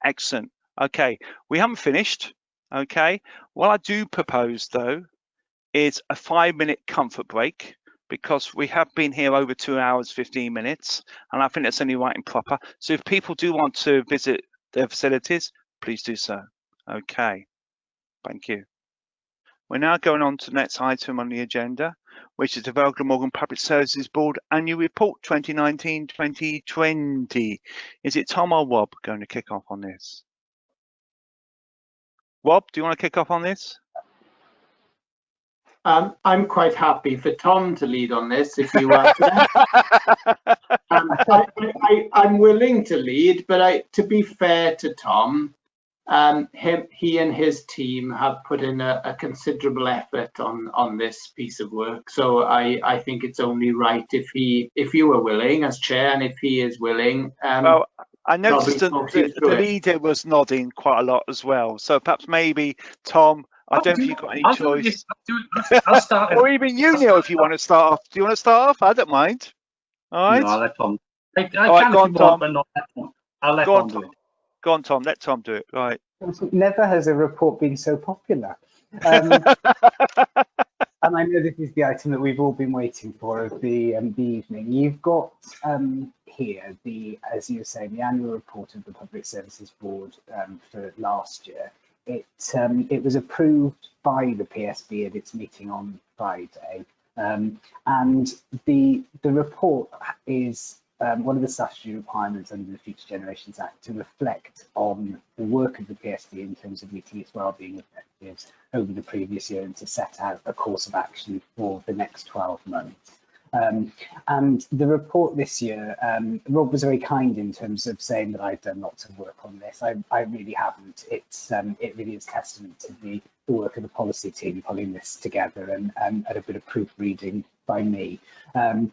Excellent. Okay, we haven't finished. Okay, what I do propose though is a 5-minute comfort break, because we have been here over 2 hours 15 minutes, and I think that's only right and proper. So if people do want to visit their facilities, please do so. Okay, thank you. We're now going on to the next item on the agenda, which is the Vale Glamorgan Public Services Board Annual Report 2019-2020. Is it Tom or Rob going to kick off on this? Rob, do you want to kick off on this? I'm quite happy for Tom to lead on this, if you are. I'm willing to lead, but to be fair to Tom, he and his team have put in a considerable effort on this piece of work. So I think it's only right if you were willing as chair, and if he is willing. Well, I noticed the leader was nodding quite a lot as well. So perhaps maybe Tom. I don't think you've got any choice. I'll start. Or even you, Neil, if you want to start off. Do you want to start off? I don't mind. All right. No, I'll let Tom. I All right, go on, Tom. But not let Tom. I'll let Tom do it. Go on, Tom. Let Tom do it. All right. Never has a report been so popular. And I know this is the item that we've all been waiting for of the evening. You've got here as you were saying, the annual report of the Public Services Board for last year. It was approved by the PSB at its meeting on Friday, and the report is one of the statutory requirements under the Future Generations Act to reflect on the work of the PSB in terms of meeting its wellbeing objectives over the previous year, and to set out a course of action for the next 12 months. And the report this year, Rob was very kind in terms of saying that I've done lots of work on this. I really haven't. It really is testament to the work of the policy team pulling this together, and a bit of proofreading by me. And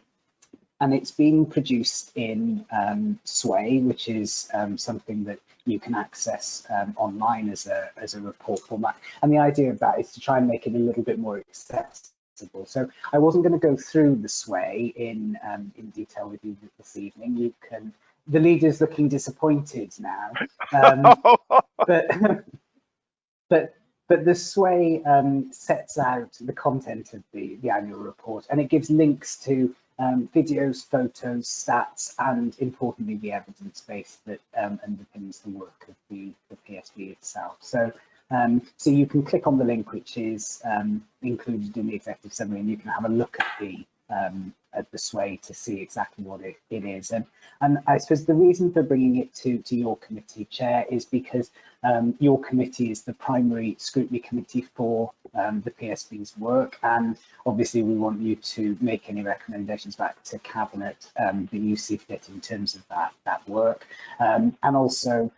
it's been produced in Sway, which is something that you can access online as a report format. And the idea of that is to try and make it a little bit more accessible. So I wasn't going to go through the Sway in detail with you this evening. You can. The leader's looking disappointed now, but the Sway sets out the content of the annual report, and it gives links to videos, photos, stats, and importantly the evidence base that underpins the work of the PSB itself. So you can click on the link which is included in the executive summary, and you can have a look at the at the sway to see exactly what it is. And I suppose the reason for bringing it to your committee, Chair, is because your committee is the primary scrutiny committee for the PSB's work, and obviously we want you to make any recommendations back to Cabinet that you see fit in terms of that work, and also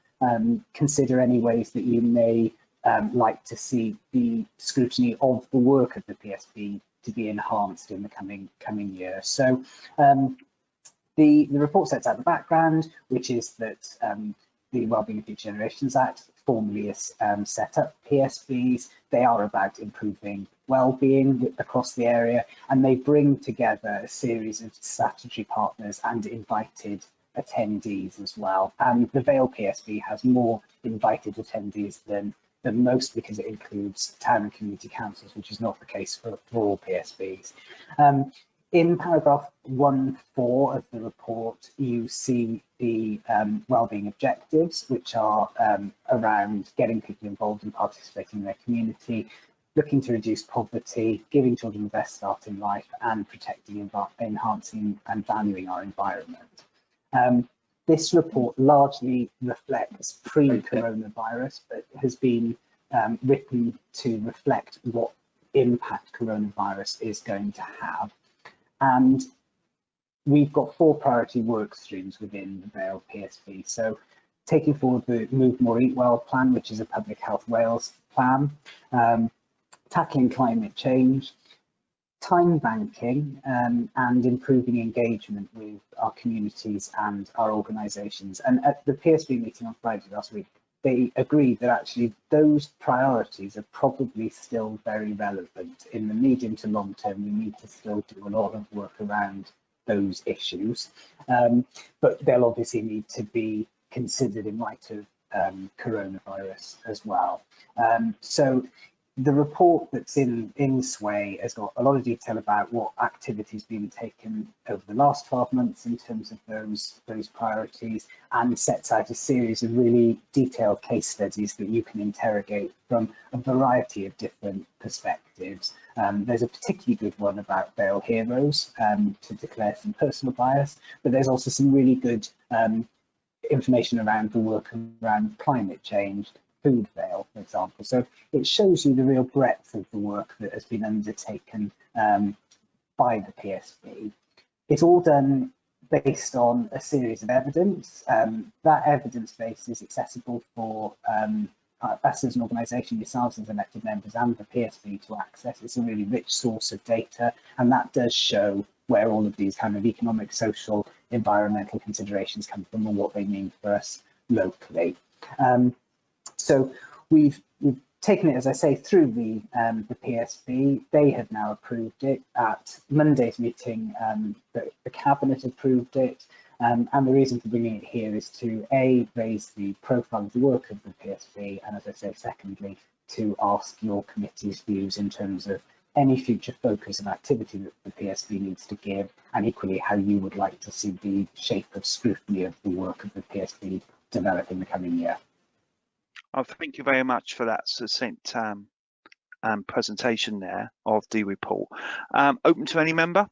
consider any ways that you may like to see the scrutiny of the work of the PSB to be enhanced in the coming year. So the report sets out the background, which is that the Wellbeing of Future Generations Act formally is set up PSBs. They are about improving well-being across the area, and they bring together a series of statutory partners and invited attendees as well. And the Vale PSB has more invited attendees than most, because it includes town and community councils, which is not the case for all PSBs. In paragraph 1.4 of the report, you see the wellbeing objectives, which are around getting people involved and participating in their community, looking to reduce poverty, giving children the best start in life, and protecting, enhancing and valuing our environment. This report largely reflects pre-coronavirus, but has been written to reflect what impact coronavirus is going to have. And we've got 4 priority work streams within the Vale PSB. So taking forward the Move More Eat Well plan, which is a Public Health Wales plan, tackling climate change, time banking, and improving engagement with our communities and our organisations. And at the PSB meeting on Friday last week, they agreed that actually those priorities are probably still very relevant. In the medium to long term, we need to still do a lot of work around those issues, but they'll obviously need to be considered in light of coronavirus as well. So the report that's in Sway has got a lot of detail about what activities been taken over the last 12 months in terms of those priorities, and sets out a series of really detailed case studies that you can interrogate from a variety of different perspectives. There's a particularly good one about Vale Heroes to declare some personal bias, but there's also some really good information around the work around climate change, Food Vale, for example. So it shows you the real breadth of the work that has been undertaken by the PSB. It's all done based on a series of evidence. That evidence base is accessible for us as an organisation, yourselves as elected members, and the PSB to access. It's a really rich source of data, and that does show where all of these kind of economic, social, environmental considerations come from and what they mean for us locally. So we've taken it, as I say, through the PSB. They have now approved it. At Monday's meeting, the Cabinet approved it. And the reason for bringing it here is to A, raise the profile of the work of the PSB, and as I say, secondly, to ask your committee's views in terms of any future focus and activity that the PSB needs to give, and equally how you would like to see the shape of scrutiny of the work of the PSB develop in the coming year. Oh, thank you very much for that succinct presentation there of the report. Open to any member?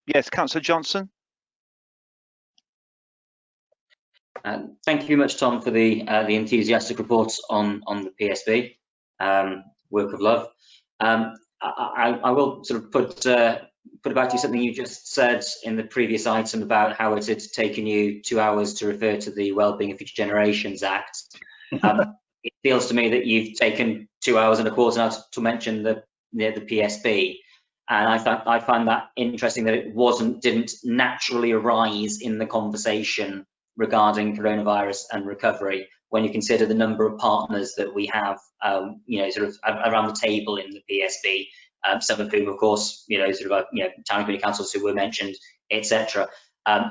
Yes, Councillor Johnson. Thank you very much, Tom, for the enthusiastic reports on the PSB, work of love. I will sort of put about you something you just said in the previous item about how it had taken you 2 hours to refer to the Wellbeing of Future Generations Act. It feels to me that you've taken 2 hours and a quarter now to mention the PSB, and I find that interesting that it didn't naturally arise in the conversation regarding coronavirus and recovery, when you consider the number of partners that we have, sort of around the table in the PSB, some of whom, of course, town and community councils who were mentioned, etc.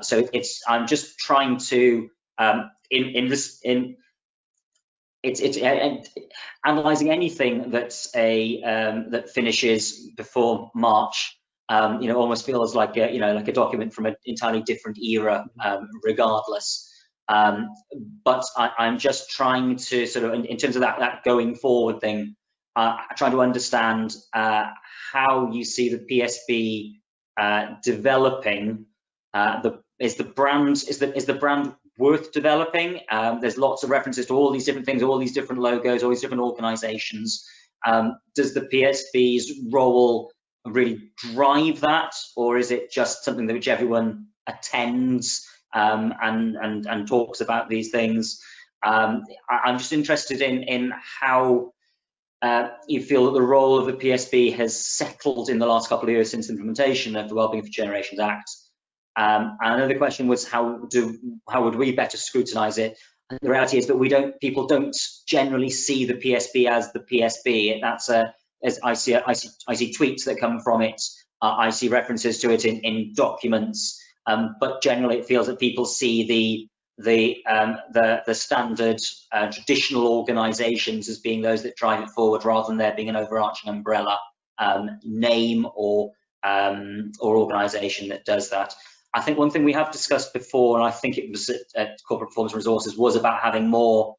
So I'm just trying to, analysing anything that's that finishes before March. Almost feels like a document from an entirely different era, regardless. But I'm just trying to sort of, in terms of that going forward thing, trying to understand how you see the PSB developing. Is the brand worth developing? There's lots of references to all these different things, all these different logos, all these different organisations. Does the PSB's role really drive that, or is it just something that which everyone attends and talks about these things? I'm just interested in how you feel that the role of the PSB has settled in the last couple of years since implementation of the Wellbeing for Generations Act. And another question was how would we better scrutinise it? And the reality is that people don't generally see the PSB as the PSB. That's as I see tweets that come from it. I see references to it in documents, but generally it feels that people see the standard traditional organisations as being those that drive it forward, rather than there being an overarching umbrella name or organisation that does that. I think one thing we have discussed before, and I think it was at Corporate Performance and Resources, was about having more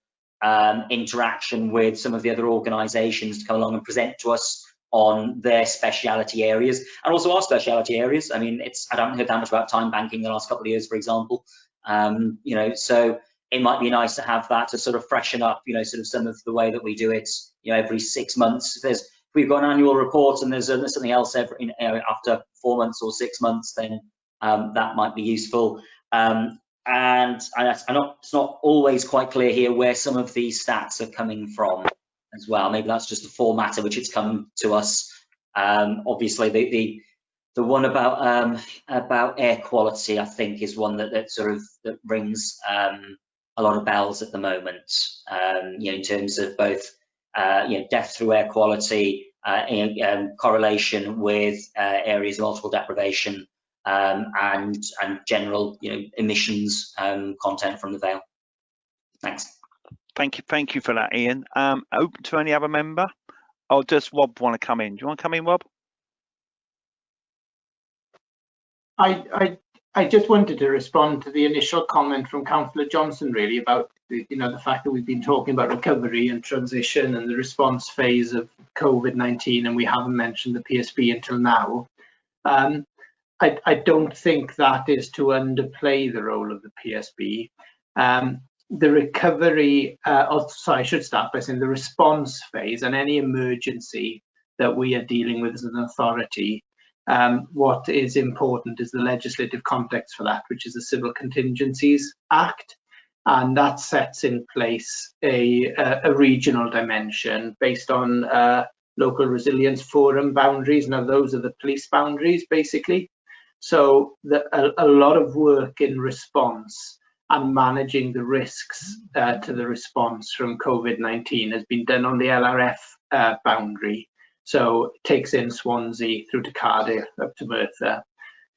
interaction with some of the other organisations to come along and present to us on their speciality areas, and also our speciality areas. I mean, I don't hear that much about time banking the last couple of years, for example. You know, so it might be nice to have that to sort of freshen up, you know, sort of some of the way that we do it, you know, every 6 months. If we've got an annual report and there's something else every, you know, after 4 months or 6 months, then that might be useful. And it's not always quite clear here where some of these stats are coming from as well. Maybe that's just the format in which it's come to us. Obviously, the one about air quality, I think, is one that rings a lot of bells at the moment. You know, in terms of both you know, death through air quality, correlation with areas of multiple deprivation, and general, you know, emissions content from the Vale. Thanks. Thank you for that, Ian. Open to any other member? Oh, does Rob want to come in? Do you want to come in, Rob? I just wanted to respond to the initial comment from Councillor Johnson, really, about the fact that we've been talking about recovery and transition and the response phase of COVID-19, and we haven't mentioned the PSB until now. I don't think that is to underplay the role of the PSB. The recovery, sorry, I should start by saying the response phase and any emergency that we are dealing with as an authority. What is important is the legislative context for that, which is the Civil Contingencies Act, and that sets in place a regional dimension based on local resilience forum boundaries. Now, those are the police boundaries, basically. So a lot of work in response and managing the risks to the response from COVID-19 has been done on the LRF boundary. So it takes in Swansea through to Cardiff up to Merthyr,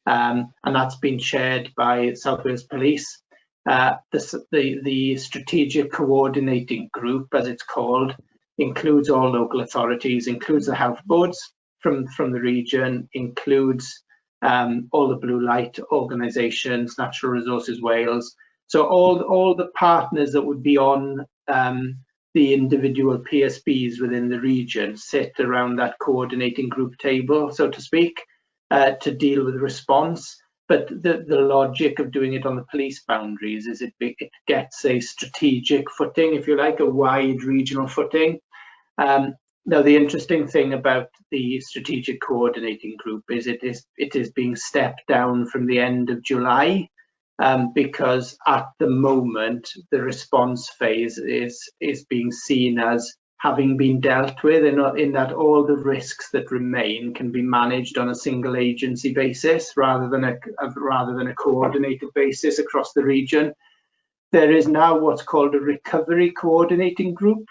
and that's been chaired by South Wales Police. The strategic coordinating group, as it's called, includes all local authorities, includes the health boards from the region, includes all the blue light organisations, Natural Resources Wales. So all the partners that would be on the individual PSBs within the region sit around that coordinating group table, so to speak, to deal with response. But the logic of doing it on the police boundaries is it gets a strategic footing, if you like, a wide regional footing. Now, the interesting thing about the strategic coordinating group is it is being stepped down from the end of July. Because at the moment the response phase is being seen as having been dealt with, in that all the risks that remain can be managed on a single agency basis rather than a coordinated basis across the region. There is now what's called a recovery coordinating group.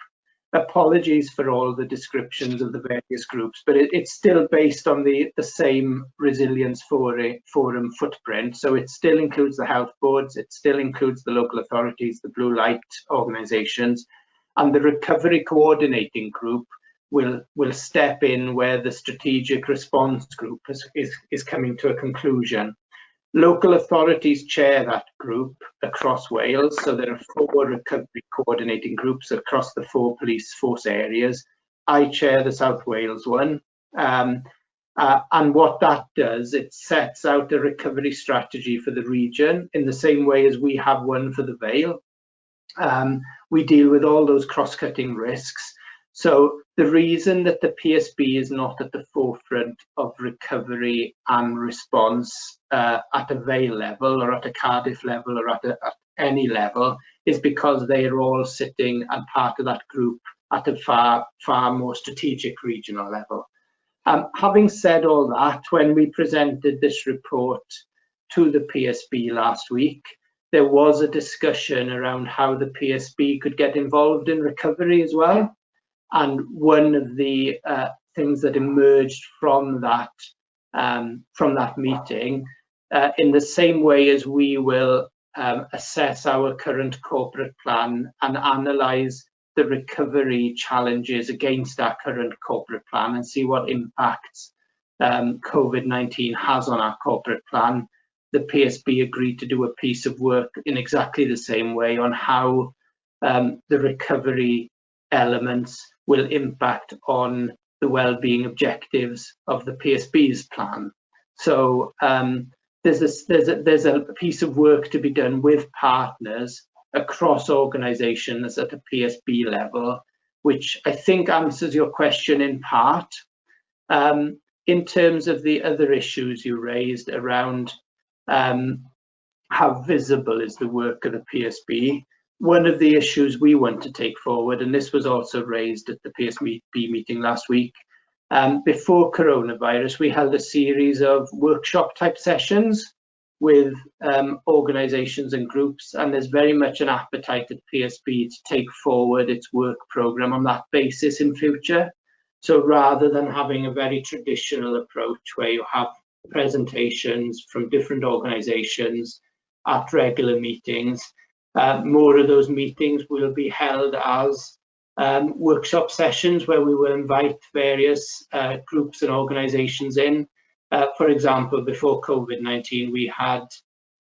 Apologies for all the descriptions of the various groups, but it's still based on the same resilience forum footprint. So it still includes the health boards, it still includes the local authorities, the blue light organisations, and the recovery coordinating group will step in where the strategic response group is coming to a conclusion. Local authorities chair that group across Wales, so there are 4 recovery coordinating groups across the 4 police force areas, I chair the South Wales one. And what that does, it sets out a recovery strategy for the region in the same way as we have one for the Vale. We deal with all those cross-cutting risks. So the reason that the PSB is not at the forefront of recovery and response at a Vale level or at a Cardiff level or at any level is because they are all sitting and part of that group at a far more strategic regional level. Having said all that, when we presented this report to the PSB last week, there was a discussion around how the PSB could get involved in recovery as well. And one of the things that emerged from that meeting, in the same way as we will assess our current corporate plan and analyse the recovery challenges against our current corporate plan and see what impacts COVID-19 has on our corporate plan, the PSB agreed to do a piece of work in exactly the same way on how the recovery elements will impact on the well-being objectives of the PSB's plan. So there's a piece of work to be done with partners across organisations at a PSB level, which I think answers your question in part. In terms of the other issues you raised around how visible is the work of the PSB, one of the issues we want to take forward, and this was also raised at the PSB meeting last week, before coronavirus, we held a series of workshop type sessions with organisations and groups, and there's very much an appetite at PSB to take forward its work programme on that basis in future. So rather than having a very traditional approach where you have presentations from different organisations at regular meetings, more of those meetings will be held as workshop sessions where we will invite various groups and organisations in. For example, before COVID-19, we had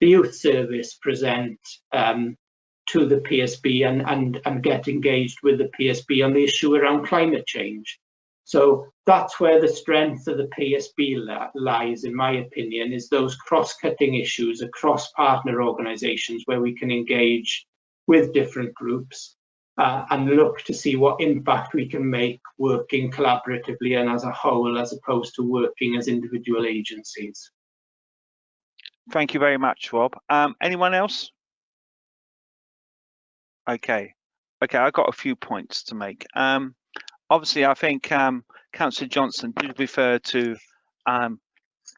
the Youth Service present to the PSB and get engaged with the PSB on the issue around climate change. So that's where the strength of the PSB lies, in my opinion, is those cross-cutting issues across partner organisations where we can engage with different groups and look to see what impact we can make working collaboratively and as a whole, as opposed to working as individual agencies. Thank you very much, Rob. Anyone else? Okay, I've got a few points to make. Obviously, I think Councillor Johnson did refer to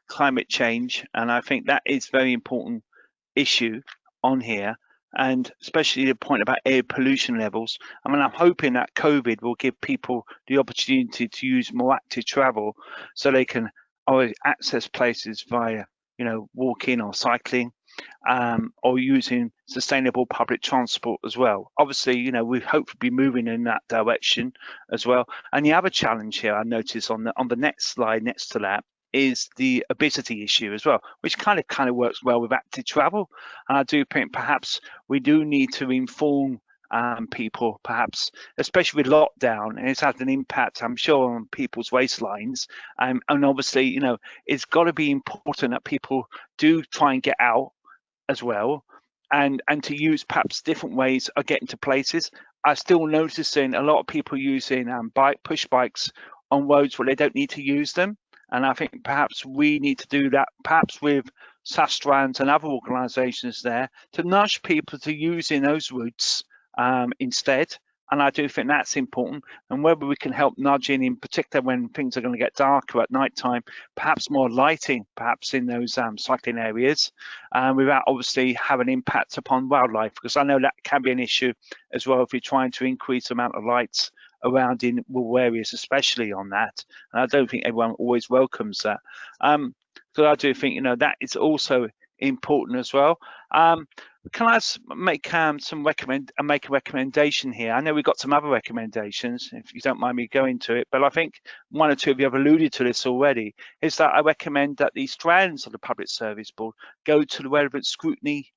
climate change, and I think that is a very important issue on here, and especially the point about air pollution levels. I mean, I'm hoping that COVID will give people the opportunity to use more active travel so they can always access places via, walking or cycling, or using sustainable public transport as well. Obviously, we hope to be moving in that direction as well. And the other challenge here I noticed on the next slide next to that is the obesity issue as well, which kind of works well with active travel. And I do think perhaps we do need to inform people, perhaps, especially with lockdown, and it's had an impact, I'm sure, on people's waistlines. And obviously, it's got to be important that people do try and get out as well, and to use perhaps different ways of getting to places. I'm still noticing a lot of people using push bikes on roads where they don't need to use them, and I think perhaps we need to do that, perhaps with Sastrans and other organisations there, to nudge people to using those routes instead. And I do think that's important, and whether we can help nudging, in particular when things are going to get darker at night time, perhaps more lighting perhaps in those cycling areas, without obviously having an impact upon wildlife, because I know that can be an issue as well if you're trying to increase the amount of lights around in rural areas, especially on that. And I don't think everyone always welcomes that. So I do think that is also important as well. Can I make a recommendation here? I know we've got some other recommendations, if you don't mind me going to it, but I think one or two of you have alluded to this already, is that I recommend that the strands of the Public Service Board go to the relevant scrutiny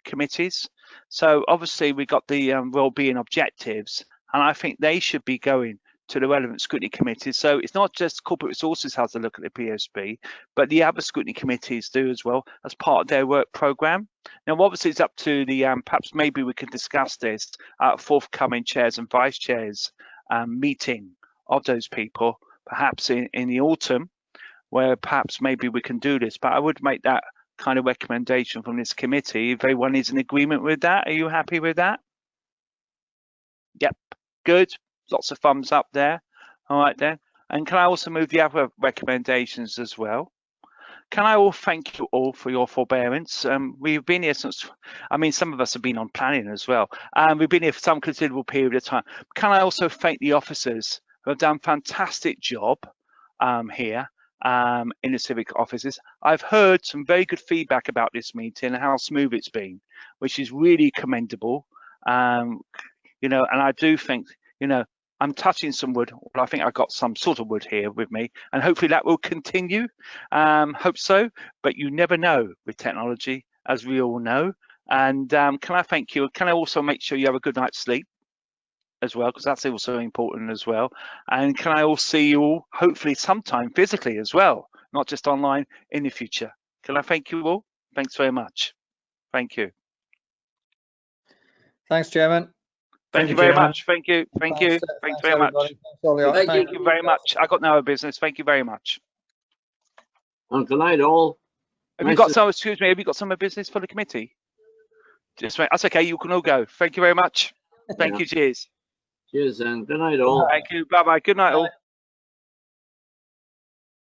committees. So obviously we've got the wellbeing objectives, and I think they should be going to the relevant scrutiny committees. So it's not just corporate resources has to look at the PSB, but the other scrutiny committees do as well as part of their work programme. Now, obviously, it's up to the perhaps maybe we could discuss this at forthcoming chairs and vice chairs meeting of those people, perhaps in the autumn, where perhaps maybe we can do this. But I would make that kind of recommendation from this committee if everyone is in agreement with that. Are you happy with that? Yep, good. Lots of thumbs up there. All right then. And can I also move the other recommendations as well? Can I all thank you all for your forbearance? We've been here since, I mean, some of us have been on planning as well. We've been here for some considerable period of time. Can I also thank the officers who have done a fantastic job here in the civic offices? I've heard some very good feedback about this meeting and how smooth it's been, which is really commendable. You know, and I do think, you know, I'm touching some wood. Well, I think I've got some sort of wood here with me, and hopefully that will continue. Hope so, but you never know with technology, as we all know. And can I thank you? Can I also make sure you have a good night's sleep as well, because that's also important as well. And can I all see you all, hopefully sometime physically as well, not just online in the future? Can I thank you all? Thanks very much. Thank you. Thanks, Chairman. Thank you very much. Thank you. Thank you. Thanks very much. Thank you very much. I got no other business. Thank you very much. And good night, all. Have you got some? Excuse me. Have you got some business for the committee? Just wait. That's okay. You can all go. Thank you very much. Thank you. Cheers. Cheers, and good night, all. Thank you. Bye bye. Good night, all.